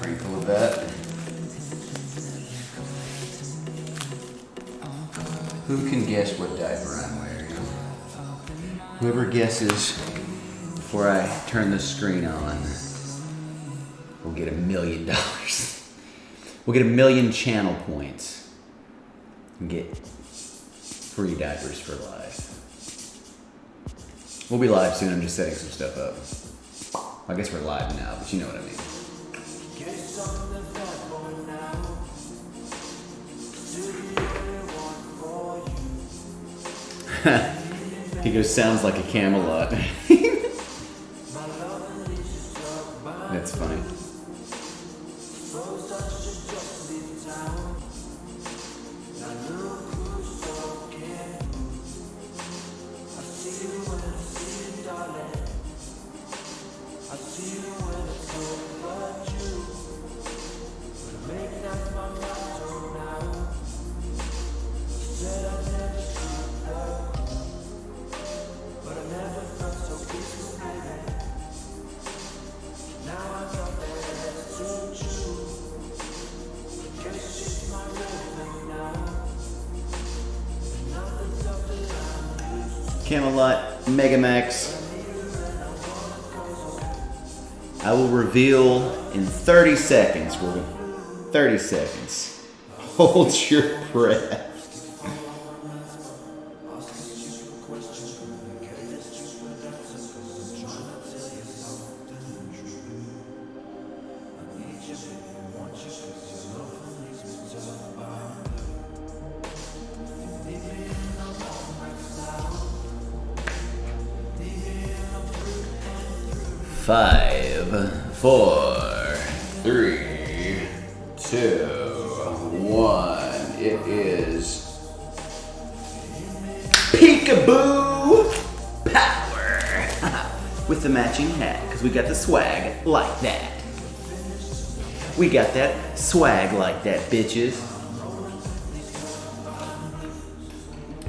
crinkle of that. Who can guess what diaper I'm wearing? Whoever guesses before I turn the screen on will get $1 million. We'll get 1 million channel points and get free diapers for life. We'll be live soon. I'm just setting some stuff up. I guess we're live now, but you know what I mean. He goes, sounds like a Camelot. That's funny. Camelot Megamax. I will reveal in 30 seconds. 30 seconds. Hold your breath. Five, 4, 3, 2, 1. It is peekaboo power with the matching hat because we got the swag like that. We got that swag like that, bitches.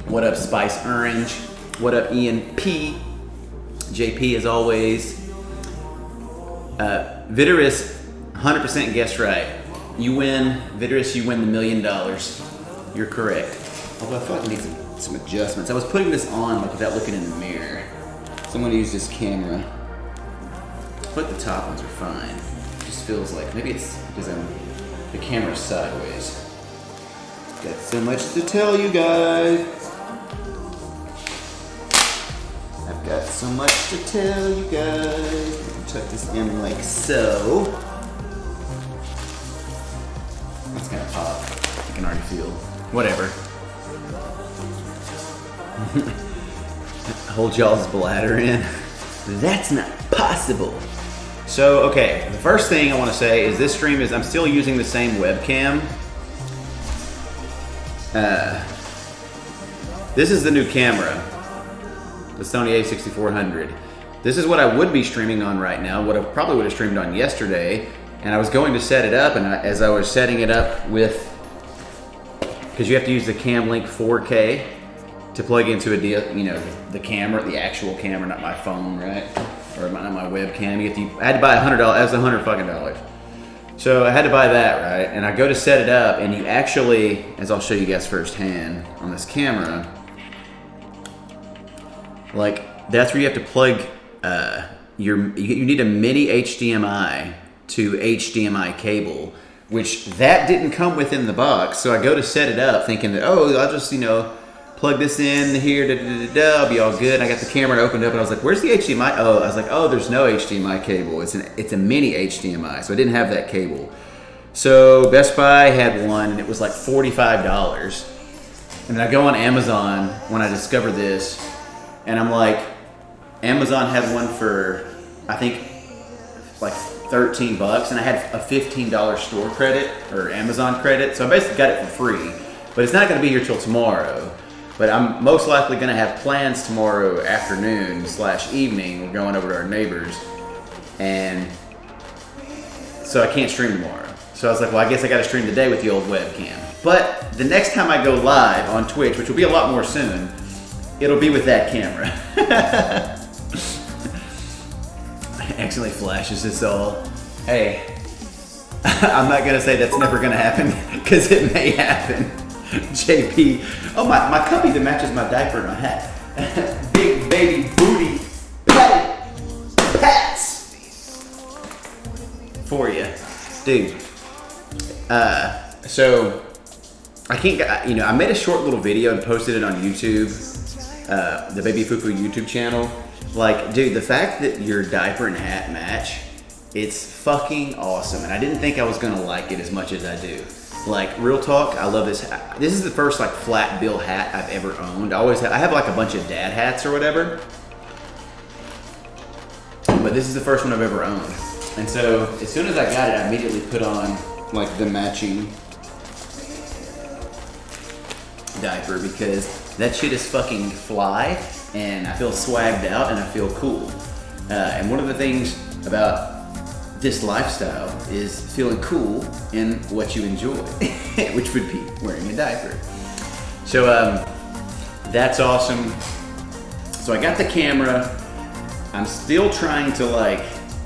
What up, Spice Orange? What up, Ian P? JP as always. Vitorous, 100% guessed right. You win, Vitorous, you win the $1 million. You're correct. Although I feel like I need some adjustments. I was putting this on like without looking in the mirror. So I'm gonna use this camera. But the top ones are fine. It just feels like, maybe it's because the camera's sideways. Got so much to tell you guys. I've got so much to tell you guys. Tuck this in like so. That's gonna pop. I can already feel. Whatever. Hold y'all's bladder in. That's not possible. So, okay, the first thing I want to say is this stream is, I'm still using the same webcam. This is the new camera. The Sony a6400. This is what I would be streaming on right now, what I probably would have streamed on yesterday, and I was going to set it up, and as I was setting it up with, because you have to use the CamLink 4K to plug into the camera, the actual camera, not my phone, right? Or not my webcam. I had to buy $100, that was $100 fucking. So I had to buy that, right? And I go to set it up, and you actually, as I'll show you guys firsthand on this camera, like, that's where you have to plug you need a mini HDMI to HDMI cable, which that didn't come within the box. So I go to set it up thinking that, oh, I'll just, plug this in here, I'll be all good. And I got the camera opened up and I was like, where's the HDMI? Oh, I was like, oh, there's no HDMI cable. It's a mini HDMI. So I didn't have that cable. So Best Buy had one and it was like $45. And then I go on Amazon when I discover this and I'm like, Amazon had one for, I think, like $13, and I had a $15 store credit or Amazon credit, so I basically got it for free. But it's not going to be here till tomorrow. But I'm most likely going to have plans tomorrow afternoon / evening. We're going over to our neighbors, and so I can't stream tomorrow. So I was like, well, I guess I got to stream today with the old webcam. But the next time I go live on Twitch, which will be a lot more soon, it'll be with that camera. Accidentally flashes this all. Hey, I'm not gonna say that's never gonna happen because it may happen. JP, oh my cuppy that matches my diaper and my hat. Big baby booty pats for you, dude. So I can't, I made a short little video and posted it on YouTube, the Baby Fufu YouTube channel. Like, dude, the fact that your diaper and hat match, it's fucking awesome. And I didn't think I was gonna like it as much as I do. Like, real talk, I love this hat. This is the first like flat bill hat I've ever owned. I have like a bunch of dad hats or whatever, but this is the first one I've ever owned. And so as soon as I got it, I immediately put on like the matching diaper because that shit is fucking fly and I feel swagged out and I feel cool. And one of the things about this lifestyle is feeling cool in what you enjoy, which would be wearing a diaper. So that's awesome. So I got the camera. I'm still trying to like,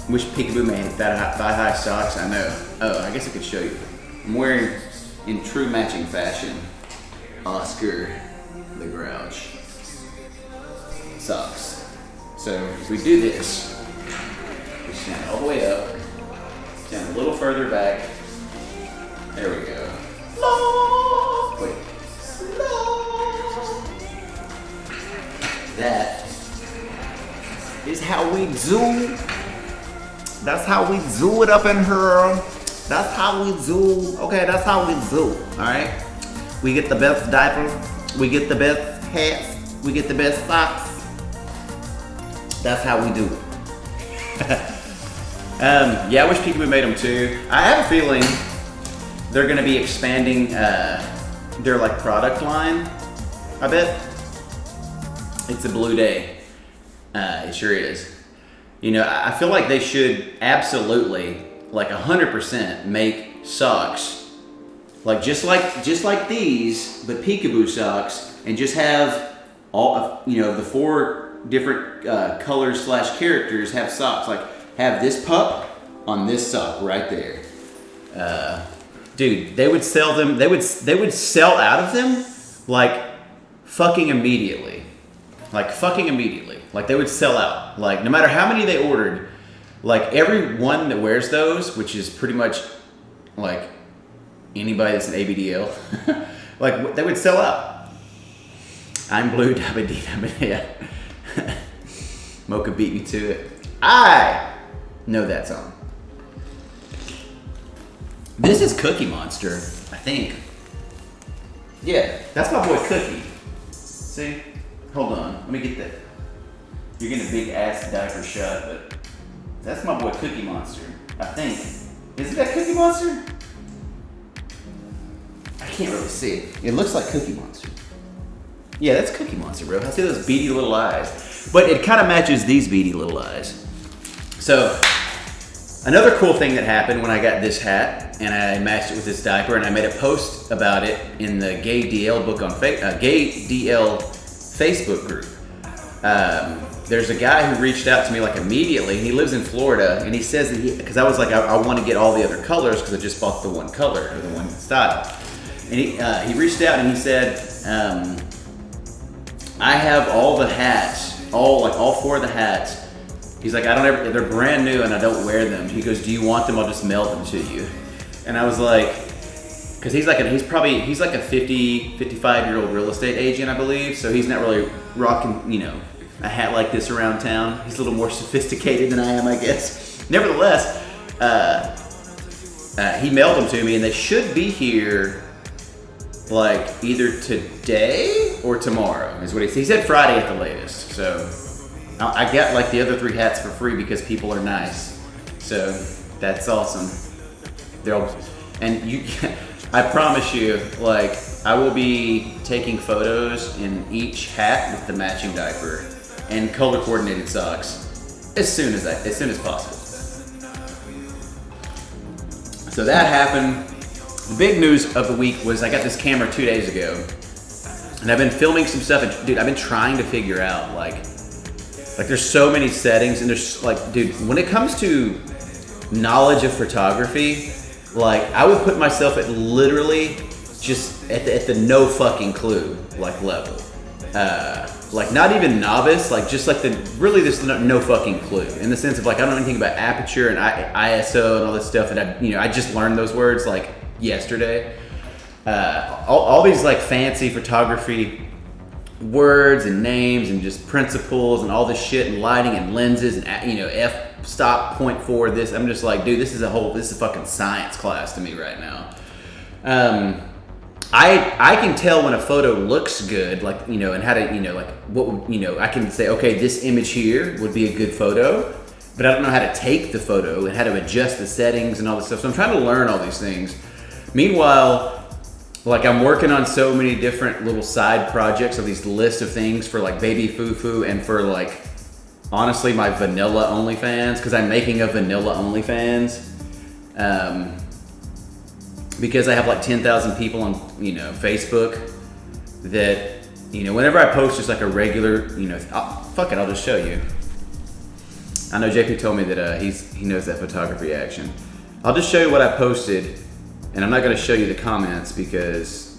wish Peekaboo made thigh-high socks. I know. Oh, I guess I could show you. I'm wearing, in true matching fashion, Oscar the Grouch socks. So if we do this, we stand all the way up, stand a little further back. There we go. Wait. That is how we do. That's how we do it up in here. That's how we do. Okay, that's how we do. All right. We get the best diapers. We get the best hats. We get the best socks. That's how we do it. Yeah, I wish people made them too. I have a feeling they're gonna be expanding their like product line. I bet. It's a blue day. It sure is. You know, I feel like they should absolutely, like 100%, make socks like just like these, but Peekaboo socks, and just have all of, the 4 different colors / characters have socks. Like have this pup on this sock right there. Dude, they would sell them. They would sell out of them like fucking immediately. Like they would sell out. Like no matter how many they ordered, like everyone that wears those, which is pretty much like anybody that's an ABDL, like they would sell out. I'm blue, dabba dee dabba yeah. Mocha beat me to it. I know that song. This is Cookie Monster, I think. Yeah, that's my boy Cookie. See? Hold on, let me get that. You're getting a big ass diaper shot, but that's my boy Cookie Monster, I think. Is that Cookie Monster? I can't really see it. It looks like Cookie Monster. Yeah, that's Cookie Monster, bro. I see those beady little eyes. But it kind of matches these beady little eyes. So, another cool thing that happened when I got this hat and I matched it with this diaper, and I made a post about it in the Gay DL book on Gay DL Facebook group. There's a guy who reached out to me like immediately. He lives in Florida, and he says that because I was like, I want to get all the other colors because I just bought the one color or the one style. And he reached out and he said, I have all the hats, all 4 of the hats. He's like, they're brand new and I don't wear them. He goes, do you want them? I'll just mail them to you. And I was like, because he's like a 50, 55-year-old real estate agent, I believe. So he's not really rocking, a hat like this around town. He's a little more sophisticated than I am, I guess. Nevertheless, he mailed them to me, and they should be here like either today or tomorrow, is what he said. Friday at the latest. So I got like the other 3 hats for free because people are nice. So that's awesome. I promise you, like, I will be taking photos in each hat with the matching diaper and color coordinated socks as soon as possible. So that happened. The big news of the week was I got this camera 2 days ago, and I've been filming some stuff. And dude, I've been trying to figure out like there's so many settings, and there's like, dude, when it comes to knowledge of photography, like I would put myself at literally just at the no fucking clue like level. Like not even novice, like just like there's no fucking clue in the sense of like I don't know anything about aperture and ISO and all this stuff, and I just learned those words like yesterday. All these like fancy photography words and names and just principles and all this shit and lighting and lenses and f-stop 0.4 this. I'm just like, dude, this is a fucking science class to me right now. I can tell when a photo looks good, like, and how to, like, what, I can say, okay, this image here would be a good photo, but I don't know how to take the photo and how to adjust the settings and all this stuff. So I'm trying to learn all these things. Meanwhile, like, I'm working on so many different little side projects or these lists of things for, like, Baby Fufu and for, like, honestly, my vanilla OnlyFans, because I'm making a vanilla OnlyFans. Because I have like 10,000 people on, Facebook that, whenever I post just like a regular, fuck it, I'll just show you. I know JP told me that he knows that photography action. I'll just show you what I posted, and I'm not going to show you the comments because,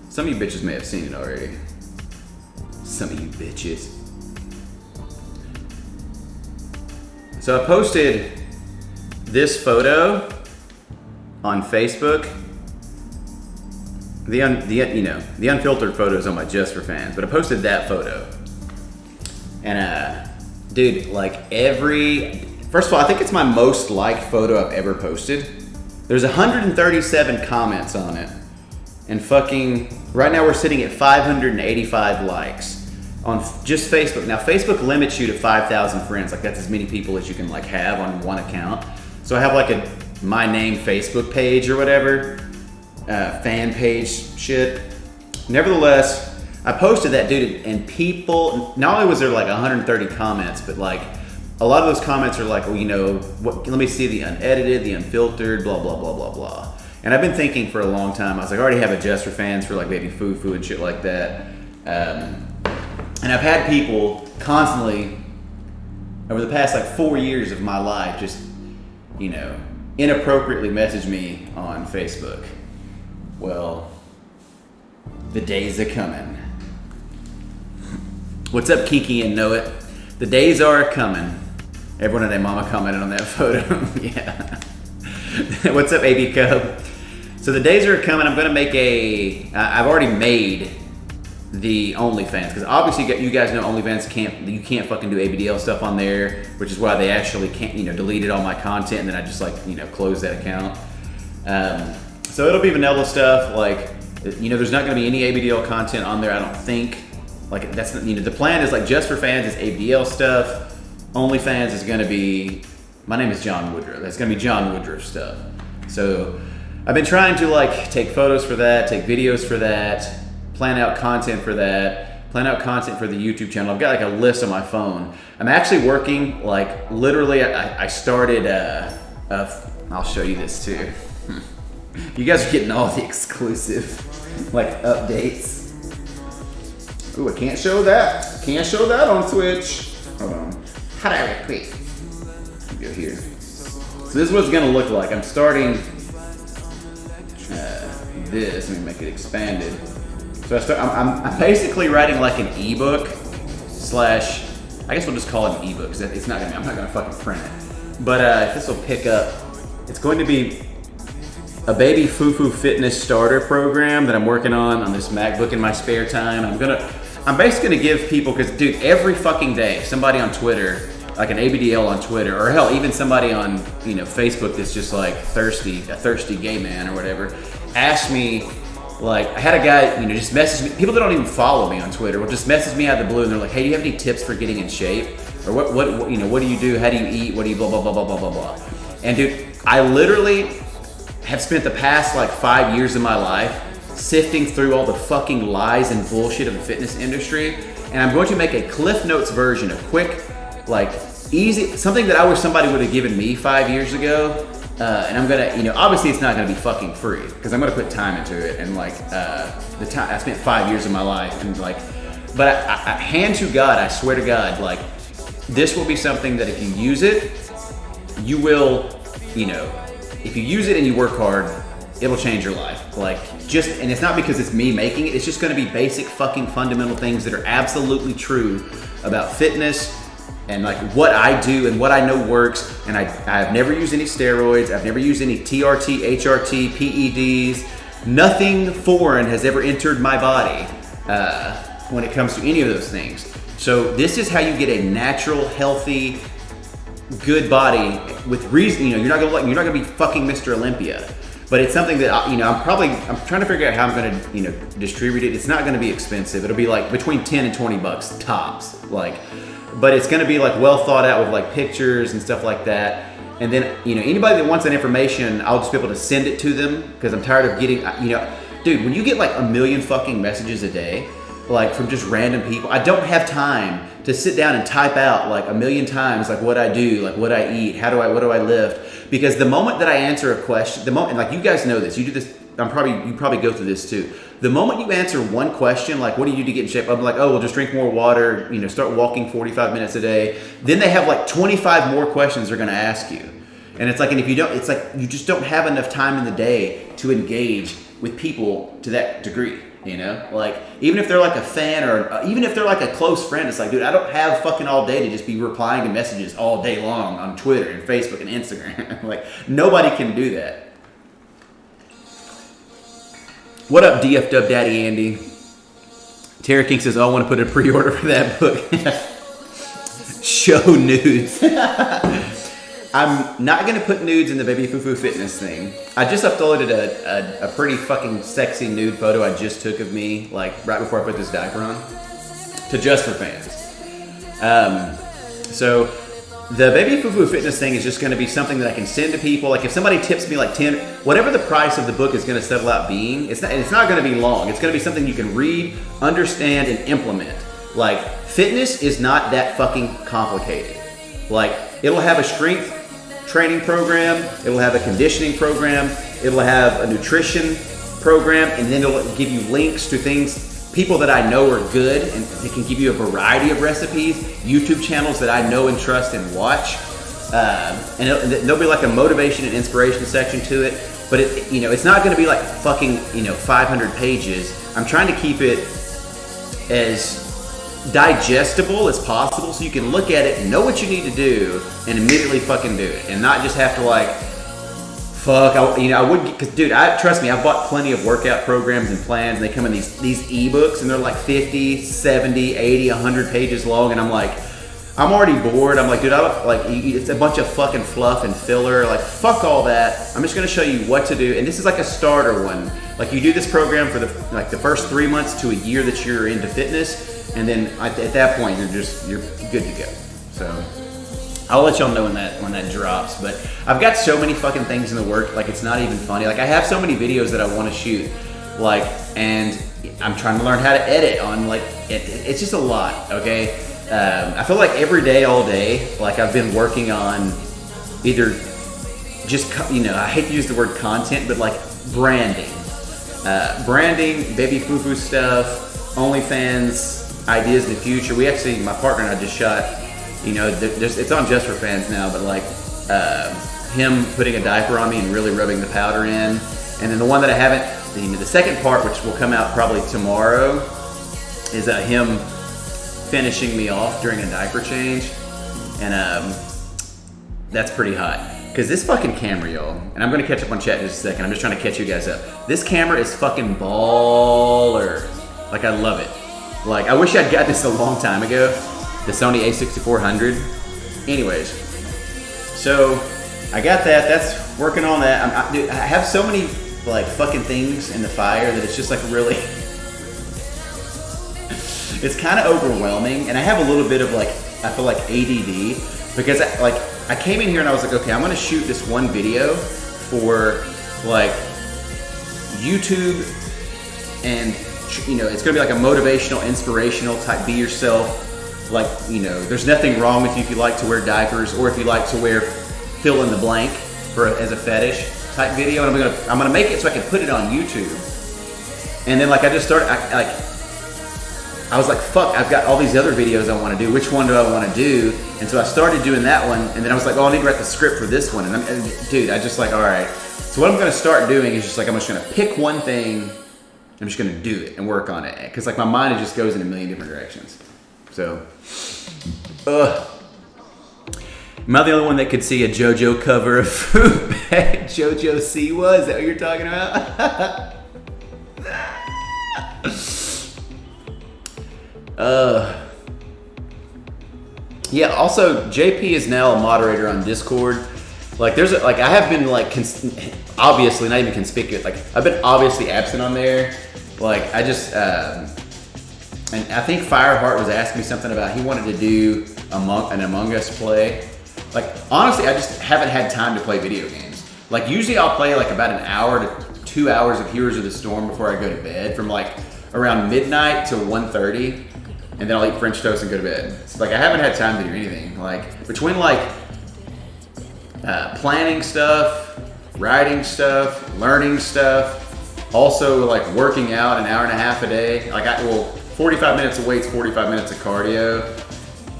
some of you bitches may have seen it already. Some of you bitches. So I posted this photo on Facebook. The unfiltered photos on my Just for Fans, but I posted that photo. And dude, like first of all, I think it's my most liked photo I've ever posted. There's 137 comments on it. And fucking, right now we're sitting at 585 likes on just Facebook. Now Facebook limits you to 5,000 friends. Like that's as many people as you can like have on one account. So I have like a my name Facebook page or whatever, fan page shit. Nevertheless, I posted that, dude, and people, not only was there like 130 comments, but like a lot of those comments are like, well, let me see the unedited, the unfiltered, blah, blah, blah, blah, blah. And I've been thinking for a long time, I was like, I already have a Just for Fans for like Baby Fufu and shit like that. And I've had people constantly over the past like 4 years of my life just, inappropriately message me on Facebook. Well, the days are coming. What's up, Kiki and Know It? The days are coming. Everyone and their mama commented on that photo. Yeah. What's up, AB Cub? So the days are coming. I'm going to make I've already made the OnlyFans, because obviously you guys know OnlyFans you can't fucking do ABDL stuff on there, which is why they actually can't, deleted all my content, and then I just like, closed that account. So it'll be vanilla stuff, like, there's not going to be any ABDL content on there, I don't think. Like that's, the plan is like Just for Fans is ABDL stuff. OnlyFans is going to be, my name is John Woodruff. That's going to be John Woodruff stuff. So I've been trying to like take photos for that, take videos for that, plan out content for that, plan out content for the YouTube channel. I've got like a list on my phone. I'm actually working, like literally, I started, I'll show you this too. You guys are getting all the exclusive like updates. Ooh, I can't show that. Can't show that on Twitch. Hold on. How do I quick? Go here. So this is what it's gonna look like. I'm starting this. Let me make it expanded. So I'm basically writing like an ebook slash, I guess we'll just call it an ebook, because it's not gonna be, I'm not gonna fucking print it. But if this will pick up, it's going to be a Baby Fufu fitness starter program that I'm working on this MacBook in my spare time. I'm basically gonna give people, because dude, every fucking day, somebody on Twitter, like an ABDL on Twitter, or hell, even somebody on Facebook that's just like a thirsty gay man or whatever, asked me, like, I had a guy, just message me, people that don't even follow me on Twitter will just message me out of the blue, and they're like, hey, do you have any tips for getting in shape? Or what do you do? How do you eat? What do you blah, blah, blah, blah, blah, blah, blah. And dude, I literally have spent the past like 5 years of my life sifting through all the fucking lies and bullshit of the fitness industry. And I'm going to make a Cliff Notes version, a quick, like, easy, something that I wish somebody would have given me 5 years ago. And I'm gonna, obviously it's not gonna be fucking free, because I'm gonna put time into it, and like the time I spent 5 years of my life, and like, but I hand to God, I swear to God, like this will be something that if you use it, you will, if you use it and you work hard, it'll change your life. Like, and it's not because it's me making it, it's just gonna be basic fucking fundamental things that are absolutely true about fitness and like what I do and what I know works. And I've never used any steroids, I've never used any TRT, HRT, PEDs. Nothing foreign has ever entered my body when it comes to any of those things. So this is how you get a natural, healthy, good body with reason. You're not gonna be fucking Mr. Olympia, but it's something that I'm trying to figure out how I'm gonna distribute it. It's not gonna be expensive. It'll be like between 10 and 20 bucks tops, but it's gonna be like well thought out with like pictures and stuff like that. And then anybody that wants that information, I'll just be able to send it to them, because I'm tired of getting dude, when you get like a million fucking messages a day, like from just random people, I don't have time to sit down and type out like a million times like what I do, like what I eat, what do I lift. Because the moment that I answer a question, the moment, like you guys know this, you do this, you probably go through this too. The moment you answer one question, like what do you do to get in shape? I'm like, oh, well, just drink more water, start walking 45 minutes a day. Then they have like 25 more questions they're gonna ask you. And it's like, and if you don't, it's like you just don't have enough time in the day to engage with people to that degree. Like even if they're like a fan or even if they're like a close friend, it's like, dude, I don't have fucking all day to just be replying to messages all day long on Twitter and Facebook and Instagram. Like nobody can do that. What up, DFW Daddy Andy? Tara King says, oh, I want to put a pre-order for that book. Show nudes. I'm not going to put nudes in the Baby Foo Foo Fitness thing. I just uploaded a pretty fucking sexy nude photo I just took of me, like right before I put this diaper on, to Just for Fans. So the Baby Foo Foo Fitness thing is just going to be something that I can send to people. Like if somebody tips me like 10, whatever the price of the book is going to settle out being, it's not going to be long. It's going to be something you can read, understand, and implement. Like fitness is not that fucking complicated. Like it'll have a strength training program, it'll have a conditioning program, it'll have a nutrition program, and then it'll give you links to things, people that I know are good, and it can give you a variety of recipes, YouTube channels that I know and trust and watch, and there'll be like a motivation and inspiration section to it. But it's not going to be like fucking 500 pages. I'm trying to keep it as digestible as possible, so you can look at it, know what you need to do, and immediately fucking do it, and not just have to like, fuck, I would, because dude, trust me, I've bought plenty of workout programs and plans, and they come in these ebooks, and they're like 50, 70, 80, 100 pages long, and I'm like, I'm already bored. I'm like, dude, it's a bunch of fucking fluff and filler. Like, fuck all that. I'm just gonna show you what to do, and this is like a starter one. Like, you do this program for the first 3 months to a year that you're into fitness, and then at that point you're good to go. So I'll let y'all know when that drops. But I've got so many fucking things in the work, like it's not even funny. Like I have so many videos that I want to shoot, like, and I'm trying to learn how to edit on like it's just a lot. Okay. I feel like every day, all day, like I've been working on either just, I hate to use the word content, but like branding, Baby Foo Foo stuff, OnlyFans, ideas in the future. We actually, my partner and I just shot, it's on Just for Fans now, but like him putting a diaper on me and really rubbing the powder in. And then the one that I haven't, the second part, which will come out probably tomorrow, is him finishing me off during a diaper change, and that's pretty hot. Cause this fucking camera, y'all, and I'm gonna catch up on chat in just a second. I'm just trying to catch you guys up. This camera is fucking baller. Like I love it. Like I wish I'd got this a long time ago. The Sony a6400. Anyways, so I got that. That's working on that. Dude, I have so many like fucking things in the fire that it's just like really. It's kind of overwhelming, and I have a little bit of like, I feel like ADD, because I came in here and I was like, okay, I'm gonna shoot this one video for like YouTube, and it's gonna be like a motivational, inspirational type, be yourself, like, there's nothing wrong with you if you like to wear diapers, or if you like to wear fill in the blank as a fetish type video, and I'm gonna make it so I can put it on YouTube. And then like I just started, I was like, fuck, I've got all these other videos I want to do. Which one do I want to do? And so I started doing that one, and then I was like, oh, I need to write the script for this one. And dude, I just like, all right. So what I'm going to start doing is just like, I'm just going to pick one thing. I'm just going to do it and work on it. Because like my mind, it just goes in a million different directions. So, am I the only one that could see a JoJo cover of Fruit Bag? JoJo Siwa? Is that what you're talking about? Yeah, also JP is now a moderator on Discord. Like I have been like obviously not even conspicuous. Like I've been obviously absent on there. Like I just and I think Fireheart was asking me something about he wanted to do an Among Us play. Like honestly, I just haven't had time to play video games. Like usually I'll play like about an hour to 2 hours of Heroes of the Storm before I go to bed, from like around midnight till 1:30. And then I'll eat French toast and go to bed. So like I haven't had time to do anything. Like between like planning stuff, writing stuff, learning stuff, also like working out an hour and a half a day. Like 45 minutes of weights, 45 minutes of cardio.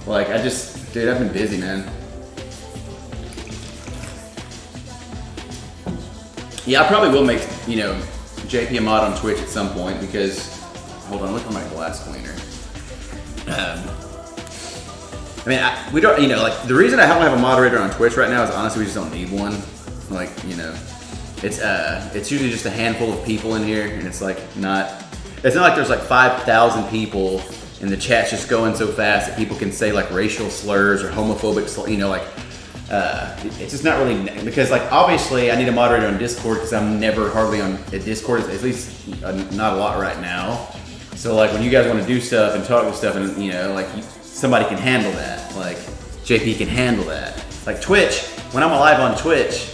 Like dude, I've been busy, man. Yeah, I probably will make, JP a mod on Twitch at some point because, hold on, look at my glass cleaner. I mean, we don't, like the reason I don't have a moderator on Twitch right now is honestly we just don't need one. Like, it's usually just a handful of people in here, and it's not like there's like 5,000 people and the chat's just going so fast that people can say like racial slurs or homophobic, it's just not really, because like obviously I need a moderator on Discord because I'm never hardly on Discord, at least not a lot right now. So like when you guys want to do stuff and talk to stuff and like somebody can handle that, like JP can handle that. Like Twitch, when I'm live on Twitch,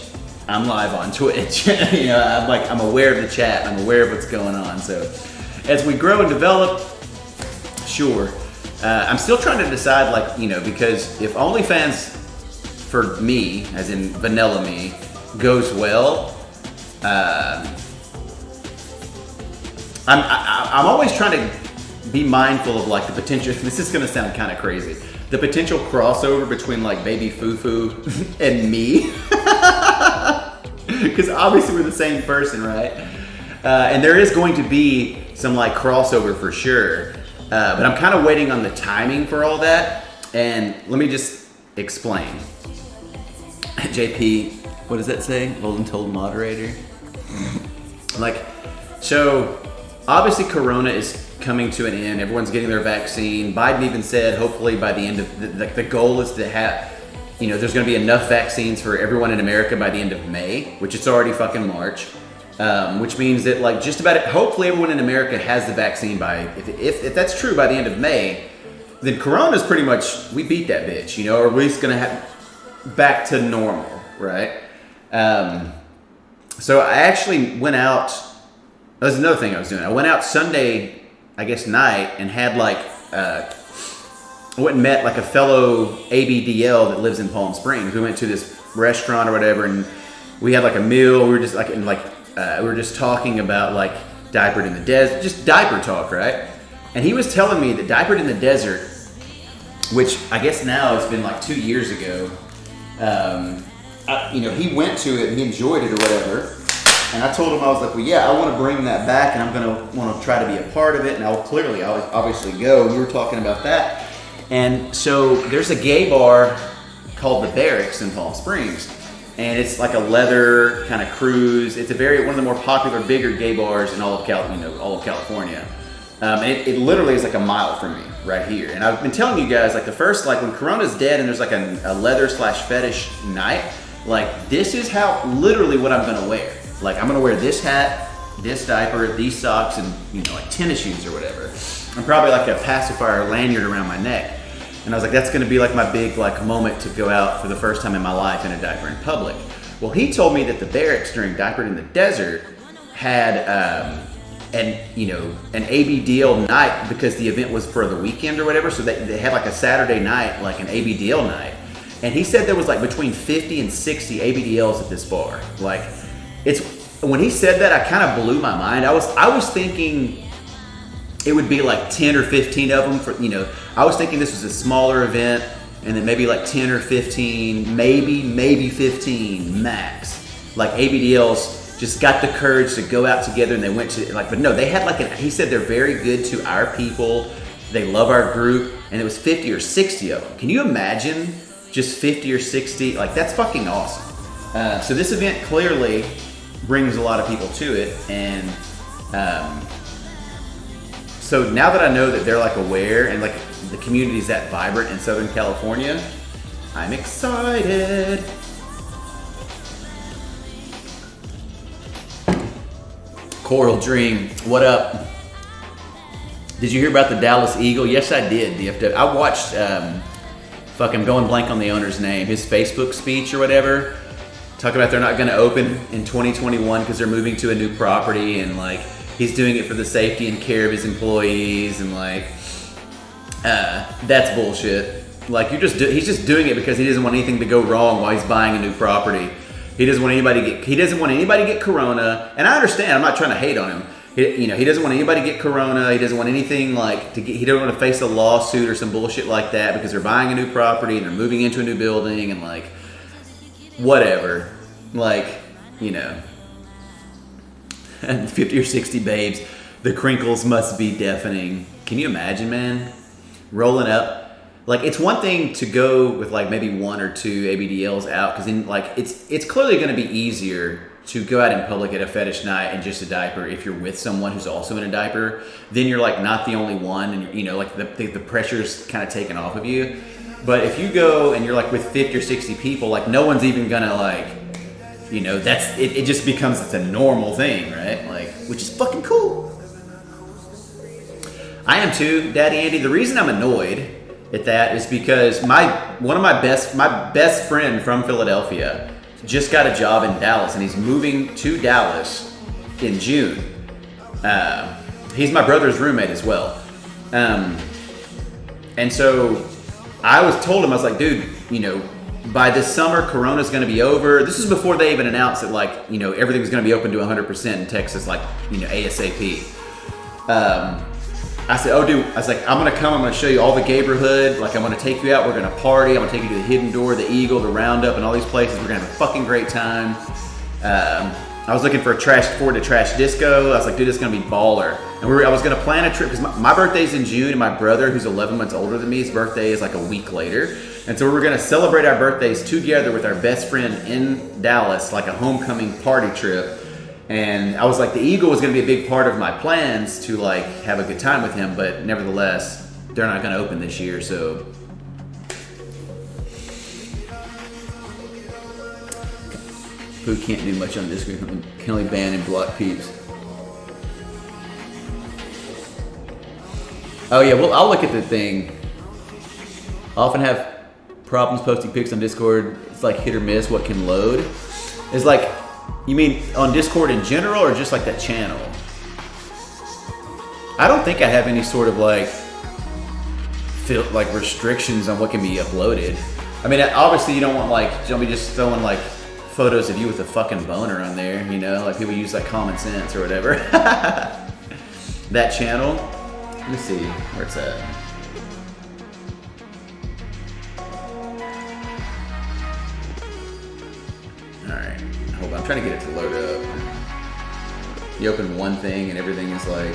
I'm live on Twitch. I'm aware of the chat, I'm aware of what's going on. So as we grow and develop, sure. I'm still trying to decide because if OnlyFans for me, as in vanilla me, goes well, I'm always trying to be mindful of like the potential. This is gonna sound kind of crazy. The potential crossover between like Baby Fufu and me, because obviously we're the same person, right? And there is going to be some like crossover for sure. But I'm kind of waiting on the timing for all that. And let me just explain. JP, what does that say? Voluntold moderator. So obviously Corona is coming to an end. Everyone's getting their vaccine. Biden even said hopefully by the end of the goal is to have, there's going to be enough vaccines for everyone in America by the end of May, which it's already fucking March. Which means that like just about hopefully everyone in America has the vaccine by, if that's true, by the end of May, then Corona's pretty much, we beat that bitch, or we're just going to have back to normal, right? So I actually went out. That's another thing I was doing. I went out Sunday, I guess, night and had I went and met like a fellow ABDL that lives in Palm Springs. We went to this restaurant or whatever, and we had like a meal. We were just we were just talking about like diapered in the desert, just diaper talk, right? And he was telling me that diapered in the desert, which I guess now it's been like 2 years ago. He went to it and he enjoyed it or whatever. And I told him, I was like, well, yeah, I want to bring that back and I'm going to want to try to be a part of it. And I'll obviously go. We were talking about that. And so there's a gay bar called the Barracks in Palm Springs. And it's like a leather kind of cruise. It's one of the more popular, bigger gay bars in all of California. And it literally is like a mile from me right here. And I've been telling you guys, like the first, like when Corona's dead and there's like a leather/fetish night, like this is literally what I'm gonna wear. Like I'm gonna wear this hat, this diaper, these socks, and like tennis shoes or whatever. And probably like a pacifier lanyard around my neck. And I was like, that's gonna be like my big like moment to go out for the first time in my life in a diaper in public. Well, he told me that the Barracks during Diapered in the Desert had an ABDL night because the event was for the weekend or whatever. So they had like a Saturday night, like an ABDL night. And he said there was like between 50 and 60 ABDLs at this bar. Like when he said that, I kind of blew my mind. I was thinking it would be like 10 or 15 of them for, you know, I was thinking this was a smaller event, and then maybe like 10 or 15, maybe 15 max. Like ABDLs just got the courage to go out together, and they went to like, but no, they had like he said they're very good to our people. They love our group, and it was 50 or 60 of them. Can you imagine just 50 or 60? Like, that's fucking awesome. So this event clearly brings a lot of people to it, and so now that I know that they're like aware and like the community is that vibrant in Southern California, I'm excited. Coral Dream, what up? Did you hear about the Dallas Eagle? Yes, I did, DFW. I watched, fucking going blank on the owner's name, his Facebook speech or whatever. Talk about they're not gonna open in 2021 because they're moving to a new property, and like, he's doing it for the safety and care of his employees, and like, that's bullshit. Like, he's just doing it because he doesn't want anything to go wrong while he's buying a new property. He doesn't want anybody to get corona, and I understand. I'm not trying to hate on him. He doesn't want anybody to get corona. He doesn't want anything like he doesn't want to face a lawsuit or some bullshit like that because they're buying a new property and they're moving into a new building and like whatever. Like, you know, 50 or 60 babes. The crinkles must be deafening. Can you imagine, man? Rolling up. Like, it's one thing to go with like maybe one or two ABDLs out, because then like it's clearly going to be easier to go out in public at a fetish night and just a diaper if you're with someone who's also in a diaper. Then you're like not the only one, and you know, like the pressure's kind of taken off of you. But if you go and you're like with 50 or 60 people, like no one's even gonna like, you know, that's it. It just becomes it's a normal thing, right? Like, which is fucking cool. I am too, Daddy Andy. The reason I'm annoyed at that is because my best friend from Philadelphia just got a job in Dallas, and he's moving to Dallas in June. He's my brother's roommate as well. And so I told him, I was like, dude, you know, by this summer, Corona's gonna be over. This is before they even announced that, like, you know, everything's gonna be open to 100% in Texas, like, you know, ASAP. I said, oh, dude, I was like, I'm gonna come, I'm gonna show you all the Gaberhood. Like, I'm gonna take you out, we're gonna party, I'm gonna take you to the Hidden Door, the Eagle, the Roundup, and all these places. We're gonna have a fucking great time. I was looking for a trash disco. I was like, dude, it's gonna be baller. And I was gonna plan a trip, because my birthday's in June, and my brother, who's 11 months older than me, his birthday is like a week later. And so we were gonna celebrate our birthdays together with our best friend in Dallas, like a homecoming party trip. And I was like, the Eagle was gonna be a big part of my plans to like have a good time with him, but nevertheless, they're not gonna open this year, so. Who can't do much on this group? Can only ban and block peeps. Oh yeah, well, I'll look at the thing. I often have problems posting pics on Discord. It's like hit or miss what can load. It's like, you mean on Discord in general, or just like that channel? I don't think I have any sort of like restrictions on what can be uploaded. I mean, obviously you don't want like, don't be just throwing like photos of you with a fucking boner on there, you know? Like people use like common sense or whatever. That channel, let me see, where it's at. Alright, hold on, I'm trying to get it to load up. You open one thing and everything is like,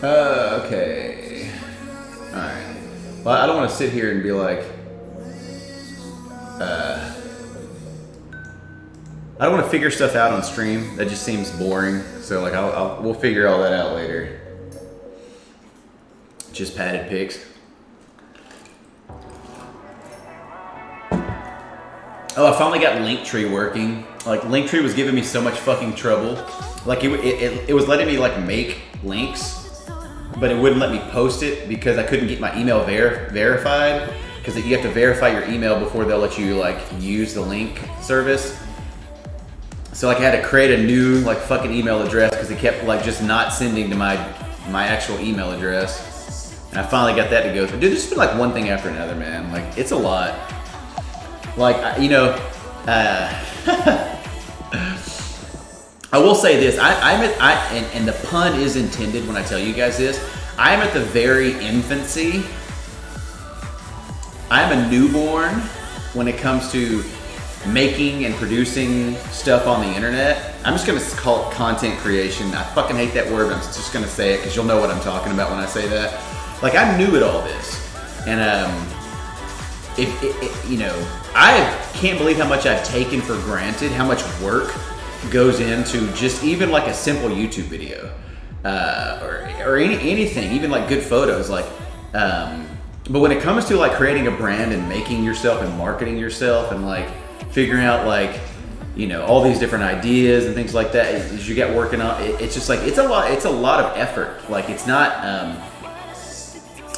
okay. Alright. Well, I don't want to sit here and be like, I don't want to figure stuff out on stream. That just seems boring. So like, we'll figure all that out later. Just padded pics. Oh, I finally got Linktree working. Like Linktree was giving me so much fucking trouble. Like it was letting me like make links, but it wouldn't let me post it because I couldn't get my email verified. because you have to verify your email before they'll let you like use the link service. So like I had to create a new like fucking email address because they kept like just not sending to my actual email address. And I finally got that to go through. Dude, there's been like one thing after another, man. Like it's a lot. Like, you know, I will say this, and the pun is intended when I tell you guys this, I am at the very infancy. I am a newborn when it comes to making and producing stuff on the internet. I'm just gonna call it content creation. I fucking hate that word, but I'm just gonna say it because you'll know what I'm talking about when I say that. Like I'm new at all this. And you know, I can't believe how much I've taken for granted, how much work goes into just even like a simple YouTube video, or anything, even like good photos. Like, but when it comes to like creating a brand and making yourself and marketing yourself and like figuring out like, you know, all these different ideas and things like that as you get working on, it's just like it's a lot of effort. Like it's not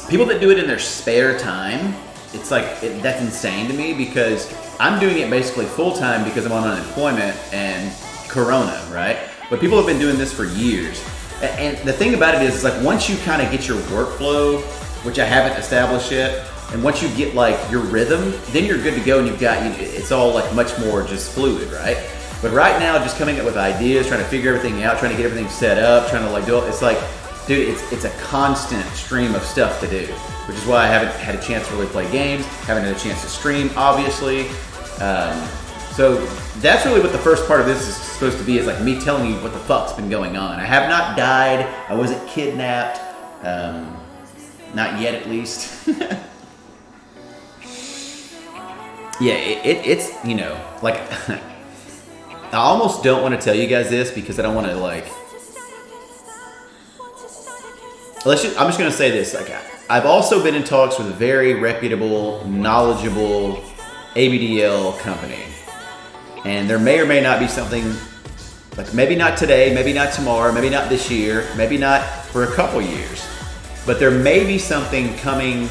people that do it in their spare time. It's like, that's insane to me because I'm doing it basically full time because I'm on unemployment and Corona, right? But people have been doing this for years. And the thing about it is like once you kind of get your workflow, which I haven't established yet, and once you get like your rhythm, then you're good to go and you've got, it's all like much more just fluid, right? But right now, just coming up with ideas, trying to figure everything out, trying to get everything set up, trying to like do it, it's like, dude, it's a constant stream of stuff to do, which is why I haven't had a chance to really play games, haven't had a chance to stream, obviously. So that's really what the first part of this is supposed to be, is like me telling you what the fuck's been going on. I have not died, I wasn't kidnapped, not yet at least. Yeah, it's, you know, like, I almost don't want to tell you guys this because I don't want to like, I'm just going to say this. Like, I've also been in talks with a very reputable, knowledgeable ABDL company. And there may or may not be something, like maybe not today, maybe not tomorrow, maybe not this year, maybe not for a couple years. But there may be something coming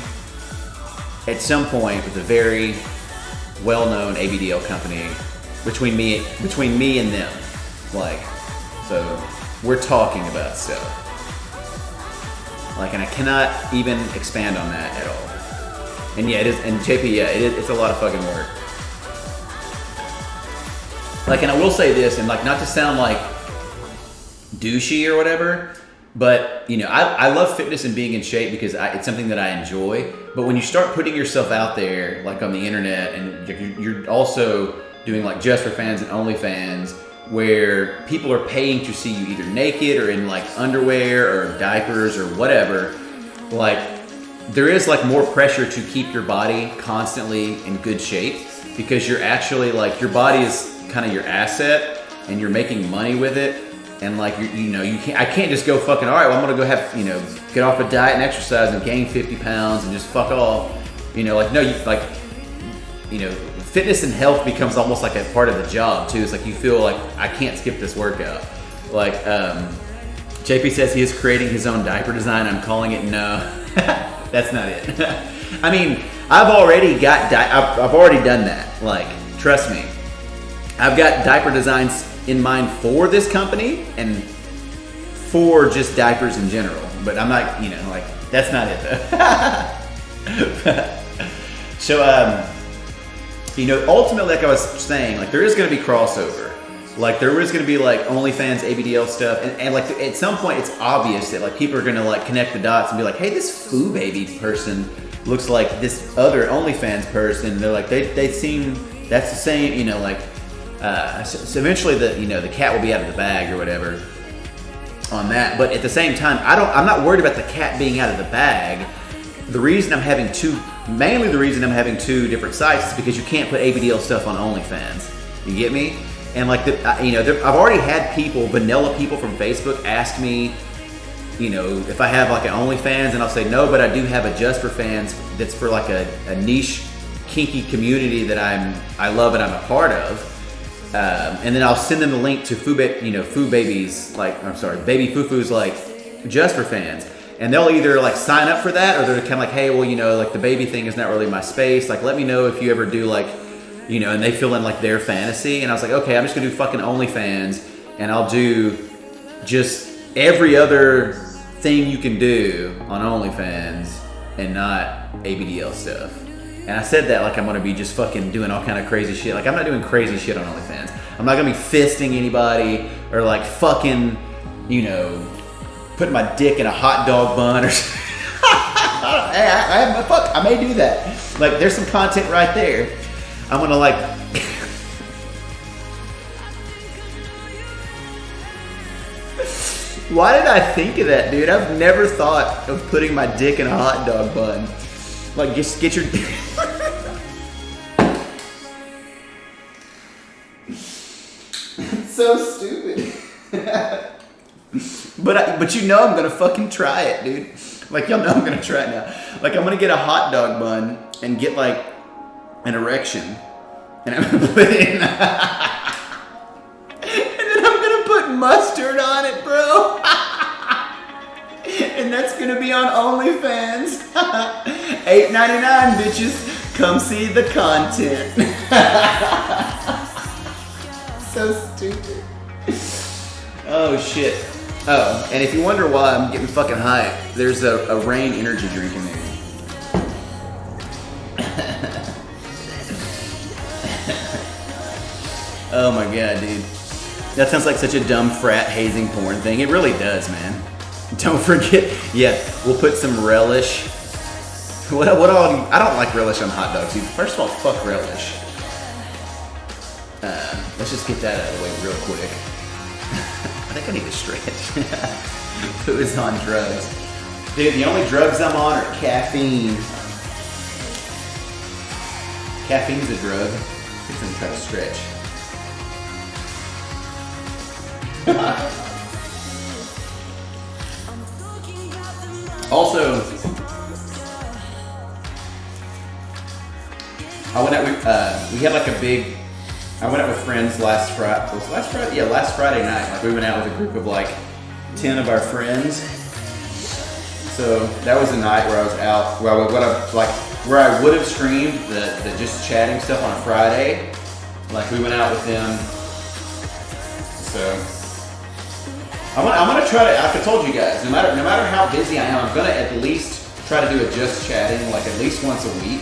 at some point with a very well-known ABDL company between me and them. Like, so we're talking about stuff. Like, and I cannot even expand on that at all. And yeah, it is, and JP, yeah, it's a lot of fucking work. Like, and I will say this, and like, not to sound like douchey or whatever, but you know, I love fitness and being in shape because it's something that I enjoy. But when you start putting yourself out there, like on the internet, and you're also doing like Just for Fans and OnlyFans, where people are paying to see you either naked or in like underwear or diapers or whatever, like there is like more pressure to keep your body constantly in good shape because you're actually like, your body is kind of your asset and you're making money with it. And like, I can't just go fucking, all right, well, I'm gonna go have, get off a diet and exercise and gain 50 pounds and just fuck off. Like, no, fitness and health becomes almost like a part of the job too. It's like you feel like I can't skip this workout. Like JP says he is creating his own diaper design. I'm calling it no. That's not it. I mean, I've already done that. Like, trust me. I've got diaper designs in mind for this company and for just diapers in general. But I'm not, like, that's not it though. So, ultimately, like I was saying, like there is going to be crossover. Like there is going to be like OnlyFans, ABDL stuff, and like at some point, it's obvious that like people are going to like connect the dots and be like, hey, this Foo Baby person looks like this other OnlyFans person. They're like, they seem, that's the same, so eventually the cat will be out of the bag or whatever on that. But at the same time, I'm not worried about the cat being out of the bag. Mainly the reason I'm having two different sites is because you can't put ABDL stuff on OnlyFans. You get me? And like, I've already had vanilla people from Facebook ask me, if I have like an OnlyFans, and I'll say no, but I do have a Just for Fans that's for like a niche, kinky community that I love and I'm a part of. And then I'll send them the link to Baby Foo Foo's like Just for Fans. And they'll either like sign up for that, or they're kind of like, hey, well, you know, like the baby thing is not really my space. Like, let me know if you ever do like, you know, and they fill in like their fantasy. And I was like, okay, I'm just gonna do fucking OnlyFans, and I'll do just every other thing you can do on OnlyFans and not ABDL stuff. And I said that like I'm gonna be just fucking doing all kind of crazy shit. Like, I'm not doing crazy shit on OnlyFans. I'm not gonna be fisting anybody or like fucking, you know, putting my dick in a hot dog bun or something. I may do that. Like, there's some content right there. I'm gonna like. Why did I think of that, dude? I've never thought of putting my dick in a hot dog bun. Like, just get your. It's so stupid. But you know I'm gonna fucking try it, dude. Like, y'all know I'm gonna try it now. Like, I'm gonna get a hot dog bun and get like an erection, and I'm gonna put it in. And then I'm gonna put mustard on it, bro. And that's gonna be on OnlyFans. $8.99, bitches. Come see the content. So stupid. Oh shit. Oh, and if you wonder why I'm getting fucking high, there's a Rain energy drink in there. Oh my god, dude. That sounds like such a dumb frat hazing porn thing. It really does, man. Don't forget, yeah, we'll put some relish. What all? I don't like relish on hot dogs, dude. First of all, fuck relish. Let's just get that out of the way real quick. I think I need to stretch. Who is on drugs? Dude, the only drugs I'm on are caffeine. Caffeine's a drug. I'm gonna try to stretch. Also, I went out. We had like a big. I went out with friends last Friday. Was it last Friday? Yeah, last Friday night. Like, we went out with a group of like 10 of our friends. So that was a night where I was out. Where I would have streamed the just chatting stuff on a Friday. Like, we went out with them. So I'm gonna try to. I told you guys, no matter how busy I am, I'm gonna at least try to do a just chatting like at least once a week.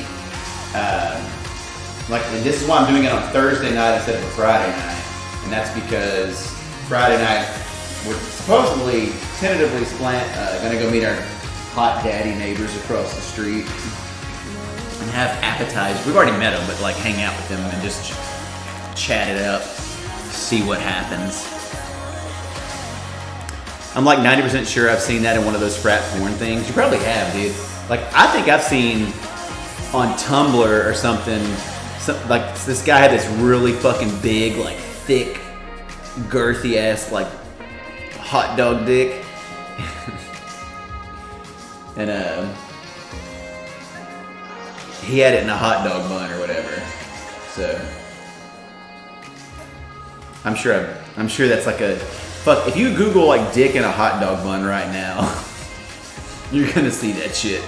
And this is why I'm doing it on Thursday night instead of a Friday night, and that's because Friday night we're supposedly tentatively gonna go meet our hot daddy neighbors across the street and have appetizers. We've already met them, but like hang out with them and just chat it up, see what happens. I'm like 90% sure I've seen that in one of those frat porn things. You probably have, dude. Like, I think I've seen on Tumblr or something, like this guy had this really fucking big, like thick, girthy ass, like hot dog dick. And he had it in a hot dog bun or whatever. So I'm sure that's like a fuck. If you Google like dick in a hot dog bun right now, you're gonna see that shit.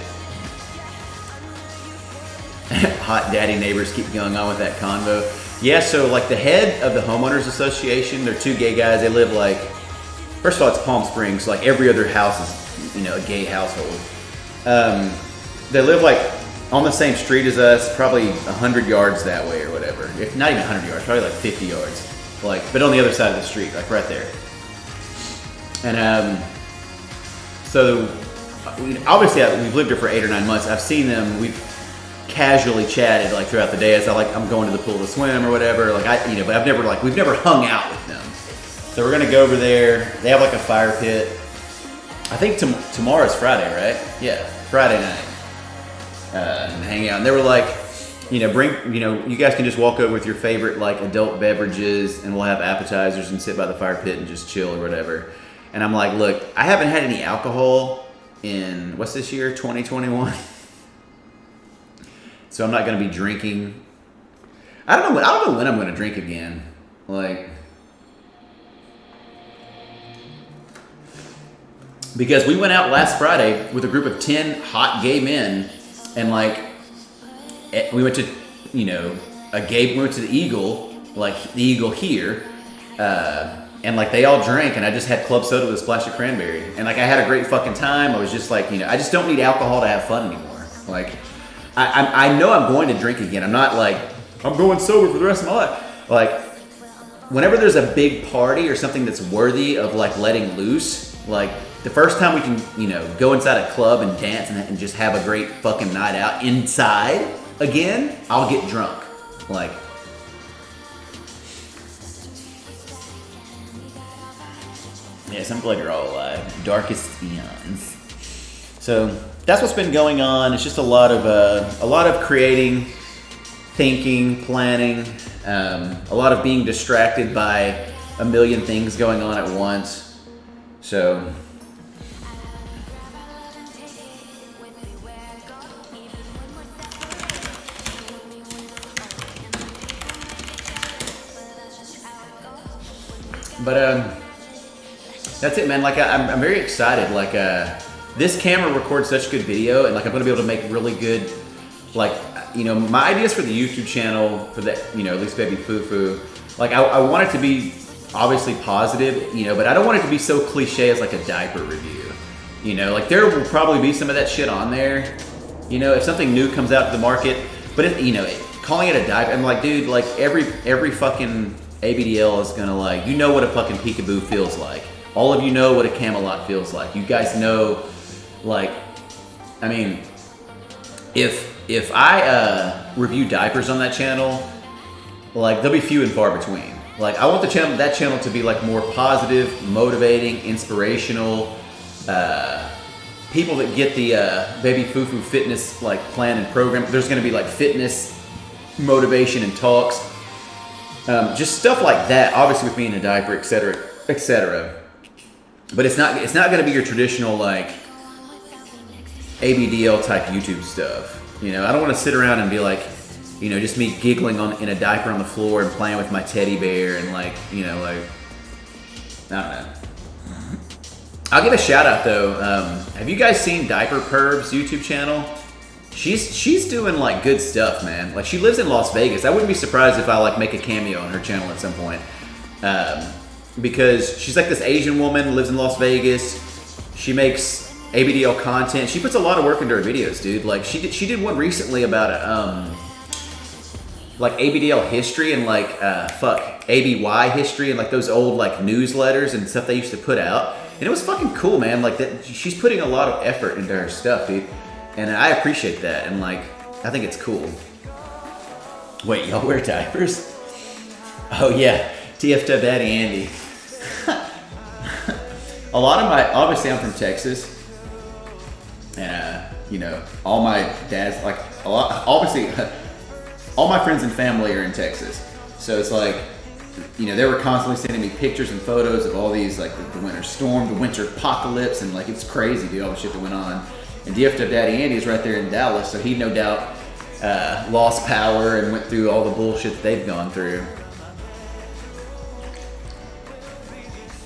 Hot daddy neighbors keep going on with that convo. Yeah, so like the head of the homeowners association, they're two gay guys. They live like, first of all, it's Palm Springs. So like every other house is, you know, a gay household. They live like on the same street as us, probably 100 yards that way or whatever. If not even 100 yards, probably like 50 yards. Like, but on the other side of the street, like right there. And so obviously we've lived here for 8 or 9 months. I've seen them. We've casually chatted like throughout the day as I'm going to the pool to swim or whatever. Like but we've never hung out with them. So we're gonna go over there. They have like a fire pit. I think tomorrow's Friday, right? Yeah, Friday night. And hang out. And they were like, you guys can just walk over with your favorite like adult beverages, and we'll have appetizers and sit by the fire pit and just chill or whatever. And I'm like, look, I haven't had any alcohol in what's this year, 2021. So I'm not going to be drinking. I don't know when I'm going to drink again. Like, because we went out last Friday with a group of 10 hot gay men, and like we went to, we went to the Eagle, like the Eagle here, and like they all drank, and I just had club soda with a splash of cranberry, and like I had a great fucking time. I was just like, I just don't need alcohol to have fun anymore. Like I know I'm going to drink again. I'm not like I'm going sober for the rest of my life. Like whenever there's a big party or something that's worthy of like letting loose, like the first time we can, go inside a club and dance and just have a great fucking night out inside again, I'll get drunk. Like, yeah, some people are all darkest eons. So that's what's been going on. It's just a lot of creating, thinking, planning, a lot of being distracted by a million things going on at once. So but that's it, man. Like I'm very excited. Like this camera records such good video, and like I'm gonna be able to make really good, like my ideas for the YouTube channel for that, at least Baby Foo Foo. Like I want it to be obviously positive, but I don't want it to be so cliche as like a diaper review. Like there will probably be some of that shit on there. If something new comes out to the market, but calling it a diaper, I'm like, dude, like every fucking ABDL is gonna like, what a fucking peekaboo feels like. All of you know what a Camelot feels like. You guys know, like, I mean, if I review diapers on that channel, like they'll be few and far between. Like I want that channel to be like more positive, motivating, inspirational. People that get the Baby Foo Foo fitness like plan and program, there's gonna be like fitness, motivation and talks. Just stuff like that, obviously with me in a diaper, etc., etc. But it's not going to be your traditional like ABDL type YouTube stuff. I don't want to sit around and be like, just me giggling in a diaper on the floor and playing with my teddy bear and like, like I don't know. I'll give a shout out though. Have you guys seen Diaper Perv's YouTube channel? She's doing like good stuff, man. Like she lives in Las Vegas. I wouldn't be surprised if I like make a cameo on her channel at some point, because she's like this Asian woman, lives in Las Vegas. She makes ABDL content. She puts a lot of work into her videos, dude. Like she did one recently about like ABDL history and like ABY history and like those old like newsletters and stuff they used to put out, and it was fucking cool, man. Like that, she's putting a lot of effort into her stuff, dude. And I appreciate that, and like, I think it's cool. Wait, y'all wear diapers? Oh yeah, TFW Daddy Andy. A lot of obviously I'm from Texas, and all my dad's like, obviously, all my friends and family are in Texas. So it's like, they were constantly sending me pictures and photos of all these, like the winter storm, the winter apocalypse, and like, it's crazy, dude, all the shit that went on. And DFW Daddy Andy is right there in Dallas, so he no doubt lost power and went through all the bullshit that they've gone through.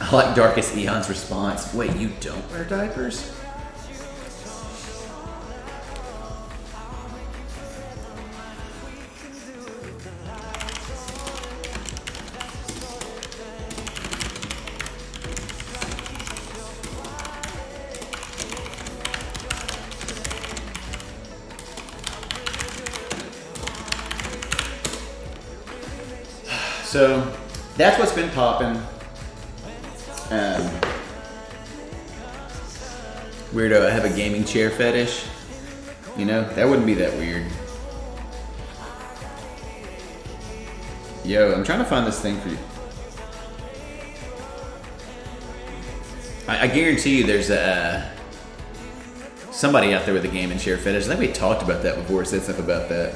I like Darkest Eon's response. Wait, you don't wear diapers? So that's what's been popping. Weirdo, I have a gaming chair fetish. That wouldn't be that weird. Yo, I'm trying to find this thing for you. I guarantee you there's somebody out there with a gaming chair fetish. I think we talked about that before, said something about that.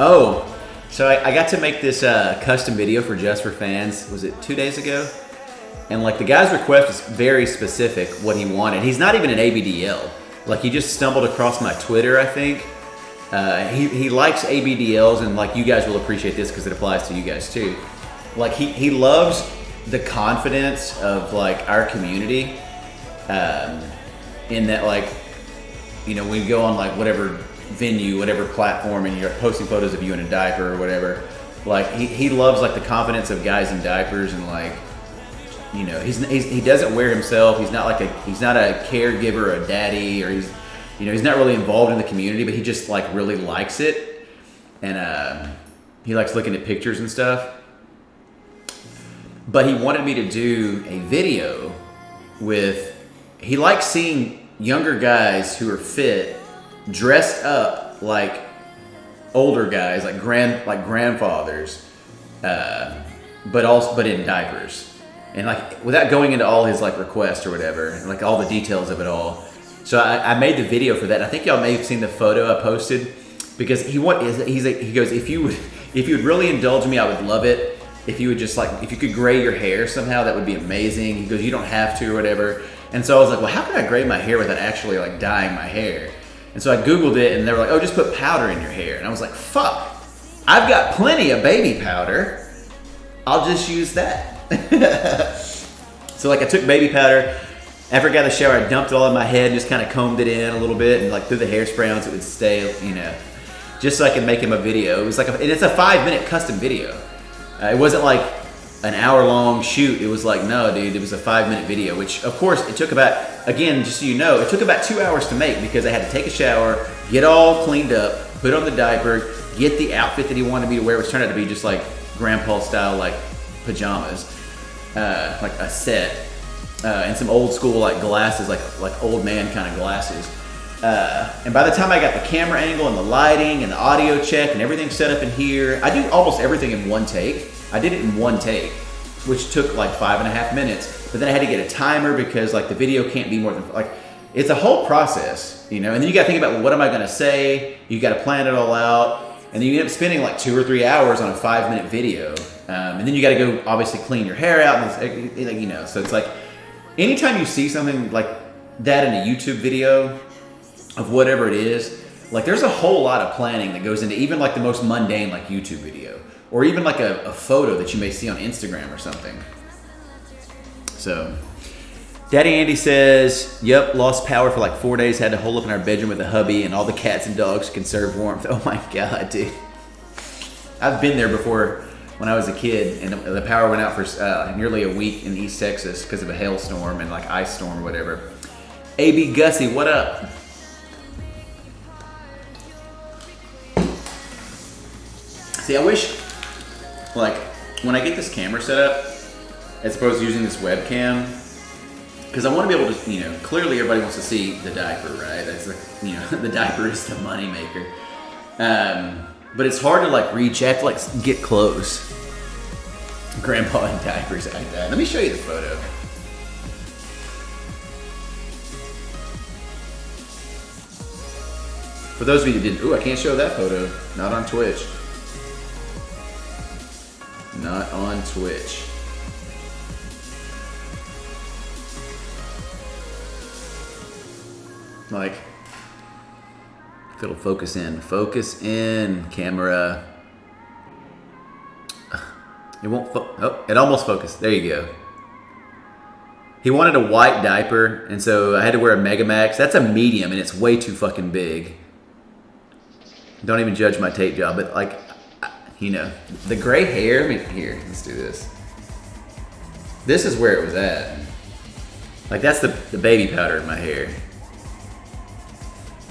Oh, so I got to make this custom video for Just for Fans. Was it 2 days ago? And like the guy's request was very specific what he wanted. He's not even an ABDL. Like he just stumbled across my Twitter, I think. He likes ABDLs, and like you guys will appreciate this because it applies to you guys too. Like he loves the confidence of like our community, in that, like, you know, we go on like whatever venue, whatever platform, and you're posting photos of you in a diaper or whatever. Like he loves like the confidence of guys in diapers, and like, you know, he doesn't wear himself. He's not a caregiver or a daddy, or he's not really involved in the community, but he just like really likes it, and he likes looking at pictures and stuff. But he wanted me to do a video he likes seeing younger guys who are fit dressed up like older guys, like grandfathers, but in diapers. And like, without going into all his like requests or whatever, and like all the details of it all. So I made the video for that. I think y'all may have seen the photo I posted, because he goes, if you would really indulge me, I would love it. If you would just like, if you could gray your hair somehow, that would be amazing. He goes, you don't have to or whatever. And so I was like, well, how can I gray my hair without actually like dyeing my hair? And so I Googled it, and they were like, oh, just put powder in your hair. And I was like, fuck, I've got plenty of baby powder. I'll just use that. So like I took baby powder. After I got out of the shower, I dumped it all in my head, just kind of combed it in a little bit, and like threw the hairspray on so it would stay, you know, just so I could make him a video. It was like, and it's a 5-minute custom video. It wasn't like an hour-long shoot. It was like, no, dude, it was a 5-minute video, which of course it took about, again, just so you know, it took about 2 hours to make, because I had to take a shower, get all cleaned up, put on the diaper, get the outfit that he wanted me to wear, which turned out to be just like grandpa style, like pajamas, like a set, and some old school like glasses, like old man kind of glasses. And by the time I got the camera angle and the lighting and the audio check and everything set up in here, I do almost everything in one take. I did it in one take, which took like 5.5 minutes. But then I had to get a timer, because like the video can't be more than, like, it's a whole process, you know. And then you got to think about, well, what am I going to say? You got to plan it all out. And then you end up spending like 2 or 3 hours on a 5-minute video. And then you got to go obviously clean your hair out, and you know. So it's like, anytime you see something like that in a YouTube video of whatever it is, like there's a whole lot of planning that goes into even like the most mundane like YouTube video, or even like a photo that you may see on Instagram or something. So Daddy Andy says, yep, lost power for like 4 days, had to hole up in our bedroom with a hubby, and all the cats and dogs to conserve warmth. Oh my God, dude. I've been there before when I was a kid, and the power went out for nearly a week in East Texas because of a hailstorm and like ice storm or whatever. AB Gussie, what up? See, I wish, like, when I get this camera set up, as opposed to using this webcam, because I want to be able to, you know, clearly everybody wants to see the diaper, right? That's like, you know, the diaper is the money maker. But it's hard to like reach. I have to like get close. Grandpa in diapers like that. Let me show you the photo. For those of you who didn't, ooh, I can't show that photo. Not on Twitch. Not on Twitch. Like, if it'll focus in, camera. It won't, oh, it almost focused. There you go. He wanted a white diaper, and so I had to wear a Megamax. That's a medium, and it's way too fucking big. Don't even judge my tape job, but like, you know, the gray hair, here, let's do this. This is where it was at. Like, that's the baby powder in my hair.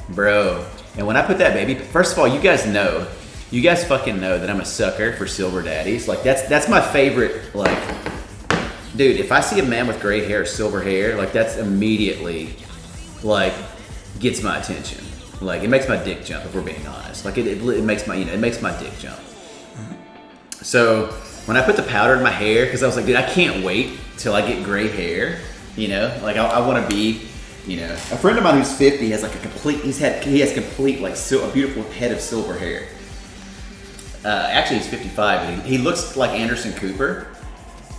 Bro, and when I put that baby, first of all, you guys fucking know that I'm a sucker for silver daddies. Like, that's my favorite, like, dude, if I see a man with gray hair or silver hair, like, that's immediately, like, gets my attention. Like, it makes my dick jump, if we're being honest. Like, it makes my, you know, it makes my dick jump. So when I put the powder in my hair, because I was like, dude, I can't wait till I get gray hair, you know? Like, I want to be, you know, a friend of mine who's 50 has like he has complete, like, a beautiful head of silver hair. Actually, he's 55, but he looks like Anderson Cooper.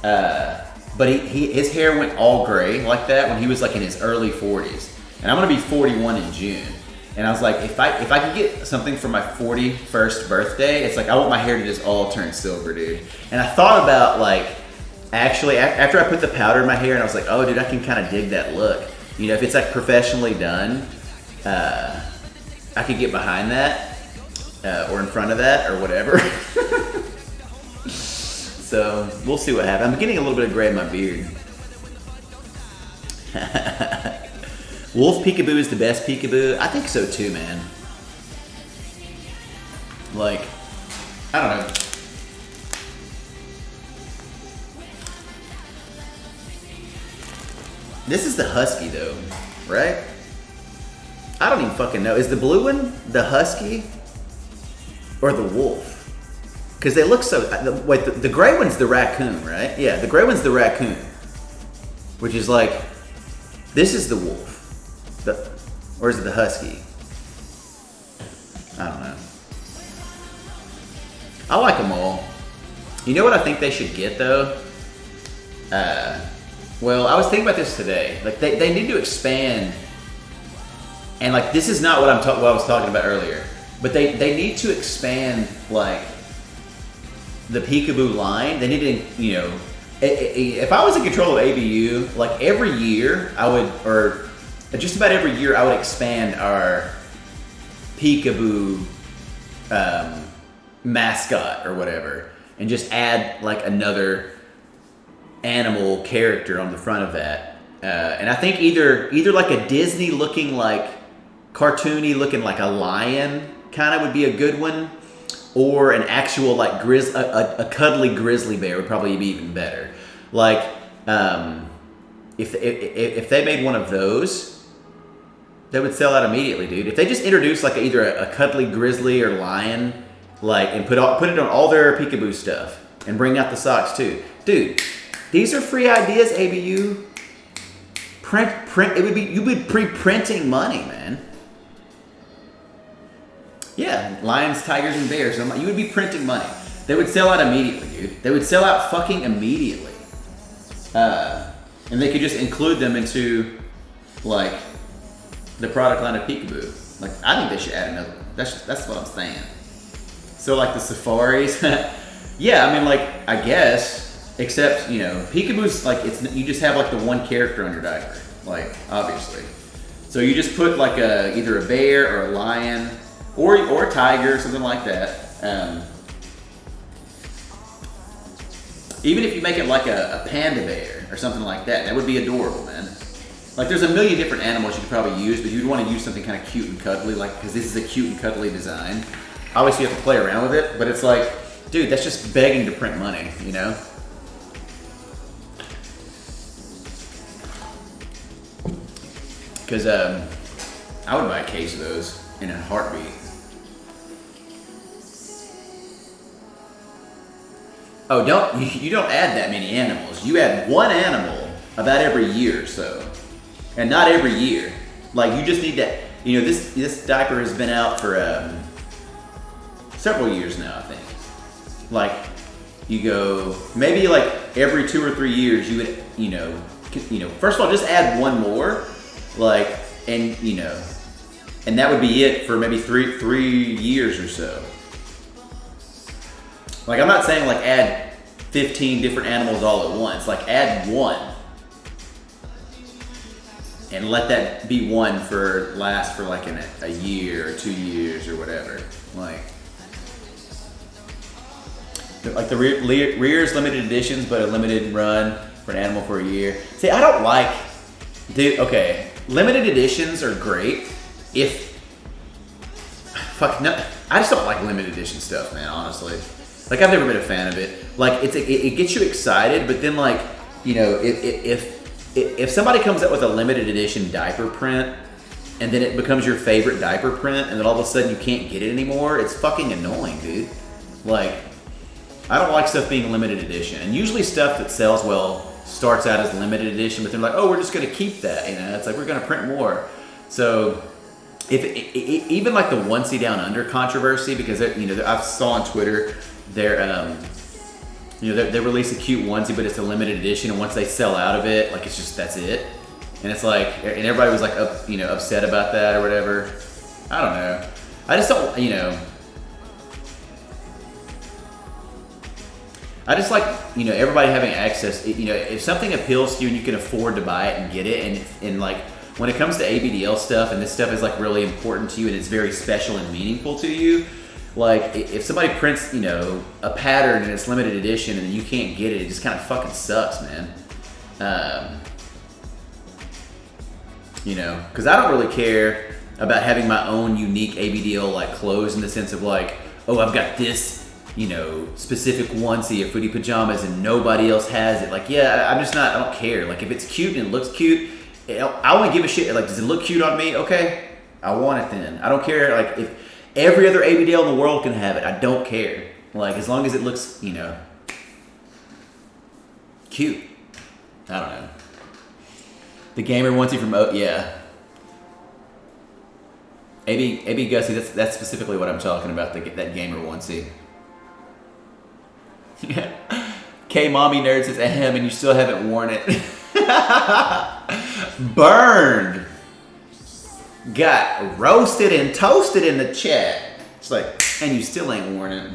But his hair went all gray like that when he was like in his early 40s. And I'm gonna be 41 in June. And I was like, if I could get something for my 41st birthday, it's like I want my hair to just all turn silver, dude. And I thought about like, actually, after I put the powder in my hair, and I was like, oh, dude, I can kind of dig that look. You know, if it's like professionally done, I could get behind that or in front of that or whatever. So we'll see what happens. I'm getting a little bit of gray in my beard. Wolf peekaboo is the best peekaboo. I think so too, man. Like, I don't know. This is the husky though, right? I don't even fucking know. Is the blue one the husky or the wolf? Because they look so. Wait, the gray one's the raccoon, right? Yeah, the gray one's the raccoon, which is like, this is the wolf. Or is it the husky? I don't know. I like them all. You know what I think they should get though? Well, I was thinking about this today. Like they need to expand. And like this is not what what I was talking about earlier. But they need to expand like the peekaboo line. They need to, you know, if I was in control of ABU, like every year I would, or just about every year I would expand our peekaboo mascot or whatever, and just add like another animal character on the front of that. And I think either like a Disney looking like cartoony looking like a lion kind of would be a good one, or an actual like a cuddly grizzly bear would probably be even better. Like if they made one of those, they would sell out immediately, dude. If they just introduced like either a cuddly grizzly or lion, like, and put it on all their peekaboo stuff, and bring out the socks too, dude. These are free ideas, ABU. Print. It would be, you would pre-printing money, man. Yeah, lions, tigers, and bears. You would be printing money. They would sell out immediately, dude. They would sell out fucking immediately. And they could just include them into like the product line of peekaboo. Like, I think they should add another one. That's what I'm saying. So like the safaris, yeah. I mean, like, I guess, except, you know, peekaboo's like, you just have like the one character on your diaper, like, obviously. So you just put like either a bear or a lion or a tiger or something like that. Even if you make it like a panda bear or something like that, that would be adorable, man. Like, there's a million different animals you could probably use, but you'd want to use something kind of cute and cuddly, like, because this is a cute and cuddly design. Obviously, you have to play around with it, but it's like, dude, that's just begging to print money, you know? Because I would buy a case of those in a heartbeat. Oh, you don't add that many animals. You add one animal about every year or so. And not every year. Like, you just need to, you know, this diaper has been out for several years now, I think. Like, you go, maybe like every 2 or 3 years, you would, you know, first of all, just add one more, like, and, you know, and that would be it for maybe three years or so. Like, I'm not saying like add 15 different animals all at once. Like, add one. And let that be one last for like a year or 2 years or whatever. Like the rear's limited editions, but a limited run for an animal for a year. See, I don't like, dude, okay, limited editions are great if, fuck, no, I just don't like limited edition stuff, man, honestly. Like, I've never been a fan of it. Like, it gets you excited, but then, like, you know, if somebody comes up with a limited edition diaper print, and then it becomes your favorite diaper print, and then all of a sudden you can't get it anymore, it's fucking annoying, dude. Like, I don't like stuff being limited edition. And usually stuff that sells well starts out as limited edition, but they're like, oh, we're just gonna keep that, you know? It's like, we're gonna print more. So, even like the onesie down under controversy, because, you know, I saw on Twitter, you know, they release a cute onesie, but it's a limited edition, and once they sell out of it, like, it's just, that's it. And it's like, and everybody was like, you know, upset about that or whatever. I don't know. I just don't, you know. I just like, you know, everybody having access. You know, if something appeals to you and you can afford to buy it and get it, and like when it comes to ABDL stuff and this stuff is like really important to you and it's very special and meaningful to you, like if somebody prints, you know, a pattern and it's limited edition and you can't get it, it just kind of fucking sucks, man. You know, because I don't really care about having my own unique ABDL like clothes in the sense of like, oh, I've got this, you know, specific onesie or footy pajamas and nobody else has it. Like, yeah, I'm just not, I don't care. Like, if it's cute and it looks cute, I only give a shit. Like, does it look cute on me? Okay, I want it then. I don't care. Like, if every other ABDL in the world can have it, I don't care. Like, as long as it looks, you know, cute. I don't know. The gamer onesie from, yeah. AB Gussie, that's specifically what I'm talking about, that gamer onesie. K Mommy Nerd says, ahem, and you still haven't worn it. Burned. Got roasted and toasted in the chat. It's like, and you still ain't worn it.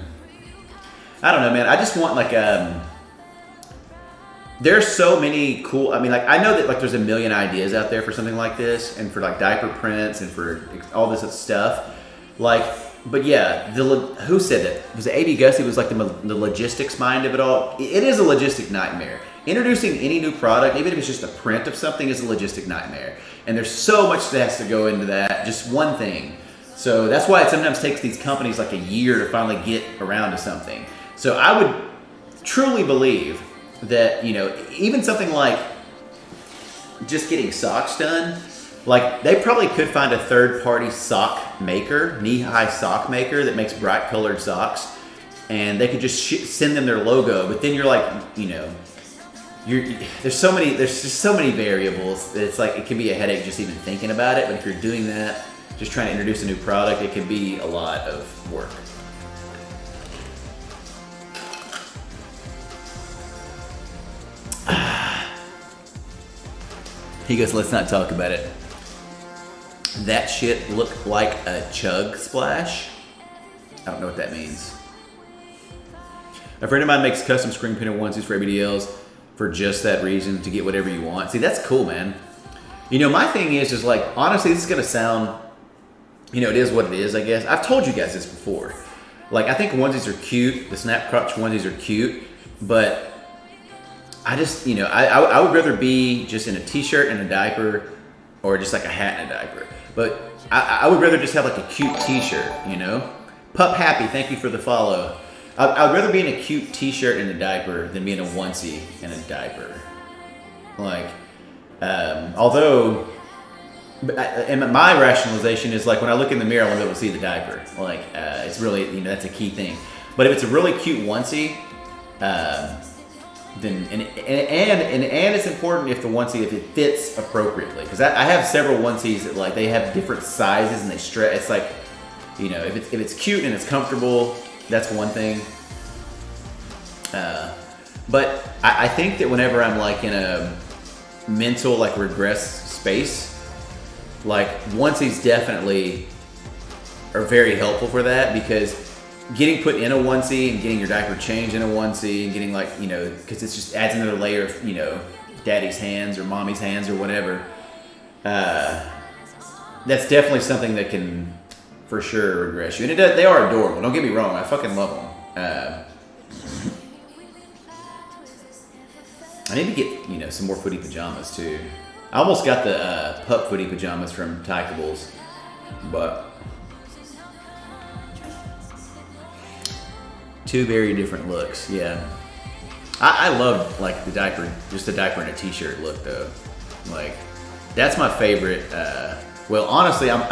I don't know, man. I just want like, there's so many cool, I mean, like, I know that like there's a million ideas out there for something like this and for like diaper prints and for all this stuff. Like, but yeah, who said that? Was it AB Gussie was like the logistics mind of it all? It is a logistic nightmare. Introducing any new product, even if it's just a print of something, is a logistic nightmare. And there's so much that has to go into that, just one thing. So that's why it sometimes takes these companies like a year to finally get around to something. So I would truly believe that, you know, even something like just getting socks done, like they probably could find a third-party sock maker, knee-high sock maker that makes bright-colored socks, and they could just send them their logo. But then you're like, you know, there's just so many variables that it's like it can be a headache just even thinking about it. But if you're doing that, just trying to introduce a new product, it can be a lot of work. He goes, let's not talk about it. That shit looked like a chug splash. I don't know what that means. A friend of mine makes custom screen printed onesies for ABDLs for just that reason, to get whatever you want. See, that's cool, man. You know, my thing is like, honestly, this is gonna sound, you know, it is what it is, I guess. I've told you guys this before. Like, I think onesies are cute. The snap crotch onesies are cute, but I just, you know, I would rather be just in a t-shirt and a diaper, or just like a hat and a diaper. But I would rather just have like a cute t-shirt, you know? Pup Happy, thank you for the follow. I would rather be in a cute t-shirt and a diaper than be in a onesie and a diaper. Like, although, and my rationalization is like when I look in the mirrr, I want to be able to see the diaper. Like, it's really, you know, that's a key thing. But if it's a really cute onesie, then and it's important if the onesie, if it fits appropriately, because I have several onesies that like they have different sizes and they stretch. It's like, you know, if it's cute and it's comfortable, that's one thing. But I think that whenever I'm like in a mental like regress space, like onesies definitely are very helpful for that, because getting put in a onesie and getting your diaper changed in a onesie and getting like, you know, because it just adds another layer of, you know, daddy's hands or mommy's hands or whatever. That's definitely something that can for sure regress you. And they are adorable. Don't get me wrong. I fucking love them. I need to get, you know, some more footy pajamas too. I almost got the pup footy pajamas from Tykables, but two very different looks. Yeah, I love like the diaper, just the diaper and a t-shirt look though. Like that's my favorite. Well, honestly, I'm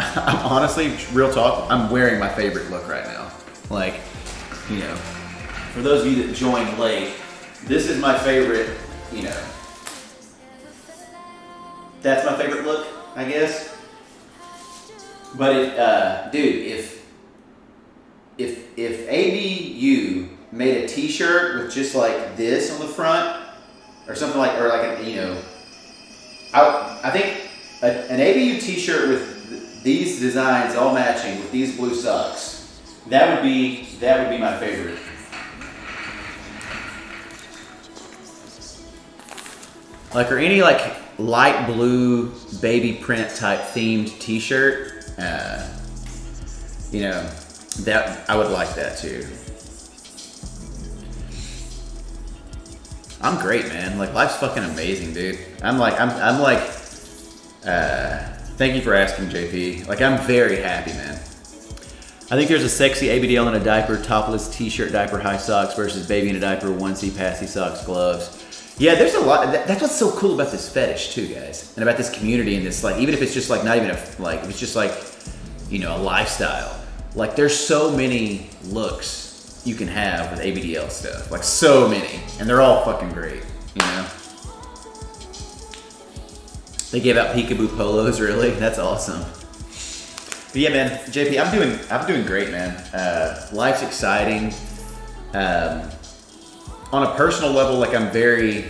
honestly, real talk, I'm wearing my favorite look right now. Like, you know, for those of you that joined late, this is my favorite, you know, that's my favorite look, I guess. But dude, if ABU made a t-shirt with just like this on the front or something like, or like, a, you know, I think an ABU t-shirt with these designs all matching with these blue socks, that would be my favorite. Like, or any like light blue baby print type themed t-shirt, you know, that I would like that too. I'm great, man. Like, life's fucking amazing, dude. I'm like, thank you for asking, JP. Like, I'm very happy, man. I think there's a sexy ABDL in a diaper, topless t-shirt, diaper, high socks versus baby in a diaper, onesie, passy socks, gloves. Yeah, there's a lot. That's what's so cool about this fetish too, guys, and about this community and this, like, even if it's just like not even like if it's just like, you know, a lifestyle. Like, there's so many looks you can have with ABDL stuff, like so many, and they're all fucking great. You know, they gave out peekaboo polos. Really, that's awesome. But yeah, man, JP, I'm doing great, man. Life's exciting. On a personal level, like, I'm very,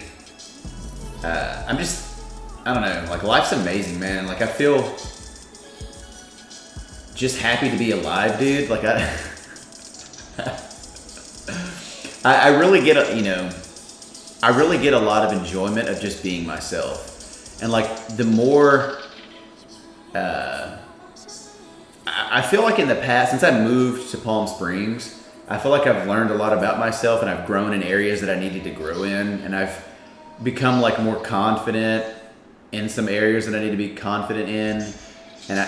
I don't know, like, life's amazing, man. Like, I feel just happy to be alive, dude. Like, I really get I really get a lot of enjoyment of just being myself. And like, the more, I feel like in the past, since I moved to Palm Springs, I feel like I've learned a lot about myself, and I've grown in areas that I needed to grow in, and I've become like more confident in some areas that I need to be confident in. And I,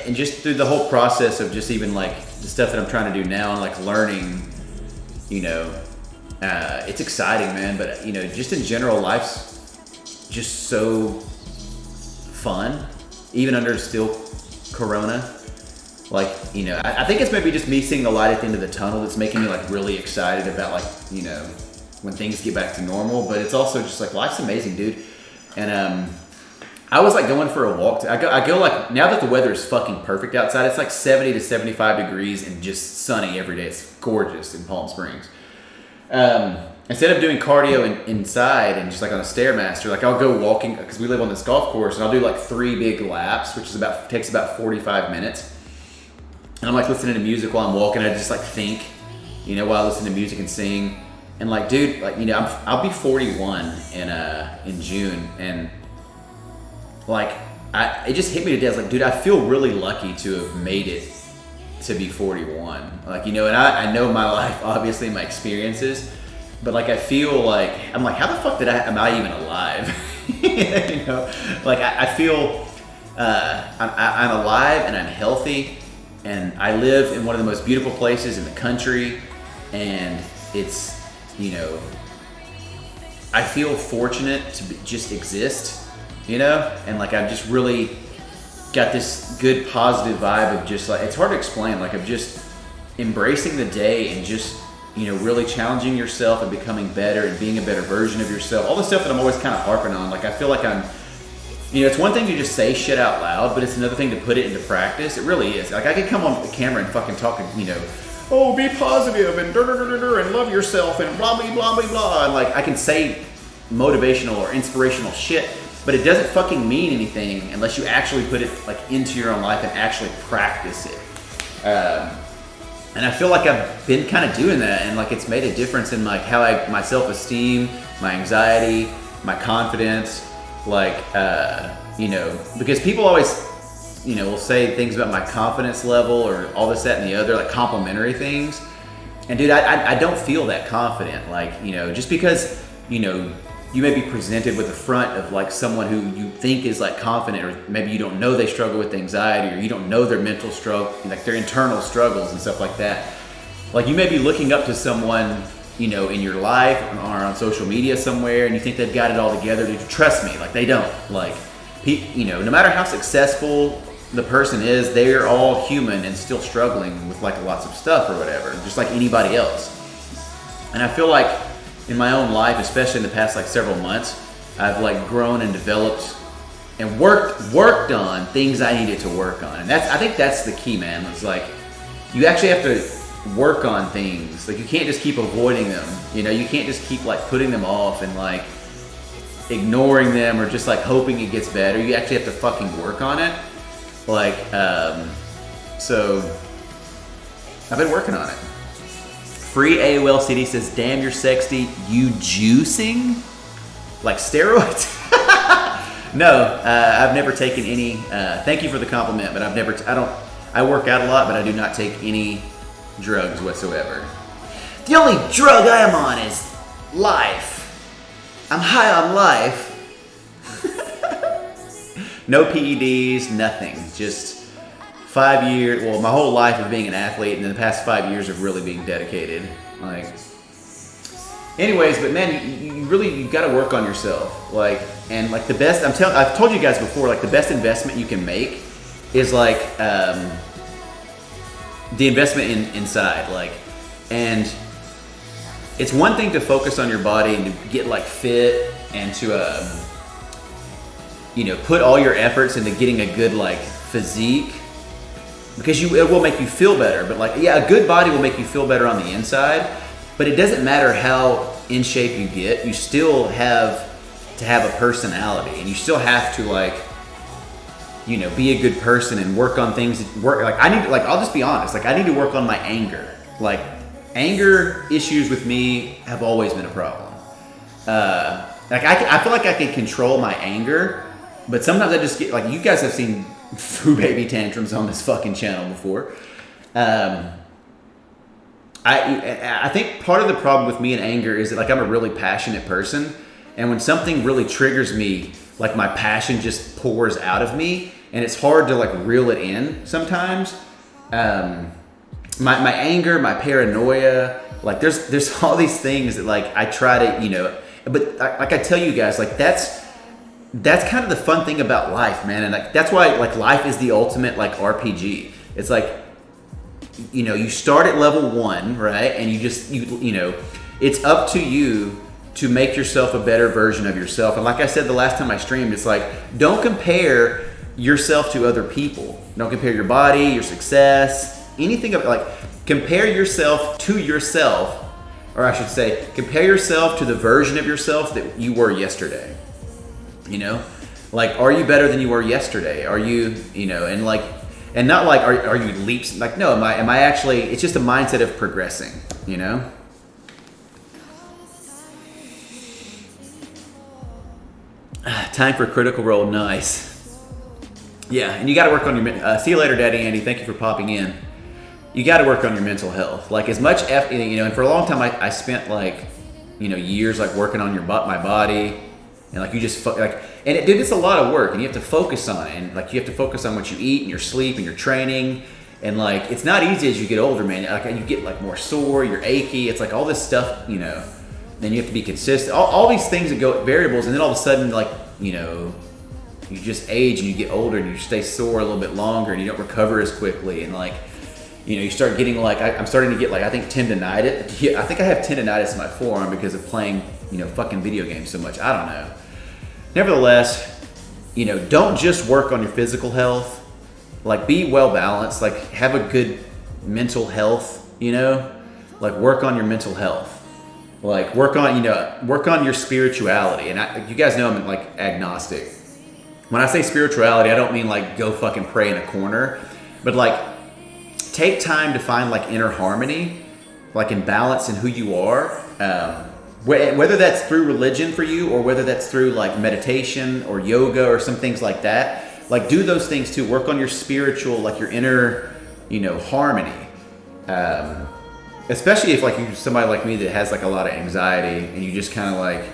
and just through the whole process of just even like the stuff that I'm trying to do now and like learning, it's exciting, man. But just in general, life's just so fun, even under still Corona. Like, I think it's maybe just me seeing the light at the end of the tunnel that's making me like really excited about like, when things get back to normal. But it's also just like, life's amazing, dude. And I was like going for a walk. I go like, now that the weather is fucking perfect outside, it's like 70 to 75 degrees and just sunny every day. It's gorgeous in Palm Springs. Instead of doing cardio inside and just like on a Stairmaster, like I'll go walking, because we live on this golf course, and I'll do like 3 big laps, which takes about 45 minutes. And I'm like listening to music while I'm walking. I just like think, while I listen to music and sing. And like, dude, like, I'll be 41 in June, and like, it just hit me today. I was like, dude, I feel really lucky to have made it to be 41. Like, and I know my life, obviously, my experiences, but like, I feel like, I'm like, how the fuck am I even alive? Like, I feel I'm alive and I'm healthy, and I live in one of the most beautiful places in the country, and it's, I feel fortunate to just exist, and like, I've just really got this good positive vibe of just like, it's hard to explain, like, of just embracing the day and just, really challenging yourself and becoming better and being a better version of yourself. All the stuff that I'm always kind of harping on. Like, I feel like I'm, it's one thing to just say shit out loud, but it's another thing to put it into practice. It really is. Like, I could come on the camera and fucking talk, oh, be positive and and love yourself and blah, blah, blah, blah, blah. And like, I can say motivational or inspirational shit, but it doesn't fucking mean anything unless you actually put it like into your own life and actually practice it. And I feel like I've been kind of doing that, and like, it's made a difference in like how my self-esteem, my anxiety, my confidence, like, because people always, will say things about my confidence level or all this, that, and the other, like complimentary things. And dude, I don't feel that confident. Like, just because, you may be presented with the front of like someone who you think is like confident, or maybe you don't know they struggle with anxiety, or you don't know their mental struggle, like their internal struggles and stuff like that. Like, you may be looking up to someone, in your life or on social media somewhere, and you think they've got it all together. Dude, trust me, like, they don't. Like, no matter how successful the person is, they're all human and still struggling with like lots of stuff or whatever, just like anybody else. And I feel like in my own life, especially in the past like several months, I've like grown and developed and worked on things I needed to work on. And I think that's the key, man. It's like, you actually have to work on things. Like, you can't just keep avoiding them. You can't just keep like putting them off and like ignoring them or just like hoping it gets better. You actually have to fucking work on it. Like, so I've been working on it. Free AOL CD says, damn, you're sexy. You juicing? Like steroids? No, I've never taken any. Thank you for the compliment, but I work out a lot, but I do not take any drugs whatsoever. The only drug I am on is life. I'm high on life. No PEDs, nothing. Just 5 years, well, my whole life of being an athlete, and then the past 5 years of really being dedicated. Like, anyways, but man, you got to work on yourself. Like, and like the best, I've told you guys before, like the best investment you can make is like the investment inside. Like, and it's one thing to focus on your body and to get like fit and to put all your efforts into getting a good like physique, because it will make you feel better. But like, yeah, a good body will make you feel better on the inside, but it doesn't matter how in shape you get, you still have to have a personality, and you still have to like, be a good person and work on things. I'll just be honest, like I need to work on my anger. Like, anger issues with me have always been a problem. I feel like I can control my anger, but sometimes I just get like, you guys have seen foo baby tantrums on this fucking channel before. I think part of the problem with me and anger is that like I'm a really passionate person, and when something really triggers me, like my passion just pours out of me, and it's hard to like reel it in sometimes. My anger, my paranoia, like there's all these things that like I try to, but like I tell you guys, like that's kind of the fun thing about life, man. And like that's why like life is the ultimate like RPG. It's like, you start at level 1, right? And it's up to you to make yourself a better version of yourself. And like I said the last time I streamed, it's like, don't compare yourself to other people. Don't compare your body, your success, anything of like, compare yourself to yourself, or I should say, compare yourself to the version of yourself that you were yesterday. Like, are you better than you were yesterday? Are you, and like, and not like, are you leaps? Like, no, am I actually, it's just a mindset of progressing, Time for Critical Role, nice. Yeah, and you got to work on your, see you later, Daddy Andy, thank you for popping in. You got to work on your mental health. Like as much, and for a long time I spent like, years like working on my body, and like you just like, and it's a lot of work, and you have to focus on it, and like you have to focus on what you eat and your sleep and your training, and like it's not easy as you get older, man. Like you get like more sore, you're achy, it's like all this stuff, then you have to be consistent, all these things that go variables, and then all of a sudden like, you just age and you get older and you stay sore a little bit longer and you don't recover as quickly, and like, you start getting like, I'm starting to get like, I think tendonitis. I think I have tendonitis in my forearm because of playing, fucking video games so much. I don't know. Nevertheless, don't just work on your physical health. Like be well balanced, like have a good mental health, like work on your mental health. Like work on your spirituality. And you guys know I'm like agnostic. When I say spirituality, I don't mean like go fucking pray in a corner, but like take time to find like inner harmony, like in balance in who you are. Whether that's through religion for you, or whether that's through like meditation or yoga or some things like that, like do those things too. Work on your spiritual, like your inner, harmony. Especially if like you're somebody like me that has like a lot of anxiety, and you just kind of like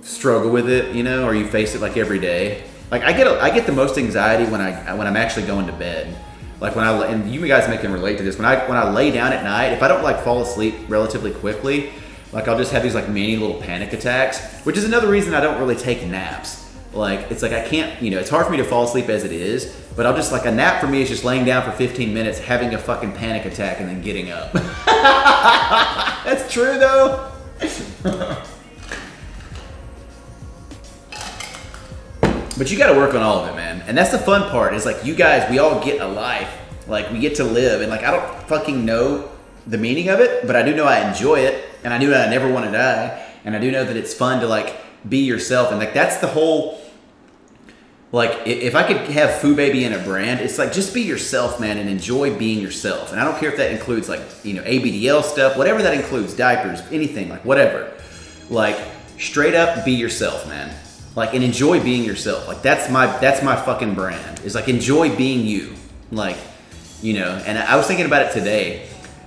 struggle with it, or you face it like every day. Like I get the most anxiety when I'm actually going to bed. Like and you guys can relate to this. When I lay down at night, if I don't like fall asleep relatively quickly, like I'll just have these like mini little panic attacks, which is another reason I don't really take naps. Like it's like I can't, it's hard for me to fall asleep as it is, but I'll just like, a nap for me is just laying down for 15 minutes, having a fucking panic attack, and then getting up. That's true though. But you got to work on all of it, man. And that's the fun part, is like you guys, we all get a life. Like we get to live, and like I don't fucking know the meaning of it, but I do know I enjoy it, and I do know I never want to die, and I do know that it's fun to like be yourself. And like that's the whole Like, if I could have Foo Baby in a brand, it's like, just be yourself, man, and enjoy being yourself. And I don't care if that includes, like, you know, ABDL stuff, whatever that includes, diapers, anything, like, whatever. Like, straight up, be yourself, man. Like, and enjoy being yourself. Like, that's my fucking brand. Is like, enjoy being you. Like, you know, and I was thinking about it today.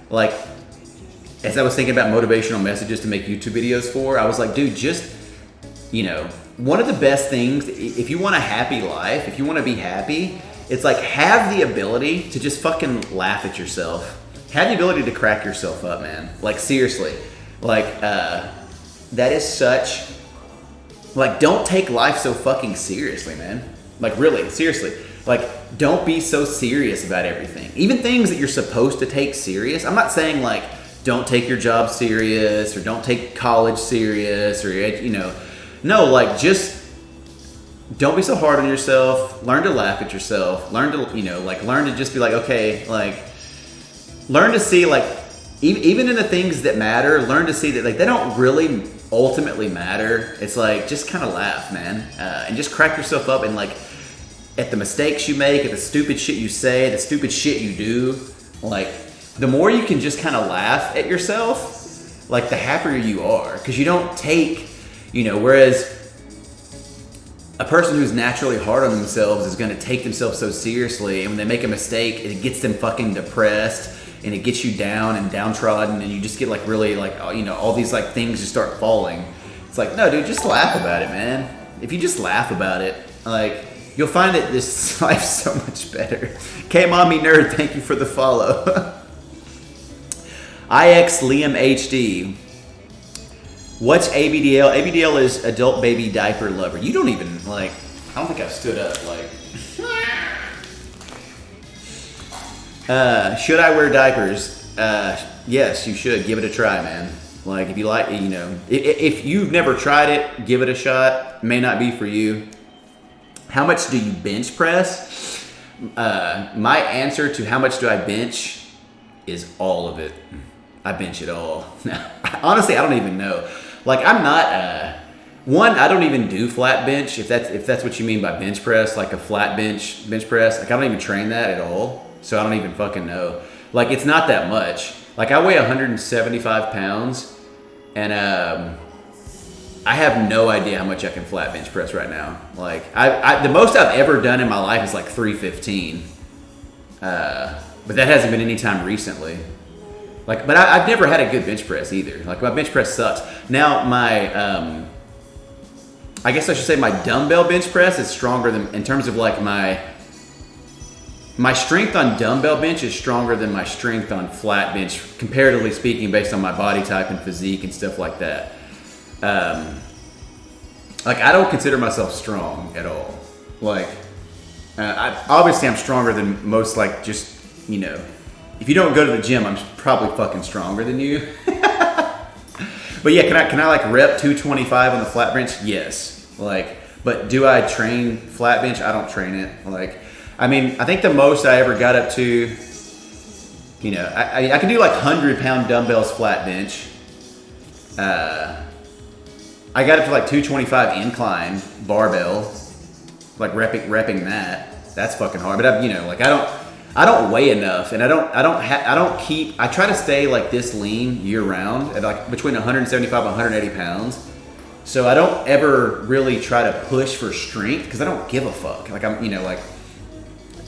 Like, as I was thinking about motivational messages to make YouTube videos for, I was like, dude, just, you know, one of the best things, if you want a happy life, if you want to be happy, it's like, have the ability to just fucking laugh at yourself. Have the ability to crack yourself up, man. Like, seriously. Like, that is such, like, don't take life so fucking seriously, man. Like, really, seriously. Like, don't be so serious about everything. Even things that you're supposed to take serious. I'm not saying, like, don't take your job serious or don't take college serious or, you know, no, like, just don't be so hard on yourself. Learn to laugh at yourself. Learn to, you know, like, learn to just be like, okay, like, learn to see, like, even in the things that matter, learn to see that, like, they don't really ultimately matter. It's like, just kind of laugh, man, and just crack yourself up, and, like, at the mistakes you make, at the stupid shit you say, the stupid shit you do. Like, the more you can just kind of laugh at yourself, like, the happier you are, because you don't take, you know, whereas a person who's naturally hard on themselves is going to take themselves so seriously, and when they make a mistake, it gets them fucking depressed, and it gets you down and downtrodden, and you just get, like, really, like, you know, all these, like, things just start falling. It's like, no, dude, just laugh about it, man. If you just laugh about it, like, you'll find that this life's so much better. K-Mommy Nerd, thank you for the follow. IX Liam HD. What's ABDL? ABDL is Adult Baby Diaper Lover. You don't even, like, I don't think I've stood up, like. Should I wear diapers? Yes, you should. Give it a try, man. Like, if you like, you know, if you've never tried it, give it a shot. May not be for you. How much do you bench press? My answer to how much do I bench is all of it. I bench it all. Honestly, I don't even know. Like, I'm not, I don't even do flat bench, if that's what you mean by bench press, like a flat bench press. Like, I don't even train that at all, so I don't even fucking know. Like, it's not that much. Like, I weigh 175 pounds, and I have no idea how much I can flat bench press right now. Like, the most I've ever done in my life is like 315, but that hasn't been any time recently. Like, but I've never had a good bench press either. Like, my bench press sucks. Now, my, I guess I should say my dumbbell bench press is stronger than, in terms of, like, my strength on dumbbell bench is stronger than my strength on flat bench, comparatively speaking, based on my body type and physique and stuff like that. Like, I don't consider myself strong at all. Like, obviously I'm stronger than most, like, just, you know, if you don't go to the gym, I'm probably fucking stronger than you. But yeah, can I like rep 225 on the flat bench? Yes. Like, but do I train flat bench? I don't train it. Like, I mean, I think the most I ever got up to, you know, I can do like 100-pound dumbbells flat bench. I got up to like 225 incline barbell, like repping that. That's fucking hard. But you know, like, I don't weigh enough, and I try to stay like this lean year round at like between 175 and 180 pounds. So I don't ever really try to push for strength because I don't give a fuck. Like, I'm, you know, like,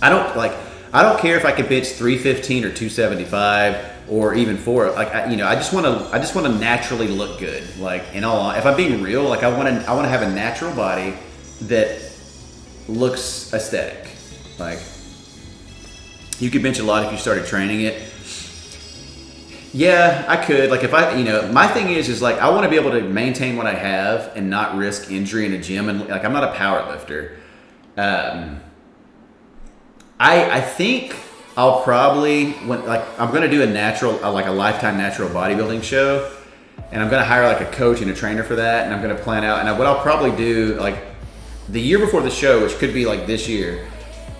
I don't care if I can bench 315 or 275 or even 4. Like, I just want to naturally look good. Like, if I'm being real, like, I want to have a natural body that looks aesthetic. Like, you could bench a lot if you started training it. Yeah, I could. Like, if my thing is like, I want to be able to maintain what I have and not risk injury in a gym. And like, I'm not a power lifter. I think I'll probably, I'm going to do a lifetime natural bodybuilding show, and I'm going to hire like a coach and a trainer for that. And I'm going to plan out, and what I'll probably do, like, the year before the show, which could be like this year,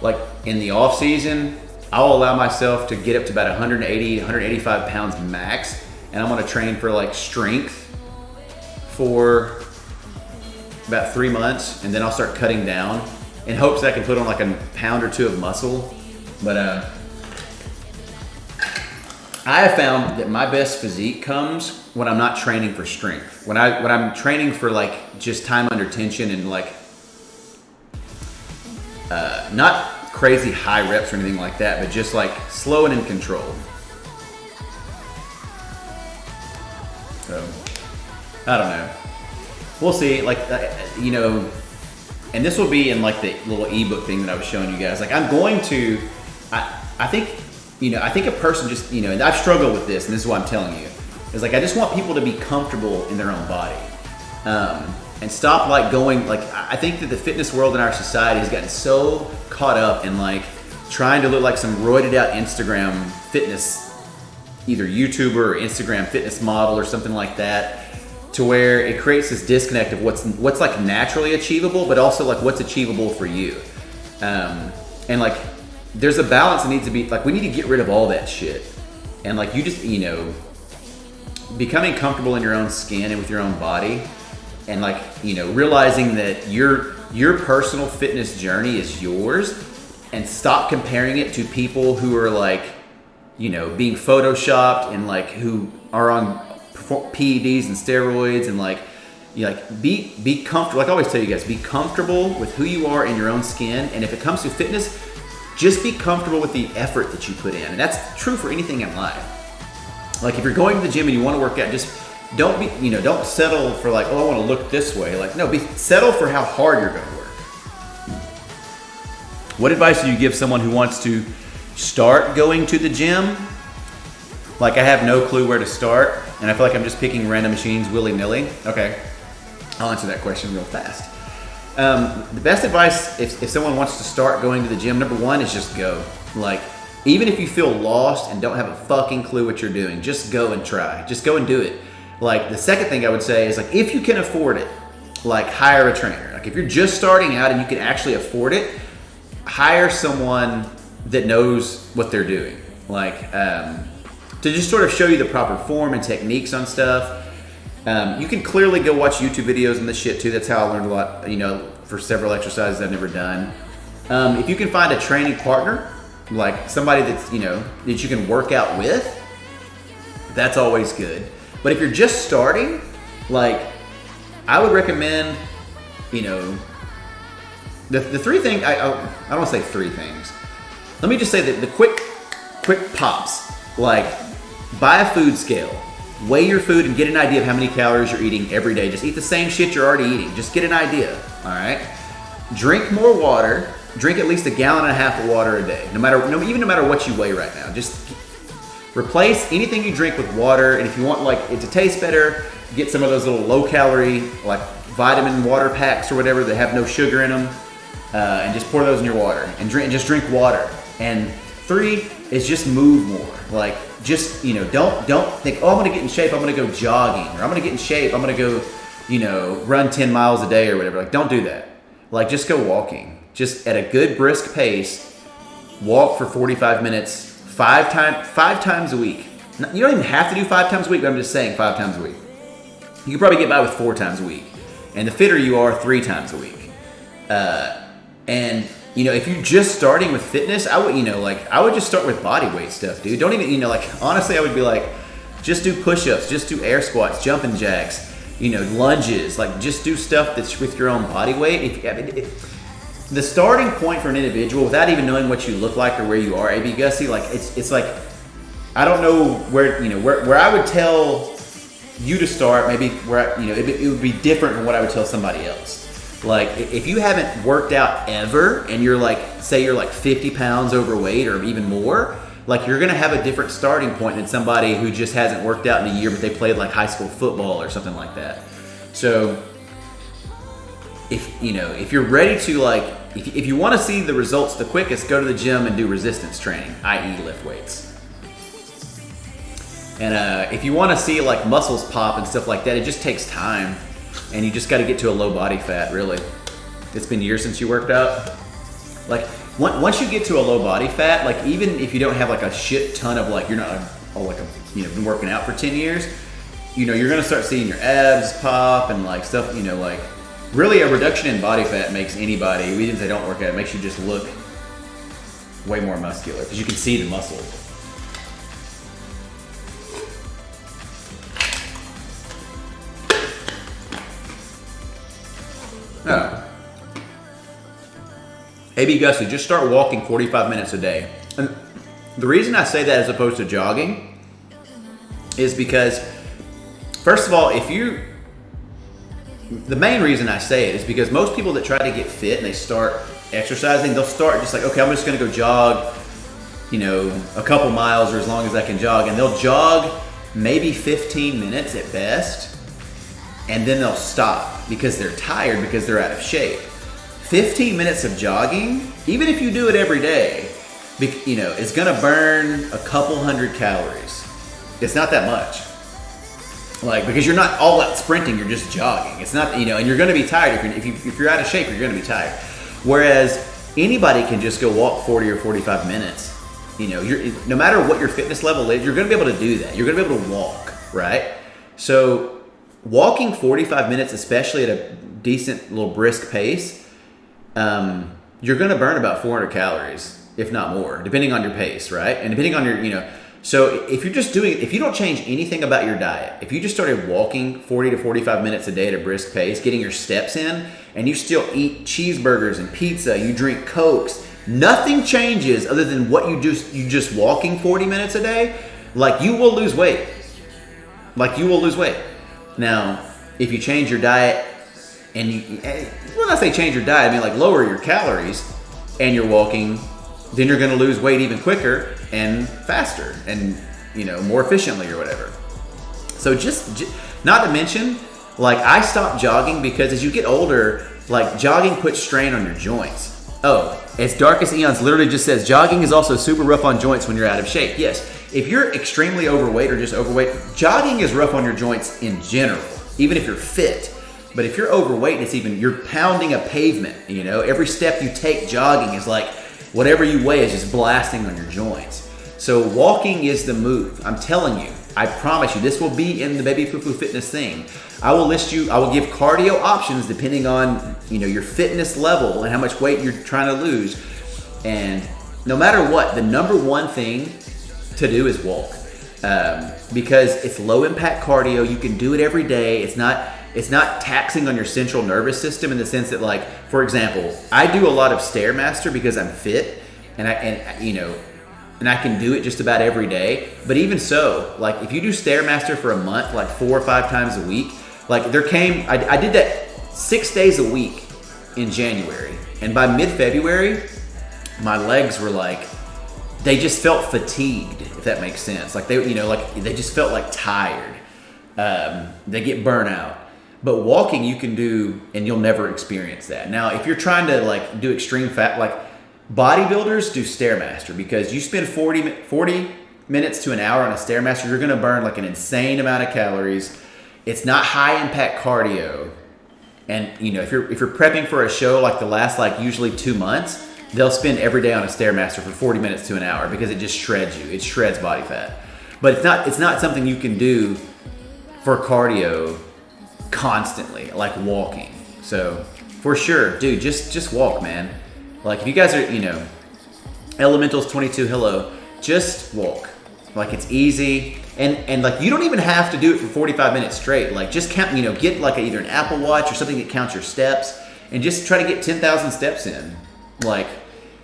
like in the off season, I'll allow myself to get up to about 180, 185 pounds max, and I'm gonna train for like strength for about 3 months, and then I'll start cutting down in hopes that I can put on like a pound or two of muscle. But I have found that my best physique comes when I'm not training for strength. When I'm training for like just time under tension and like not crazy high reps or anything like that, but just like slow and in control. So I don't know. We'll see. Like you know, and this will be in like the little ebook thing that I was showing you guys. Like I'm going to, I think, you know, I think a person just, you know, and I've struggled with this, and this is why I'm telling you, is like I just want people to be comfortable in their own body, and stop like going like I think that the fitness world in our society has gotten so caught up in like trying to look like some roided out Instagram fitness, either YouTuber or Instagram fitness model or something like that, to where it creates this disconnect of what's like naturally achievable, but also like what's achievable for you, and like. There's a balance that needs to be, like, we need to get rid of all that shit. And like you just, you know, becoming comfortable in your own skin and with your own body, and like, you know, realizing that your personal fitness journey is yours, and stop comparing it to people who are like, you know, being photoshopped and like who are on PEDs and steroids, and like, you know, like be comfortable. Like I always tell you guys, be comfortable with who you are in your own skin. And if it comes to fitness, just be comfortable with the effort that you put in. And that's true for anything in life. Like if you're going to the gym and you want to work out, just don't be, you know, don't settle for like, oh, I want to look this way. Like, no, settle for how hard you're going to work. What advice do you give someone who wants to start going to the gym? Like I have no clue where to start, and I feel like I'm just picking random machines willy-nilly. Okay, I'll answer that question real fast. The best advice if someone wants to start going to the gym, number one is just go. Like, even if you feel lost and don't have a fucking clue what you're doing, just go and try. Just go and do it. Like, the second thing I would say is, like, if you can afford it, like, hire a trainer. Like, if you're just starting out and you can actually afford it, hire someone that knows what they're doing. Like, to just sort of show you the proper form and techniques on stuff. You can clearly go watch YouTube videos on this shit too. That's how I learned a lot, you know, for several exercises I've never done. If you can find a training partner, like somebody that's, you know, that you can work out with, that's always good. But if you're just starting, like, I would recommend, you know, the three things, I don't want to say three things. Let me just say that the quick pops, like, buy a food scale. Weigh your food and get an idea of how many calories you're eating every day. Just eat the same shit you're already eating. Just get an idea, all right? Drink more water. Drink at least 1.5 gallons of water a day, no matter what you weigh right now. Just replace anything you drink with water, and if you want like it to taste better, get some of those little low-calorie like vitamin water packs or whatever that have no sugar in them, and just pour those in your water and drink water. And 3 is just move more. Like, just, you know, don't think, oh, I'm gonna get in shape, I'm gonna go jogging, or I'm gonna get in shape, I'm gonna go, you know, run 10 miles a day or whatever. Like, don't do that. Like, just go walking. Just at a good brisk pace, walk for 45 minutes, 5 times a week. You don't even have to do 5 times a week, but I'm just saying 5 times a week. You can probably get by with 4 times a week. And the fitter you are, 3 times a week. And, you know, if you're just starting with fitness, I would just start with body weight stuff, dude. Don't even, you know, like, honestly, I would be like, just do push-ups, just do air squats, jumping jacks, you know, lunges. Like, just do stuff that's with your own body weight. The starting point for an individual, without even knowing what you look like or where you are, A.B. Gussie, like, it's like, I don't know where, you know, where I would tell you to start, maybe where, you know, it would be different from what I would tell somebody else. Like, if you haven't worked out ever and you're like, say you're like 50 pounds overweight or even more, like, you're going to have a different starting point than somebody who just hasn't worked out in a year, but they played like high school football or something like that. So if you're ready to, like, if you want to see the results the quickest, go to the gym and do resistance training, i.e. lift weights. And if you want to see like muscles pop and stuff like that, it just takes time. And you just got to get to a low body fat, really. It's been years since you worked out. Like, once you get to a low body fat, like, even if you don't have like a shit ton of, like, you're not been working out for 10 years, you know, you're going to start seeing your abs pop and like stuff, you know, like, Really, a reduction in body fat makes anybody, even if they don't work out, it makes you just look way more muscular because you can see the muscle. Oh. AB Gussie, just start walking 45 minutes a day. And the reason I say that as opposed to jogging is because, first of all, the main reason I say it is because most people that try to get fit and they start exercising, they'll start just like, okay, I'm just gonna go jog, a couple miles or as long as I can jog. And they'll jog maybe 15 minutes at best, and then they'll stop because they're tired, because they're out of shape. 15 minutes of jogging, even if you do it every day, it's gonna burn a couple hundred calories. It's not that much. Because you're not all out sprinting, you're just jogging. It's not, and you're gonna be tired. If you're out of shape, you're gonna be tired. Whereas anybody can just go walk 40 or 45 minutes. No matter what your fitness level is, you're gonna be able to do that. You're gonna be able to walk, right? So walking 45 minutes, especially at a decent little brisk pace, you're gonna burn about 400 calories, if not more, depending on your pace, right? And depending on your, so if you don't change anything about your diet, if you just started walking 40 to 45 minutes a day at a brisk pace, getting your steps in, and you still eat cheeseburgers and pizza, you drink Cokes, nothing changes other than what you just walking 40 minutes a day, you will lose weight. Now, if you change your diet and when I say change your diet, I mean lower your calories and you're walking, then you're going to lose weight even quicker and faster and more efficiently or whatever. So just not to mention, I stopped jogging because as you get older, jogging puts strain on your joints. Oh, as Darkest Eons literally just says, jogging is also super rough on joints when you're out of shape. Yes, if you're extremely overweight or just overweight, jogging is rough on your joints in general, even if you're fit. But if you're overweight, you're pounding a pavement, every step you take jogging is whatever you weigh is just blasting on your joints. So walking is the move. I'm telling you, I promise you, this will be in the Baby Foo-Foo Fitness thing. I will give cardio options depending on, your fitness level and how much weight you're trying to lose. And no matter what, the number one thing to do is walk. Because it's low impact cardio. You can do it every day. It's not taxing on your central nervous system in the sense that, for example, I do a lot of Stairmaster because I'm fit and I can do it just about every day. But even so, if you do Stairmaster for a month, 4 or 5 times a week, I did that 6 days a week in January. And by mid-February, my legs were they just felt fatigued, if that makes sense. They just felt tired. They get burnout. But walking you can do, and you'll never experience that. Now, if you're trying to do extreme fat, bodybuilders do Stairmaster because you spend 40 minutes to an hour on a Stairmaster, you're gonna burn an insane amount of calories. It's not high impact cardio. And if you're prepping for a show the last usually 2 months, they'll spend every day on a Stairmaster for 40 minutes to an hour because it just shreds you. It shreds body fat. But it's not something you can do for cardio constantly, walking. So for sure, dude, just walk, man. If you guys are, Elementals 22, hello, just walk. It's easy. And you don't even have to do it for 45 minutes straight. Just count, get either an Apple Watch or something that counts your steps and just try to get 10,000 steps in.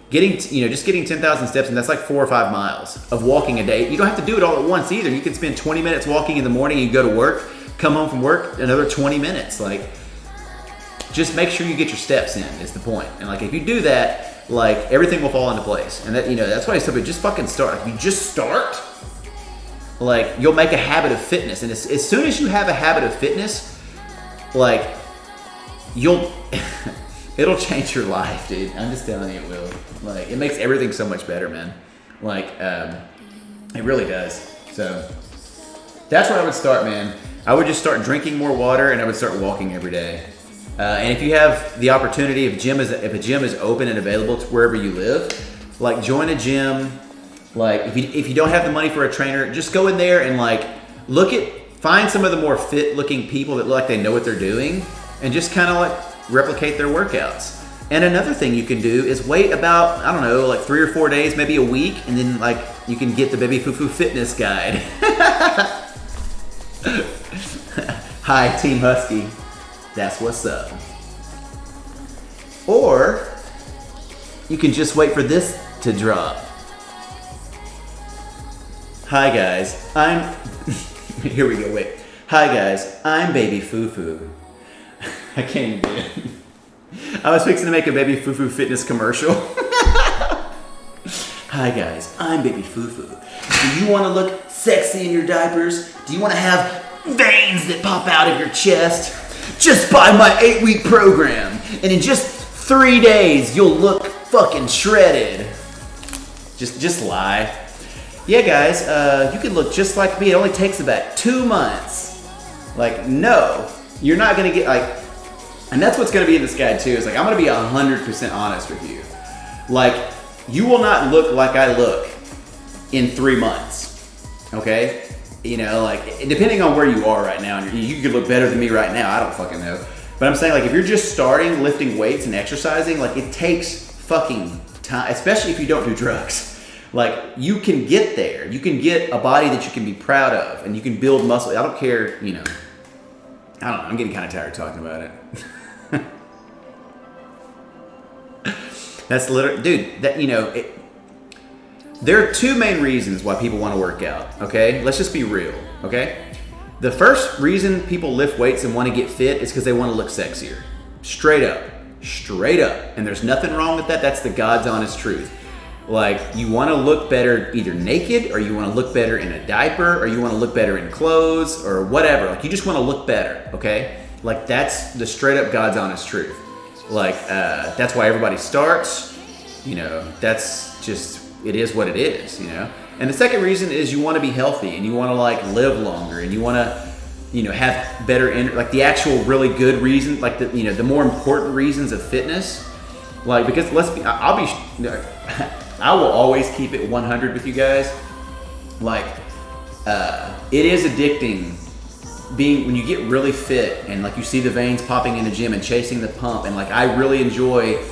Getting 10,000 steps in, that's 4 or 5 miles of walking a day. You don't have to do it all at once either. You can spend 20 minutes walking in the morning, you go to work, come home from work, another 20 minutes. Just make sure you get your steps in is the point. And if you do that, everything will fall into place. And that, that's why I tell people, just fucking start. If you just start, you'll make a habit of fitness. And as soon as you have a habit of fitness, it'll change your life, dude. I'm just telling you, it will. It makes everything so much better, man. It really does. So that's where I would start, man. I would just start drinking more water and I would start walking every day. And if you have the opportunity, if a gym is open and available to wherever you live, join a gym. If you don't have the money for a trainer, just go in there and find some of the more fit looking people that look like they know what they're doing and just kind of replicate their workouts. And another thing you can do is wait about, I don't know, like 3 or 4 days, maybe a week, and then like you can get the Baby Foo Fitness Guide. Hi, Team Husky. That's what's up. Or you can just wait for this to drop. Hi guys, here we go, wait. Hi guys, I'm Baby Foo. I can't even do it. I was fixing to make a Baby Foo Fitness commercial. Hi guys, I'm Baby Foo. Do you want to look sexy in your diapers? Do you want to have veins that pop out of your chest? Just buy my 8-week program, and in just 3 days, you'll look fucking shredded. Just lie. Yeah, guys, you can look just like me. It only takes about 2 months. Like, no, you're not gonna get like, and that's what's gonna be in this guide too. Is like, I'm gonna be 100% honest with you. Like, you will not look like I look in 3 months. Okay, you know, like depending on where you are right now, and you could look better than me right now. I don't fucking know. But I'm saying, like, if you're just starting lifting weights and exercising, like, it takes fucking time, especially if you don't do drugs. Like, you can get there. You can get a body that you can be proud of, and you can build muscle. I don't care, you know. I don't know. I'm getting kind of tired talking about it. That's literally, dude, that, you know, there are 2 main reasons why people want to work out, okay? Let's just be real, okay? The first reason people lift weights and want to get fit is because they want to look sexier. Straight up. And there's nothing wrong with that. That's the God's honest truth. Like, you want to look better either naked, or you want to look better in a diaper, or you want to look better in clothes, or whatever. Like, you just want to look better, okay? Like, that's the straight up God's honest truth. Like, that's why everybody starts. You know, that's just, it is what it is, you know? And the second reason is you want to be healthy, and you want to like live longer, and you want to, you know, have better, like the actual really good reason, like the, you know, the more important reasons of fitness. Like, because I will always keep it 100 with you guys. Like, it is addicting when you get really fit and like you see the veins popping in the gym and chasing the pump, and like I really enjoy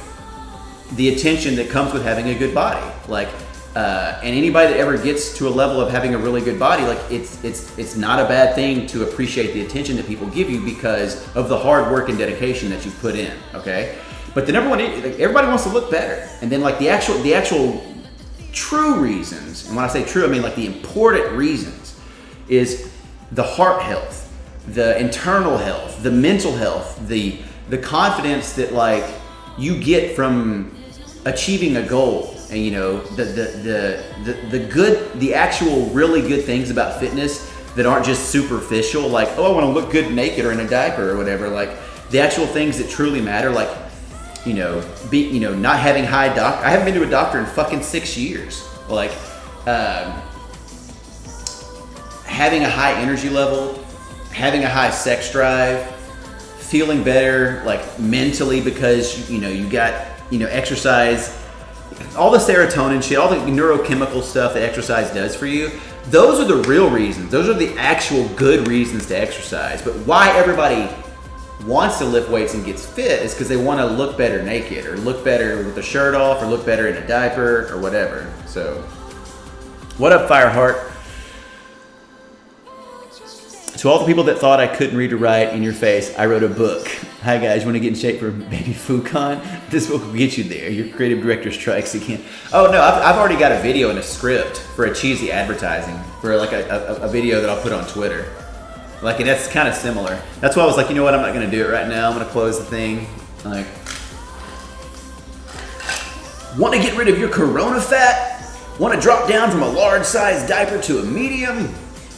the attention that comes with having a good body. Like, and anybody that ever gets to a level of having a really good body, like it's not a bad thing to appreciate the attention that people give you because of the hard work and dedication that you put in. Okay, but the number one, like, everybody wants to look better, and then like the actual true reasons, and when I say true, I mean like the important reasons, is the heart health, the internal health, the mental health, the confidence that like you get from achieving a goal. And you know, the good, the actual really good things about fitness that aren't just superficial, like, oh, I want to look good naked or in a diaper or whatever. Like the actual things that truly matter, like, you know, not having I haven't been to a doctor in fucking 6 years. Like, having a high energy level, having a high sex drive, feeling better, like mentally, because you know you got, you know, exercise. All the serotonin shit, all the neurochemical stuff that exercise does for you, those are the real reasons. Those are the actual good reasons to exercise. But why everybody wants to lift weights and gets fit is because they want to look better naked, or look better with the shirt off, or look better in a diaper, or whatever. So, what up, Fireheart? To all the people that thought I couldn't read or write, in your face, I wrote a book. Hi guys, you want to get in shape for Baby FooCon? This book will get you there. Your creative director strikes again. Oh no, I've already got a video and a script for a cheesy advertising, for like a video that I'll put on Twitter. Like, and that's kind of similar. That's why I was like, you know what, I'm not going to do it right now. I'm going to close the thing. Like, want to get rid of your corona fat? Want to drop down from a large size diaper to a medium?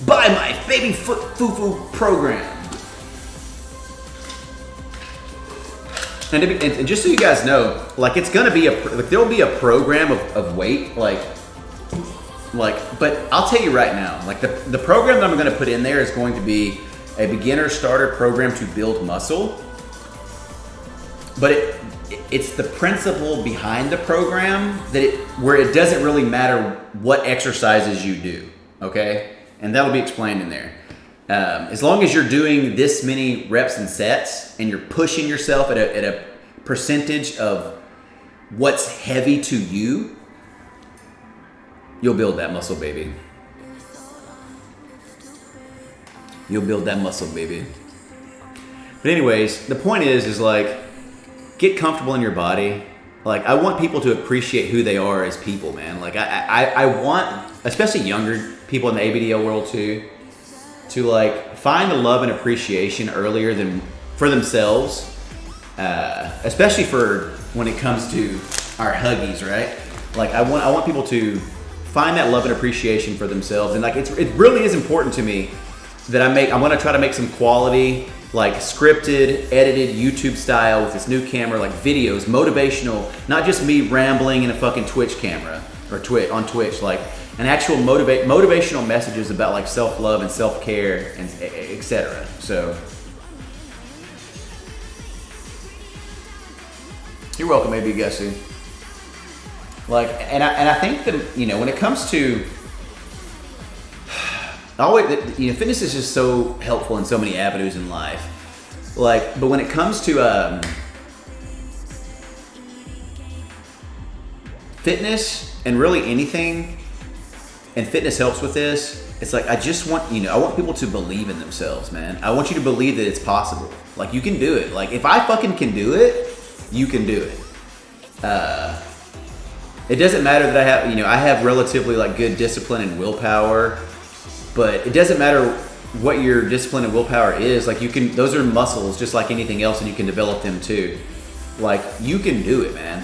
Buy my Baby Foo program. And just so you guys know, like, it's gonna be there'll be a program of weight, like, but I'll tell you right now, like the program that I'm gonna put in there is going to be a beginner starter program to build muscle. But it's the principle behind the program where it doesn't really matter what exercises you do, okay? And that'll be explained in there. As long as you're doing this many reps and sets and you're pushing yourself at a percentage of what's heavy to you, you'll build that muscle, baby. You'll build that muscle, baby. But anyways, the point is like, get comfortable in your body. Like, I want people to appreciate who they are as people, man. Like, I want, especially younger people in the ABDL world too, to like find the love and appreciation earlier than for themselves, especially for when it comes to our huggies, right? Like, I want people to find that love and appreciation for themselves, and like it really is important to me that I want to try to make some quality, like scripted, edited YouTube style with this new camera, like videos, motivational, not just me rambling in a fucking Twitch camera or on Twitch, like an actual motivational messages about like self-love and self-care and etc. So you're welcome, maybe Gussie. Like, and I think that, you know, when it comes to fitness is just so helpful in so many avenues in life. Like, but when it comes to fitness and really anything, and fitness helps with this, it's like, I just want, I want people to believe in themselves, man. I want you to believe that it's possible. Like, you can do it. Like, if I fucking can do it, you can do it. It doesn't matter that I have relatively like good discipline and willpower, but it doesn't matter what your discipline and willpower is. Like, those are muscles just like anything else, and you can develop them too. Like, you can do it, man.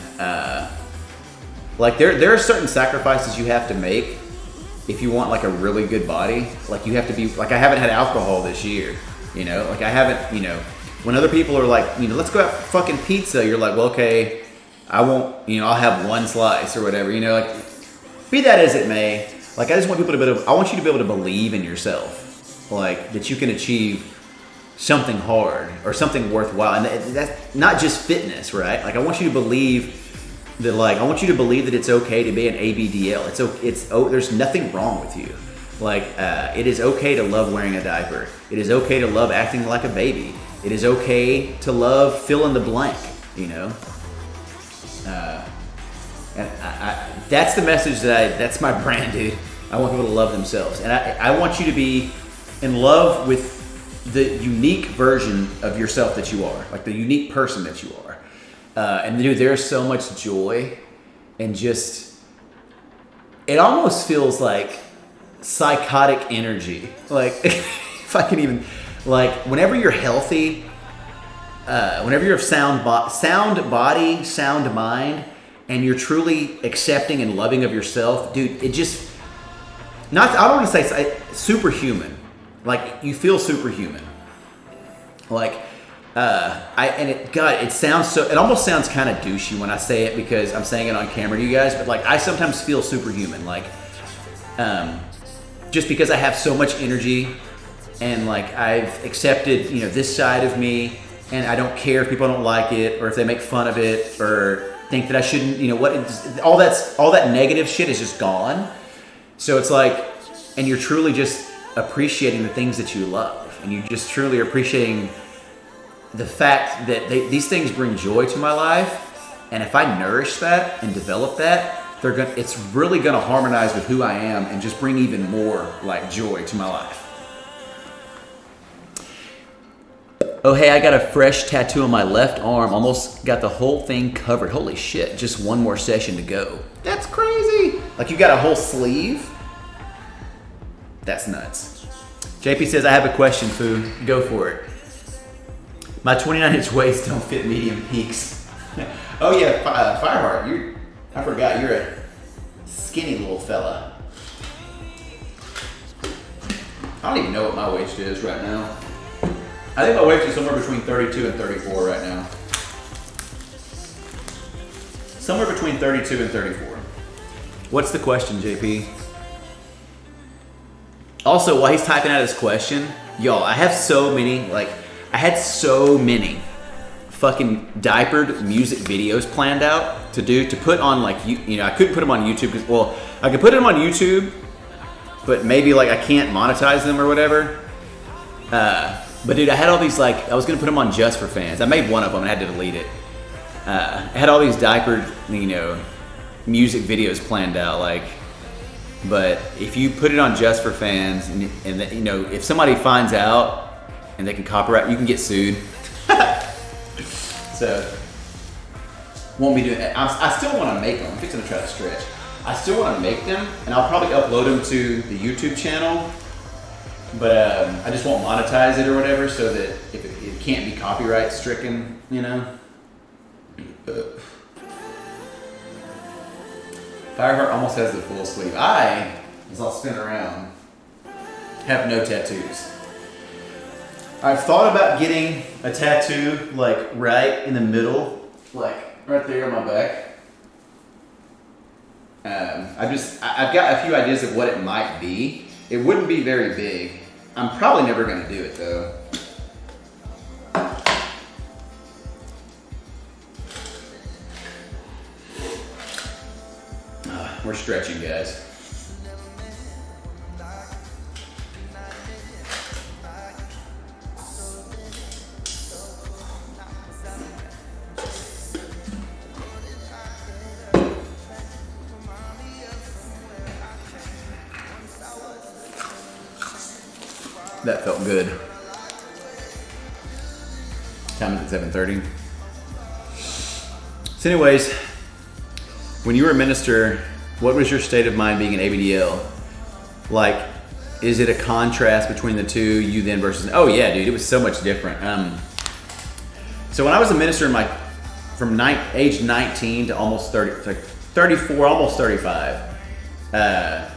Like, there are certain sacrifices you have to make if you want like a really good body. Like, you have to be, like, I haven't had alcohol this year, like I haven't, when other people are like, let's go have fucking pizza, you're like, well, okay, I won't, I'll have one slice or whatever, like, be that as it may. Like, I just want people I want you to be able to believe in yourself, like, that you can achieve something hard or something worthwhile. And that's not just fitness, right? Like, I want you to believe that, like, I want you to believe that it's okay to be an ABDL. There's nothing wrong with you. Like, it is okay to love wearing a diaper. It is okay to love acting like a baby. It is okay to love fill in the blank, and that's the message that's my brand, dude. I want people to love themselves. And I want you to be in love with the unique version of yourself that you are, like the unique person that you are. And dude, there's so much joy and just, it almost feels like psychotic energy. Like, if I can even, like, whenever you're healthy, whenever you're sound body, sound mind, and you're truly accepting and loving of yourself, dude, it just, I don't want to say superhuman. Like, you feel superhuman. Like, it almost sounds kind of douchey when I say it because I'm saying it on camera to you guys, but like, I sometimes feel superhuman. Like, just because I have so much energy and like, I've accepted, this side of me, and I don't care if people don't like it or if they make fun of it or think that I shouldn't, all that negative shit is just gone. So it's like, and you're truly just appreciating the things that you love, and you just truly are appreciating the fact that these things bring joy to my life, and if I nourish that and develop that, it's really gonna harmonize with who I am and just bring even more like joy to my life. Oh, hey, I got a fresh tattoo on my left arm. Almost got the whole thing covered. Holy shit, just one more session to go. That's crazy. Like, you got a whole sleeve? That's nuts. JP says, I have a question, Foo. Go for it. My 29-inch waist don't fit medium peaks. Oh yeah, Fireheart, I forgot, you're a skinny little fella. I don't even know what my waist is right now. I think my waist is somewhere between 32 and 34 right now. Somewhere between 32 and 34. What's the question, JP? Also, while he's typing out his question, y'all, I had so many fucking diapered music videos planned out to put on, like, I couldn't put them on YouTube because, well, I could put them on YouTube, but maybe like I can't monetize them or whatever. But dude, I had all these like, I was gonna put them on just for fans. I made one of them and I had to delete it. I had all these diaper, music videos planned out, like, but if you put it on just for fans and if somebody finds out and they can copyright, you can get sued. So, won't be doing that. I still want to make them. I'm fixing to try to stretch. I still want to make them, and I'll probably upload them to the YouTube channel, but I just won't monetize it or whatever, so that if it can't be copyright stricken, Fireheart almost has the full sleeve. As I'll spin around, have no tattoos. I've thought about getting a tattoo like right in the middle, like right there on my back. I've got a few ideas of what it might be. It wouldn't be very big. I'm probably never gonna do it though. We're stretching, guys. That felt good. Time is at 7:30. So anyways, when you were a minister, what was your state of mind being an ABDL? Like, is it a contrast between the two, you then versus, oh yeah, dude, it was so much different. So when I was a minister from age 19 to almost 30, 34, almost 35, I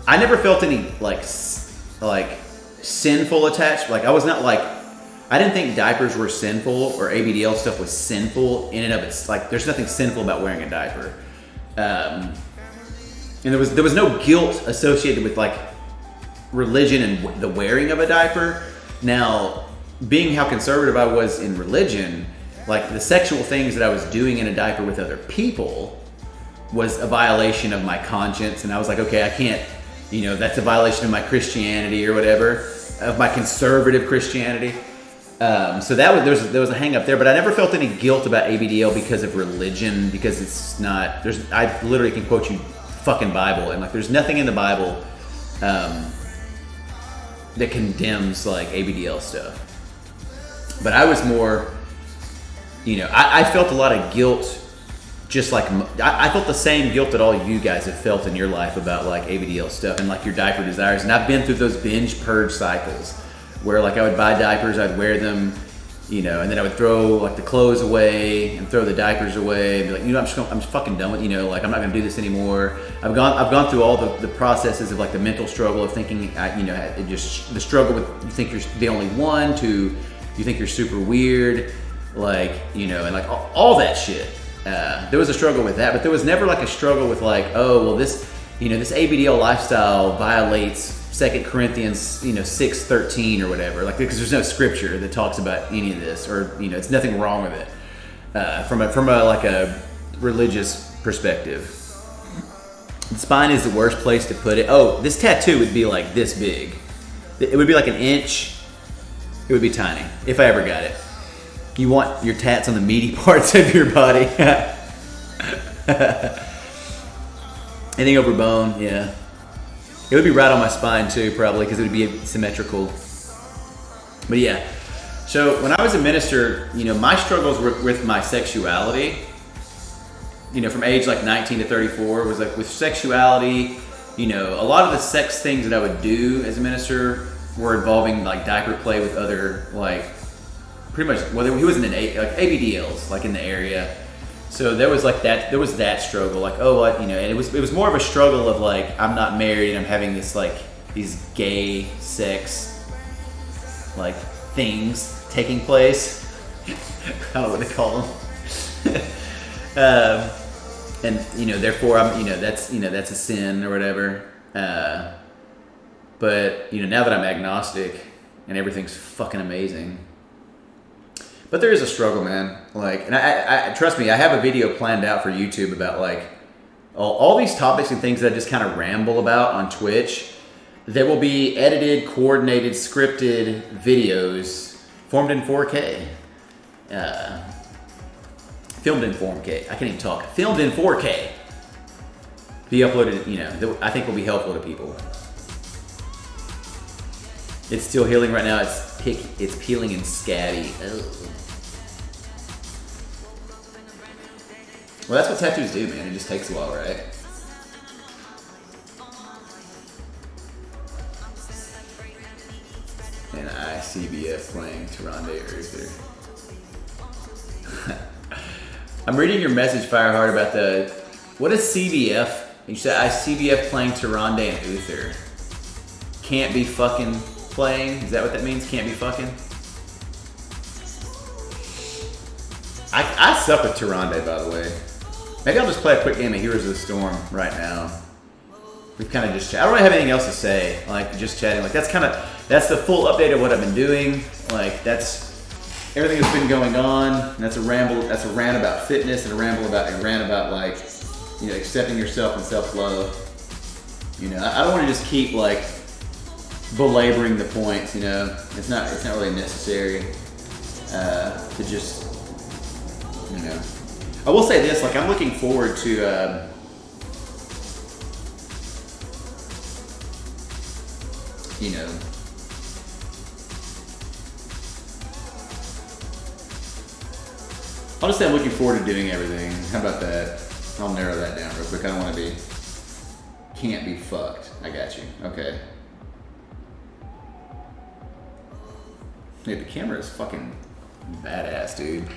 never felt any like sinful attached. Like I didn't think diapers were sinful or ABDL stuff was sinful in and of it's like, there's nothing sinful about wearing a diaper. And there was no guilt associated with like religion and the wearing of a diaper. Now, being how conservative I was in religion, like the sexual things that I was doing in a diaper with other people was a violation of my conscience. And I was like, okay, I can't, that's a violation of my Christianity or whatever, of my conservative Christianity. So there was a hang up there, but I never felt any guilt about ABDL because of religion, because it's not, I literally can quote you fucking Bible, and like there's nothing in the Bible that condemns like ABDL stuff. But I was more, I felt a lot of guilt, just like I felt the same guilt that all you guys have felt in your life about like ABDL stuff and like your diaper desires. And I've been through those binge purge cycles where like I would buy diapers, I'd wear them, and then I would throw like the clothes away and throw the diapers away and be like, I'm just fucking done with, like I'm not gonna do this anymore. I've gone through all the processes of like the mental struggle of thinking, just the struggle with, you think you're the only one, to you think you're super weird, like, and like all that shit. There was a struggle with that, but there was never like a struggle with like, oh, well this ABDL lifestyle violates 2 Corinthians, 6:13 or whatever, like, because there's no scripture that talks about any of this, or it's nothing wrong with it from a religious perspective. The spine is the worst place to put it. Oh, this tattoo would be like this big. It would be like an inch. It would be tiny if I ever got it. You want your tats on the meaty parts of your body. Anything over bone, yeah. It would be right on my spine too, probably, because it would be symmetrical. But yeah, so when I was a minister, my struggles with my sexuality, from age like 19 to 34 was like with sexuality, a lot of the sex things that I would do as a minister were involving like diaper play with other, like, pretty much, well, he was in like ABDLs, like in the area. So there was like that, there was that struggle, like, oh, what, and it was more of a struggle of like, I'm not married and I'm having this like, these gay sex, like, things taking place. I don't know what they call them. And, therefore I'm, that's a sin or whatever. But, now that I'm agnostic and everything's fucking amazing. But there is a struggle, man. Like, and I trust me, I have a video planned out for YouTube about like all these topics and things that I just kind of ramble about on Twitch. there will be edited, coordinated, scripted videos formed in 4K. Filmed in 4K. I can't even talk. Filmed in 4K. Be uploaded, you know, that I think will be helpful to people. It's still healing right now. It's peeling and scabby. Ugh. Well, that's what tattoos do, man. It just takes a while, right? And CBF playing Tyrande Earther. I'm reading your message, Fireheart, about what is CBF? You said CBF playing Tyrande and Uther. Can't be fucking playing. Is that what that means? Can't be fucking? I suck with Tyrande, by the way. Maybe I'll just play a quick game of Heroes of the Storm right now. We've kind of just I don't really have anything else to say. Like, just chatting. Like, that's the full update of what I've been doing. Like, that's everything that's been going on. And that's a ramble. That's a rant about fitness and a rant about like, you know, accepting yourself and self-love. You know, I don't want to just keep like belaboring the points. You know, it's not really necessary to just, you know. I will say this, like, I'm looking forward to you know, I'll just say I'm looking forward to doing everything. How about that? I'll narrow that down real quick. I don't want to can't be fucked. I got you. Okay. Dude, the camera is fucking badass, dude.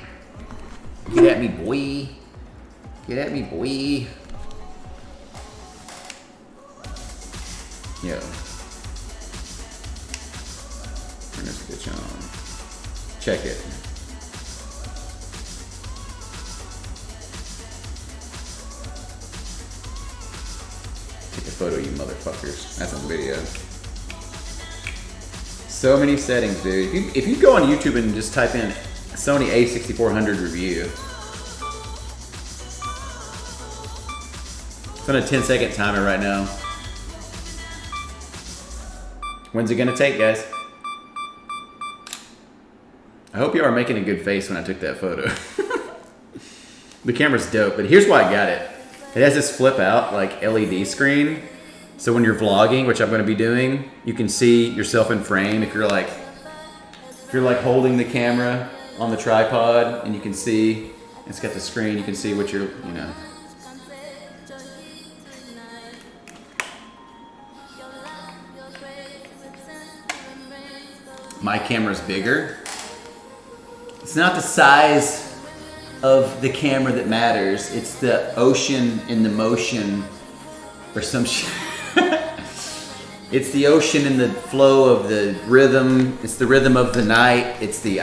Get at me, boy. Get at me, boy. Yo. Turn this bitch on. Check it. Take a photo, you motherfuckers. That's on video. So many settings, dude. If you go on YouTube and just type in Sony A6400 review, it's on a 10-second timer right now. When's it gonna take, guys? I hope you are making a good face when I took that photo. The camera's dope, but here's why I got it. It has this flip out like LED screen. So when you're vlogging, which I'm gonna be doing, you can see yourself in frame. If you're like holding the camera on the tripod and you can see, it's got the screen, you can see what you're, you know. My camera's bigger. It's not the size of the camera that matters. It's the ocean in the motion or some shit. It's the ocean in the flow of the rhythm. It's the rhythm of the night. It's the,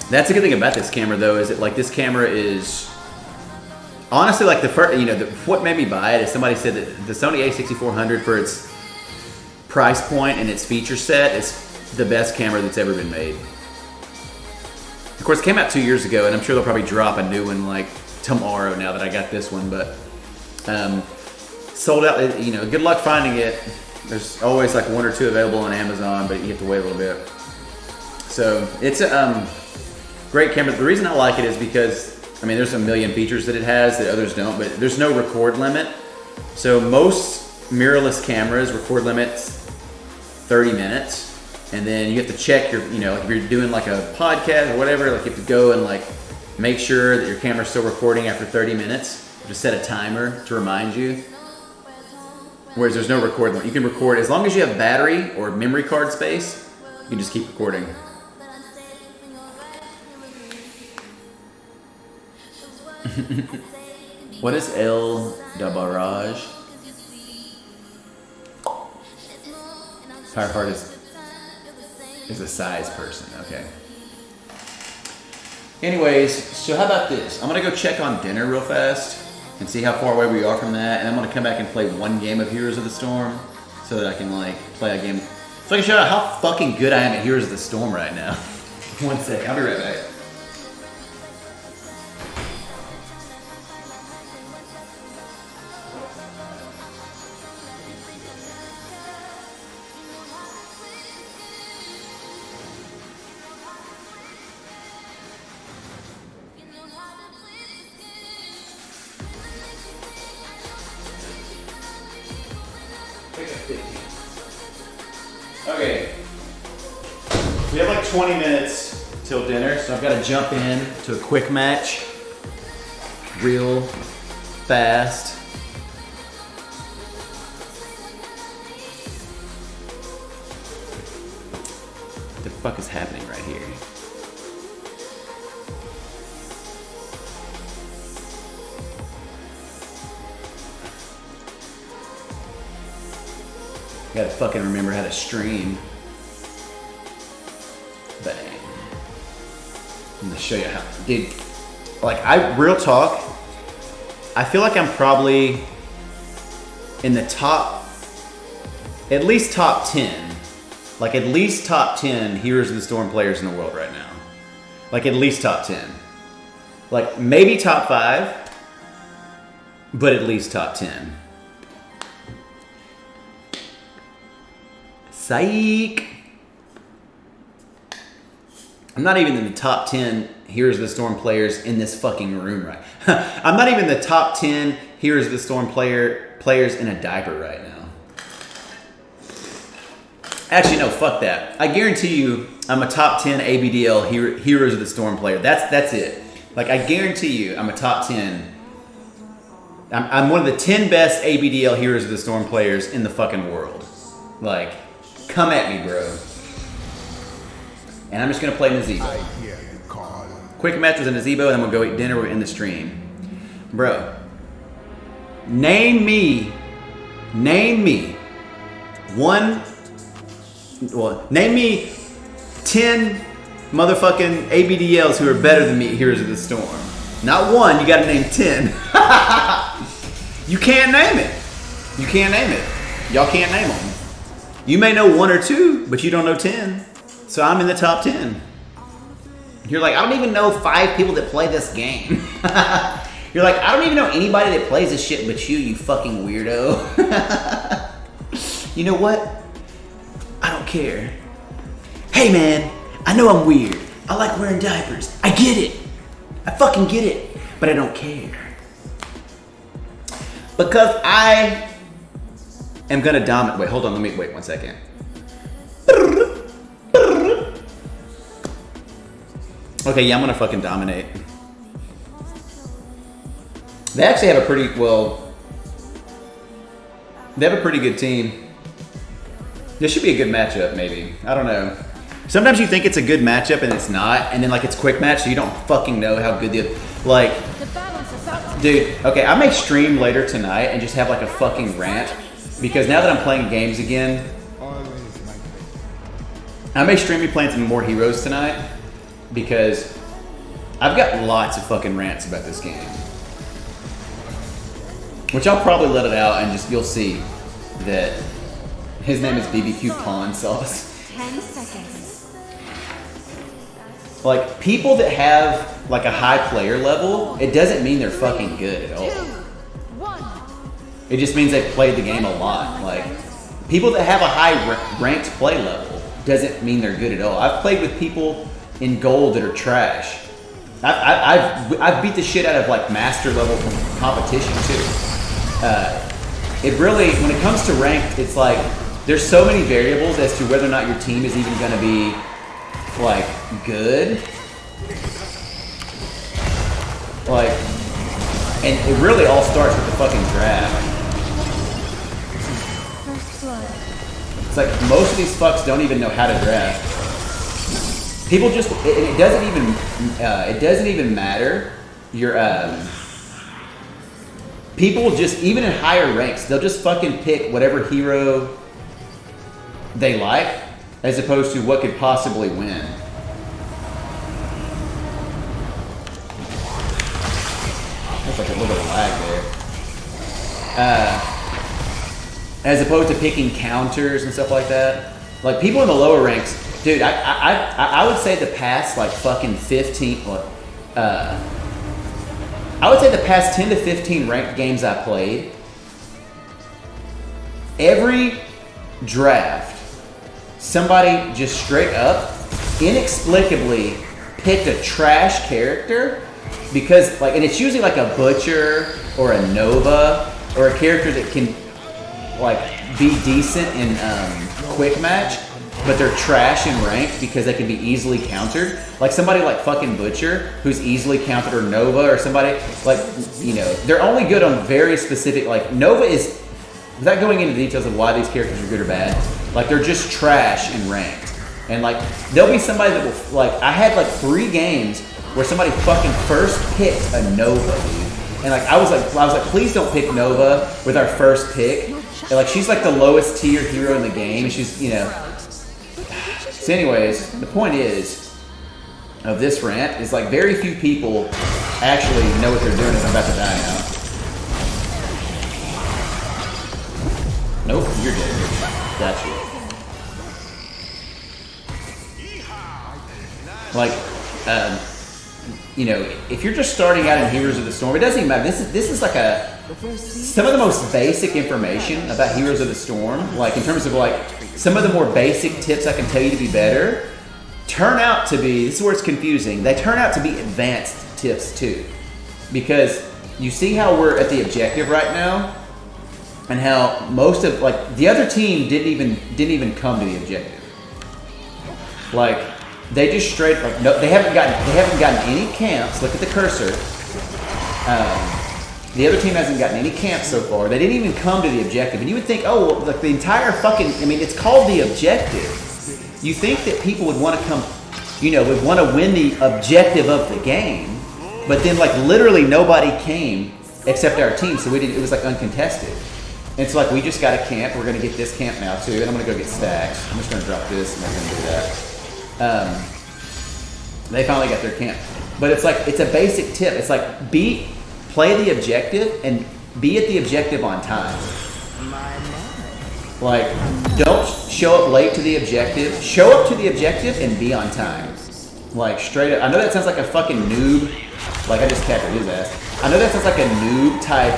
That's a good thing about this camera though, is that like this camera is, honestly, like the first, you know, what made me buy it is somebody said that the Sony A6400 for its price point and its feature set is the best camera that's ever been made. Of course, it came out 2 years ago, and I'm sure they'll probably drop a new one like tomorrow now that I got this one, but sold out, you know, good luck finding it. There's always like one or two available on Amazon, but you have to wait a little bit. So it's a great camera. The reason I like it is because, I mean, there's a million features that it has that others don't, but there's no record limit. So most mirrorless cameras record limits 30 minutes. And then you have to check your, you know, like if you're doing like a podcast or whatever, like you have to go and like make sure that your camera's still recording after 30 minutes. Just set a timer to remind you. Whereas there's no record limit. You can record as long as you have battery or memory card space, you can just keep recording. What is El Dabaraj? Fireheart is a size person, okay. Anyways, so how about this? I'm gonna go check on dinner real fast and see how far away we are from that, and I'm gonna come back and play one game of Heroes of the Storm so that I can like play a game. So I can show you how fucking good I am at Heroes of the Storm right now. 1 second, I'll be right back. 15. Okay. We have like 20 minutes till dinner, so I've got to jump in to a quick match. Real fast. What the fuck is happening right here? Gotta fucking remember how to stream. Bang. I'm gonna show you how, dude. Like, real talk, I feel like I'm probably in the top, at least top 10. Like, at least top 10 Heroes of the Storm players in the world right now. Like, at least top 10. Like, maybe top 5, but at least top 10. Psych! I'm not even in the top 10 Heroes of the Storm players in this fucking room right. I'm not even the top 10 Heroes of the Storm players in a diaper right now. Actually, no, fuck that. I guarantee you I'm a top 10 ABDL Heroes of the Storm player. That's it. Like, I guarantee you I'm a top 10. I'm one of the 10 best ABDL Heroes of the Storm players in the fucking world. Like, come at me, bro. And I'm just gonna play Nazebo. Quick match with a Nazebo, and I'm gonna go eat dinner. We're in the stream. Bro, name me name me 10 motherfucking ABDLs who are better than me, Heroes of the Storm. Not one, you gotta name 10. You can't name it. You can't name it. Y'all can't name them. You may know 1 or 2, but you don't know 10. So I'm in the top 10. You're like, I don't even know 5 people that play this game. You're like, I don't even know anybody that plays this shit but you fucking weirdo. You know what? I don't care. Hey man, I know I'm weird. I like wearing diapers. I get it. I fucking get it. But I don't care. Because I am gonna dominate. Wait, hold on, wait 1 second. Okay, yeah, I'm gonna fucking dominate. They actually have a pretty, they have a pretty good team. This should be a good matchup, maybe. I don't know. Sometimes you think it's a good matchup and it's not, and then like it's quick match, so you don't fucking know how good like, dude, okay, I may stream later tonight and just have like a fucking rant, because now that I'm playing games again, I may stream me playing some more Heroes tonight, because I've got lots of fucking rants about this game. Which I'll probably let it out and just, you'll see that his name is BBQ Pawn Sauce. 10 seconds. Like, people that have like a high player level, it doesn't mean they're fucking good at all. 2, 1. It just means they've played the game a lot. Like, people that have a high ranked play level doesn't mean they're good at all. I've played with people in gold that are trash. I've beat the shit out of like master level competition too. It really, when it comes to ranked, it's like there's so many variables as to whether or not your team is even going to be like good. Like, and it really all starts with the fucking draft. First blood. It's like most of these fucks don't even know how to draft. People just, it doesn't even matter. People just, even in higher ranks, they'll just fucking pick whatever hero they like, as opposed to what could possibly win. That's like a little bit of lag there. As opposed to picking counters and stuff like that. Like, people in the lower ranks, dude, I would say the past like fucking 15, I would say the past 10 to 15 ranked games I played, every draft, somebody just straight up, inexplicably picked a trash character because, like, and it's usually like a Butcher or a Nova or a character that can like be decent in quick match, but they're trash in ranked because they can be easily countered. Like somebody like fucking Butcher, who's easily countered, or Nova, or somebody like, you know, they're only good on very specific. Like Nova is, without going into details of why these characters are good or bad, like they're just trash in ranked. And like there'll be somebody that will, like, I had like 3 games where somebody fucking first picked a Nova, dude. And like I was like, please don't pick Nova with our first pick. And like she's like the lowest tier hero in the game. And she's, you know. So anyways, the point is of this rant is like very few people actually know what they're doing if I'm about to die now. Nope, you're dead. Got you. Like, you know, if you're just starting out in Heroes of the Storm, it doesn't even matter. This is like some of the most basic information about Heroes of the Storm, like in terms of like some of the more basic tips I can tell you to be better, turn out to be, this is where it's confusing, they turn out to be advanced tips too. Because you see how we're at the objective right now, and how most of, like, the other team didn't even come to the objective. Like, they just straight, like, no, they haven't gotten any camps. Look at the cursor. The other team hasn't gotten any camps so far. They didn't even come to the objective. And you would think, oh, well, like the entire fucking, I mean, it's called the objective. You think that people would want to come, you know, would want to win the objective of the game. But then, like, literally nobody came except our team. So it was like uncontested. And so, like, we just got a camp. We're going to get this camp now, too. And I'm going to go get stacks. I'm just going to drop this and I'm going to do that. They finally got their camp. But it's like, it's a basic tip. It's like, play the objective and be at the objective on time. Like, don't show up late to the objective. Show up to the objective and be on time. Like, straight up. I know that sounds like a fucking noob. Like, I just captured his ass. I know that sounds like a noob type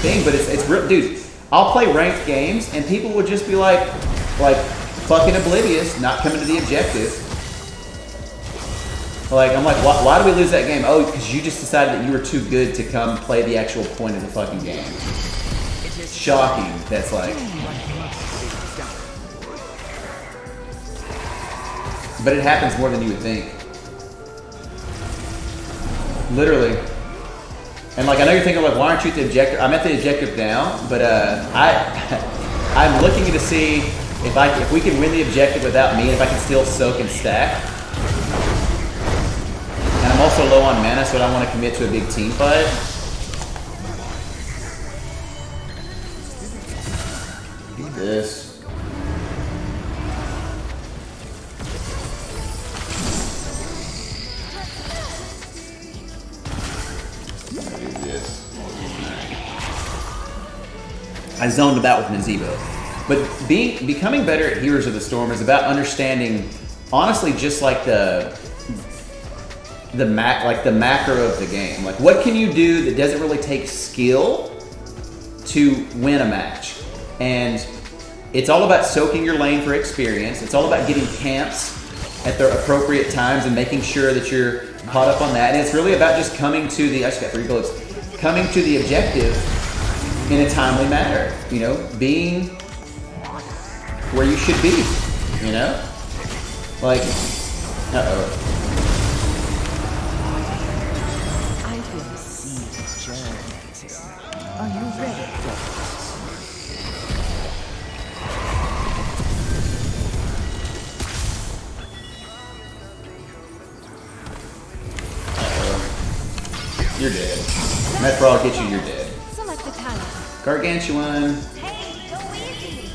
thing, but it's real. Dude, I'll play ranked games and people would just be like fucking oblivious, not coming to the objective. Like, I'm like, why do we lose that game? Oh, because you just decided that you were too good to come play the actual point of the fucking game. Shocking. That's like. But it happens more than you would think. Literally. And like, I know you're thinking, like, why aren't you at the objective? I'm at the objective now, but I'm looking to see if we can win the objective without me, and if I can still soak and stack. And I'm also low on mana, so I don't want to commit to a big team fight. Do this. I zoned about with Nazebo. But becoming better at Heroes of the Storm is about understanding, honestly, just like the macro of the game. Like, what can you do that doesn't really take skill to win a match? And it's all about soaking your lane for experience. It's all about getting camps at the appropriate times and making sure that you're caught up on that. And it's really about just coming to the, I just got 3 bullets, coming to the objective in a timely manner, you know, being where you should be, you know? Like, uh-oh. I will see the journey. Are you ready? Uh-oh. You're dead. That's where I'll get you, you're dead. Select the talent. Gargantuan. Hey, go easy.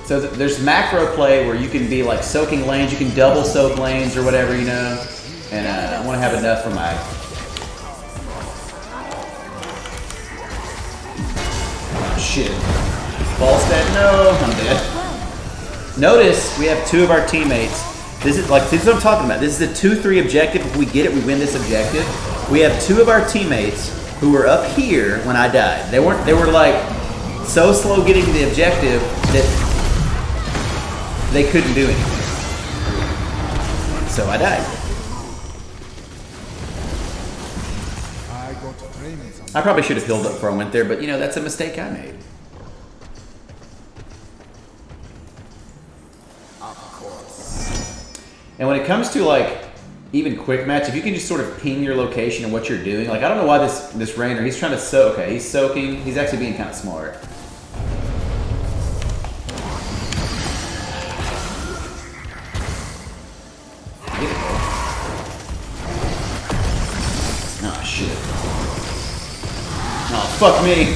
So there's macro play where you can be like soaking lanes, you can double soak lanes or whatever, you know. And I want to have enough for my. Oh, shit. False dead. No, I'm dead. Notice we have 2 of our teammates. This is what I'm talking about. This is a 2-3 objective. If we get it, we win this objective. We have 2 of our teammates who were up here when I died. They were like so slow getting to the objective that they couldn't do anything. So I died. I probably should have healed up before I went there, but you know, that's a mistake I made. And when it comes to like even quick match, if you can just sort of ping your location and what you're doing, like I don't know why this Rainer, he's trying to soak. Okay, he's soaking. He's actually being kind of smart. Oh shit. Oh fuck me.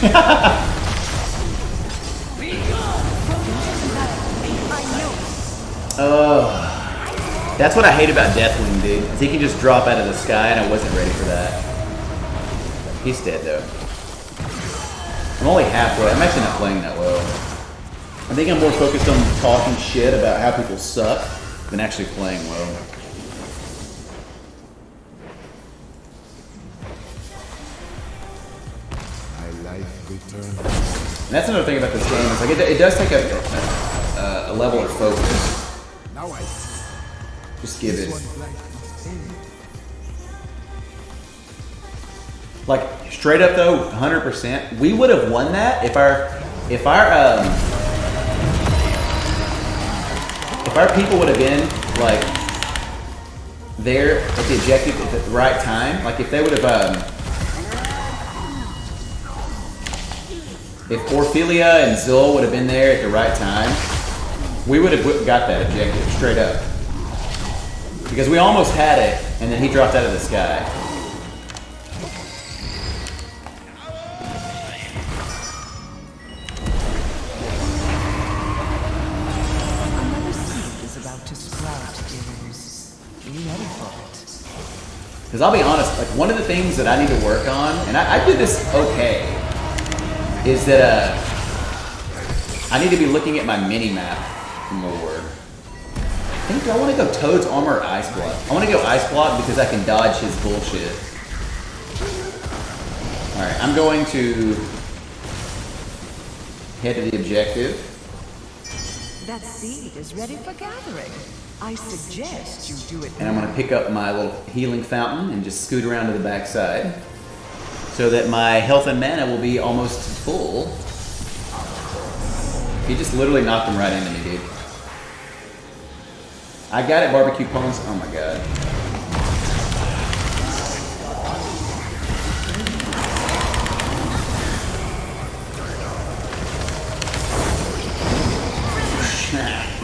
That's what I hate about Deathwing, dude. Is he can just drop out of the sky, and I wasn't ready for that. He's dead, though. I'm only halfway. I'm actually not playing that well. I think I'm more focused on talking shit about how people suck than actually playing well. My life returns. And that's another thing about this game. Is like it does take a level of focus. Now I see. Just give it. One life must end. Like straight up though, 100%. We would have won that if our people would have been like there at the objective at the right time. Like if they would have if Orphelia and Zul would have been there at the right time, we would have got that objective straight up. Because we almost had it, and then he dropped out of the sky. Another seed is about to sprout, dears. Be ready for it. Because I'll be honest, like one of the things that I need to work on, and I did this okay, is that I need to be looking at my mini-map more. I think I want to go Toad's Armor or Ice Block. I want to go Ice Block because I can dodge his bullshit. Alright, I'm going to head to the objective. That seed is ready for gathering. I suggest you do it And I'm going to pick up my little healing fountain and just scoot around to the backside so that my health and mana will be almost full. He just literally knocked him right into me, dude. I got it, barbecue bones. Oh my god.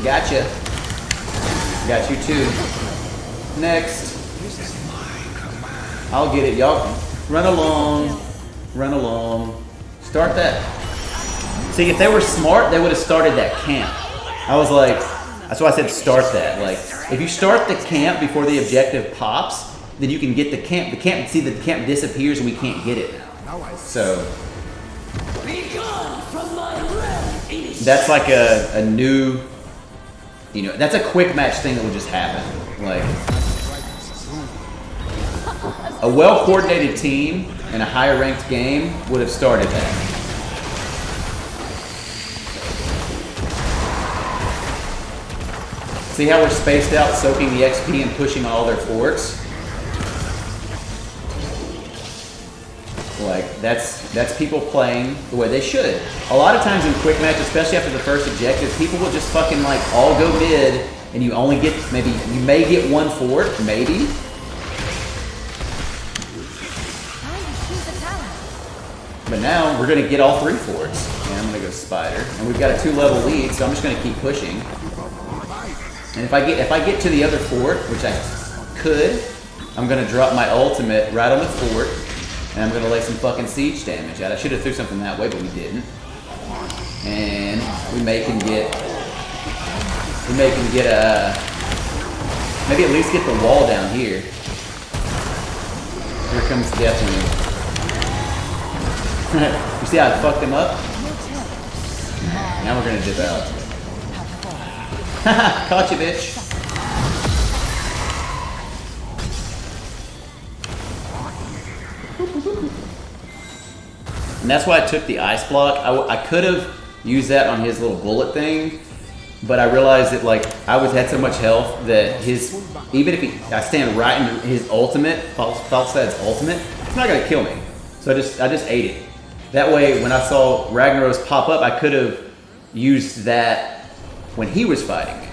Gotcha. Got you too. Next. I'll get it, y'all. Run along. Run along. Start that. See, if they were smart, they would have started that camp. I was like, that's why I said start that. Like, if you start the camp before the objective pops, then you can get the camp. The camp disappears and we can't get it now. So that's like a new, you know, that's a quick match thing that would just happen. Like a well-coordinated team in a higher ranked game would have started that. See how we're spaced out, soaking the XP and pushing all their forts? Like, that's people playing the way they should. A lot of times in quick match, especially after the first objective, people will just fucking like all go mid, and you only get, maybe, you may get one fort, maybe. But now, we're gonna get all three forts. And I'm gonna go Spider. And we've got a 2-level lead, so I'm just gonna keep pushing. And if I get to the other fort, which I could, I'm gonna drop my ultimate right on the fort, and I'm gonna lay some fucking siege damage out. I should have threw something that way, but we didn't. And we may can get maybe at least get the wall down here. Here comes Deathwing. You see how I fucked him up? Now we're gonna dip out. Haha, caught you, bitch. And that's why I took the ice block. I could have used that on his little bullet thing, but I realized that like I had so much health that even if I stand right in his ultimate, Falstad's ultimate, it's not gonna kill me. So I just ate it. That way, when I saw Ragnaros pop up, I could have used that when he was fighting.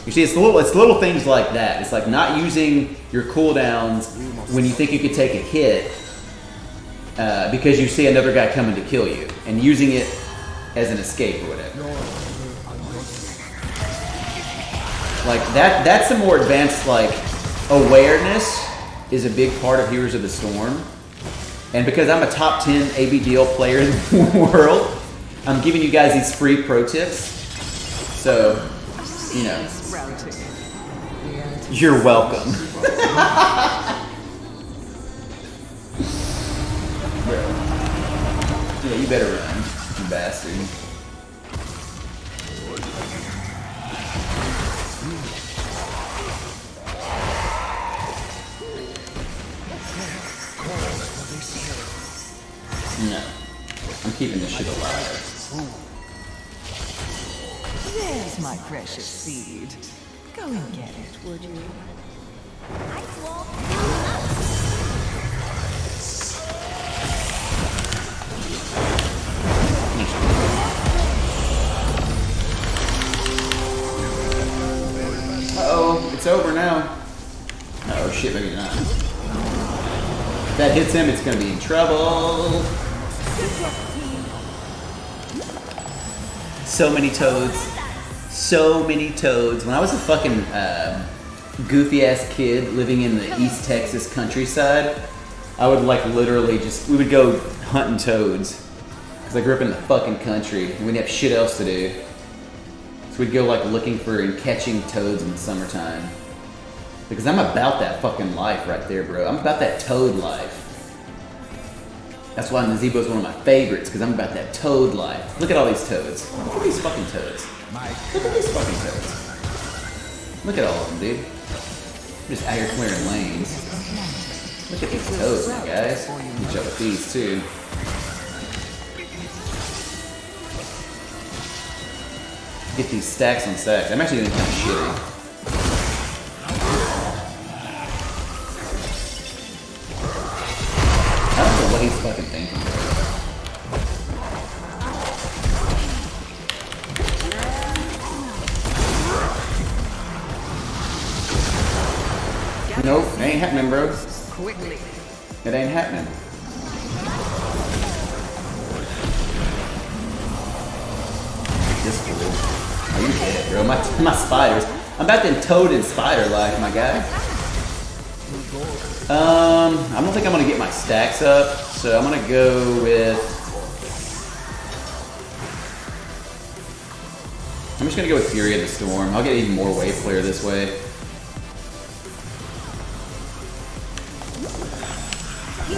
You see, it's little things like that. It's like not using your cooldowns when you think you could take a hit because you see another guy coming to kill you, and using it as an escape or whatever. Like that's a more advanced, like, awareness is a big part of Heroes of the Storm. And because I'm a top 10 ABDL player in the world, I'm giving you guys these free pro tips. So, you know, you're welcome. Yeah, you better run, you bastard. No, I'm keeping this shit alive. There's my precious seed. Go and get it, would you? Uh-oh, it's over now. Oh shit, maybe not. If that hits him, it's gonna be in trouble. So many toads. So many toads. When I was a fucking goofy ass kid living in the East Texas countryside, I would like literally we would go hunting toads. Cause I grew up in the fucking country and we didn't have shit else to do. So we'd go like looking for and catching toads in the summertime. Because I'm about that fucking life right there, bro. I'm about that toad life. That's why Nazebo is one of my favorites, because I'm about that toad life. Look at all these toads. Look at these fucking toads. Look at these fucking toads. Look at all of them, dude. I'm just out here clearing lanes. Look at these toads, my guys. Each other these too. Get these stacks on stacks. I'm actually doing kind of shitty. I don't know what he's fucking thinking. Nope, it ain't happening, bro. Quickly. It ain't happening. This fool. Oh, you get it, bro. My spiders. I'm about to toad and spider life, my guy. I don't think I'm gonna get my stacks up, so I'm gonna go with. I'm just gonna go with Fury of the Storm. I'll get even more wave clear this way.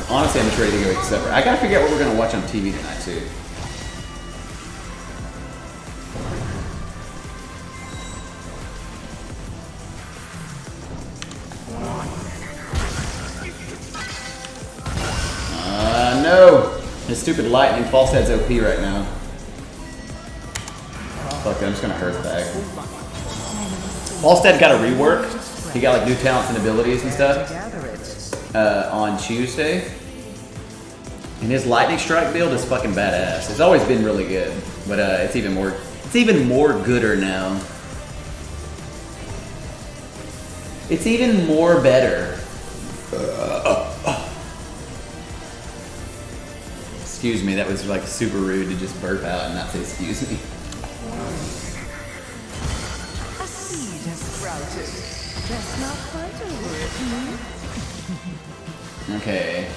Honestly, I'm just ready to go separate. I gotta figure out what we're gonna watch on TV tonight too. No! His stupid lightning Falstead's OP right now. Fuck it, I'm just gonna hurt back. Falstead got a rework. He got like new talents and abilities and stuff on Tuesday. And his lightning strike build is fucking badass. It's always been really good, but it's even more gooder now. It's even more better. Excuse me, that was like super rude to just burp out and not say excuse me. A seed has sprouted. That's not quite over. Okay.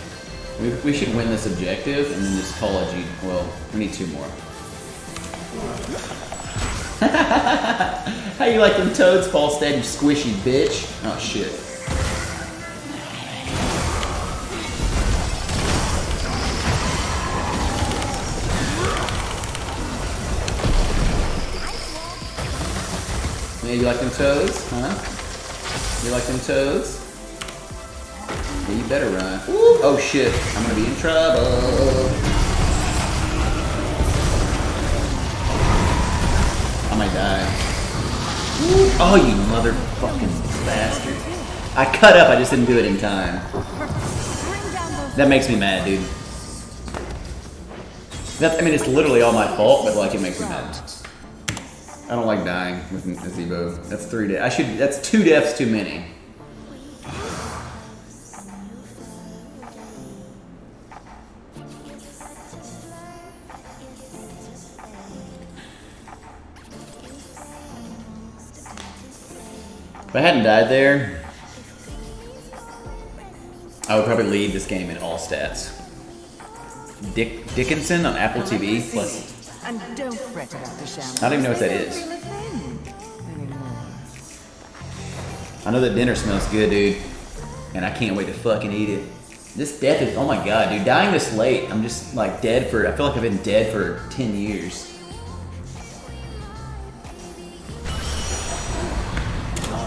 We should win this objective and then just call a G. Well, we need 2 more. How you like them toads, Falstead, you squishy bitch? Oh shit. Yeah, you like them toads? Huh? You like them toads? Yeah, you better run. Ooh. Oh shit, I'm gonna be in trouble. I might die. Ooh. Oh, you motherfucking bastard. I cut up, I just didn't do it in time. That makes me mad, dude. I mean, it's literally all my fault, but like it makes me mad. I don't like dying with a Zebo. That's 3 deaths. That's 2 deaths too many. If I hadn't died there, I would probably lead this game in all stats. Dickinson on Apple TV plus. And don't fret about the shambles. I don't even know what that is. I know that dinner smells good, dude, and I can't wait to fucking eat it. This death is, oh my god, dude, dying this late, I'm just like dead for, I feel like I've been dead for 10 years.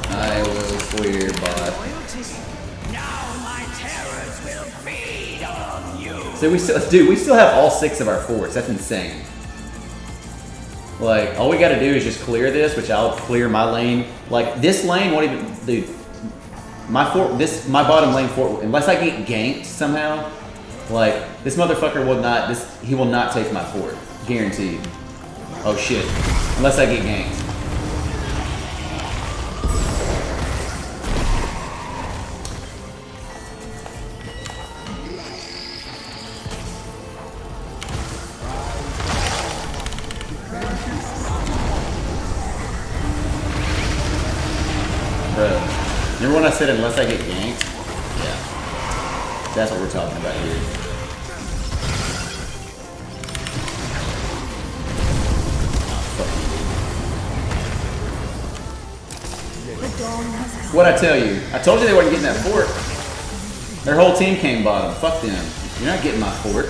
I will clear bot. So we still have all 6 of our forts. That's insane. Like, all we gotta do is just clear this, which I'll clear my lane. Like, this lane won't even, dude, my bottom lane fort, unless I get ganked somehow, like, this motherfucker will not, he will not take my fort. Guaranteed. Oh shit. Unless I get ganked. Remember when I said unless I get ganked? Yeah. That's what we're talking about here. What'd I tell you? I told you they weren't getting that fort. Their whole team came bottom. Fuck them. You're not getting my fort.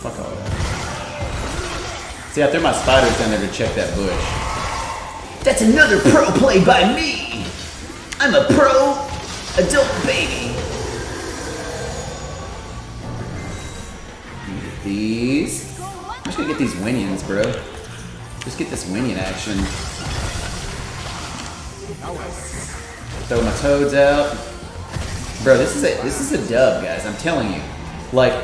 Fuck all that. See, I threw my spiders down there to check that bush. That's another pro play by me! I'm a pro adult baby. Get these. I'm just gonna get these Winions, bro. Just get this Winion action. Throw my toads out. Bro, this is a dub, guys. I'm telling you. Like,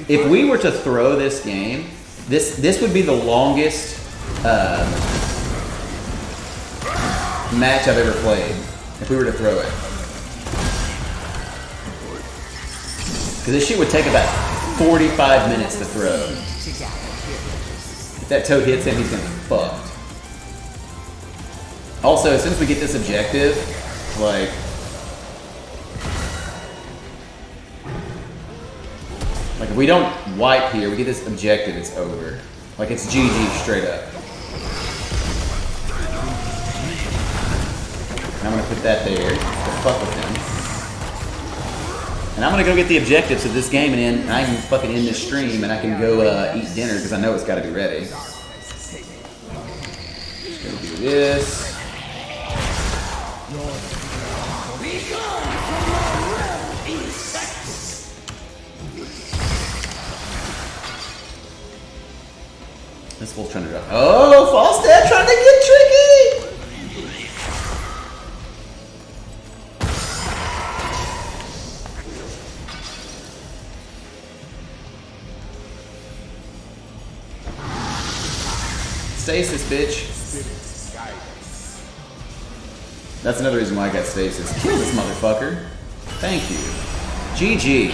if we were to throw this game, this would be the longest match I've ever played. If we were to throw it, because this shit would take about 45 minutes to throw. If that toad hits him, he's gonna be fucked. Also, since we get this objective, like. Like, if we don't wipe here, we get this objective, it's over. Like, it's GG straight up. And I'm gonna put that there to fuck with him. And I'm gonna go get the objectives of this game, and I can fucking end this stream, and I can go eat dinner, because I know it's gotta be ready. Just gonna do this. This fool's trying to drop. Oh, false stab trying to get tricky! Stasis, bitch. That's another reason why I got stasis. Kill this motherfucker. Thank you. GG.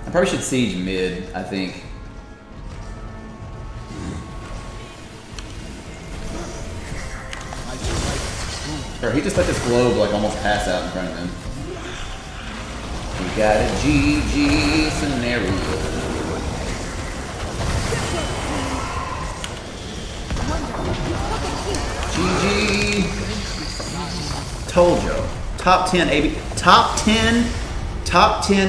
I probably should siege mid, I think. Or he just let this globe like almost pass out in front of him. We got a GG scenario. GG. Told you. Top 10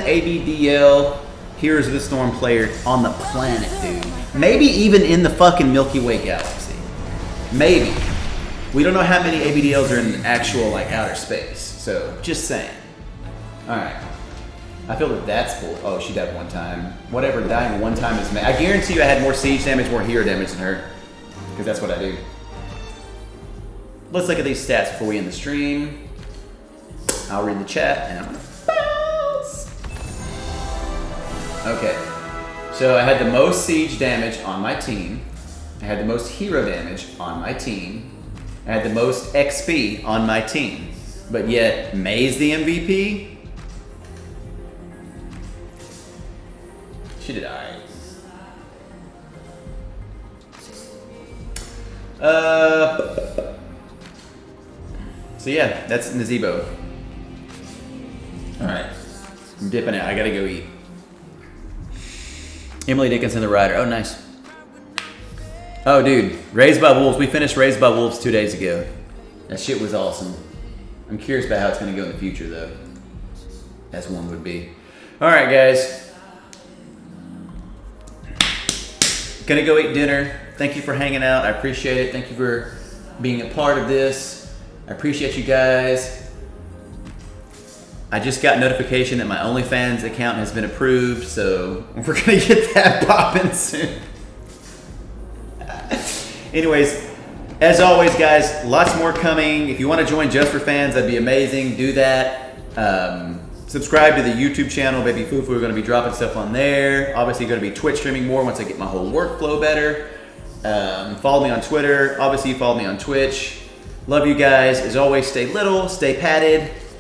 ABDL Heroes of the Storm player on the planet, dude. Maybe even in the fucking Milky Way galaxy. Maybe. We don't know how many ABDLs are in actual like outer space. So just saying. Alright. I feel that that's full. Oh, she died one time. Whatever, dying one time is. I guarantee you I had more siege damage, more hero damage than her. Because that's what I do. Let's look at these stats before we end the stream. I'll read the chat and I'm gonna bounce. Okay. So I had the most siege damage on my team. I had the most hero damage on my team. I had the most XP on my team. But yet, May's the MVP? She did alright. So yeah, that's Nazebo. Alright. I'm dipping out. I gotta go eat. Emily Dickinson, the writer. Oh, nice. Oh, dude. Raised by Wolves. We finished Raised by Wolves 2 days ago. That shit was awesome. I'm curious about how it's going to go in the future, though. As one would be. Alright, guys. Gonna go eat dinner. Thank you for hanging out. I appreciate it. Thank you for being a part of this. I appreciate you guys. I just got notification that my OnlyFans account has been approved, so we're gonna get that popping soon. Anyways, as always, guys, lots more coming. If you want to join Just for Fans, that'd be amazing. Do that. Subscribe to the YouTube channel, Baby Fufu. We're going to be dropping stuff on there. Obviously, going to be Twitch streaming more once I get my whole workflow better. Follow me on Twitter. Obviously, you follow me on Twitch. Love you guys. As always, stay little, stay padded.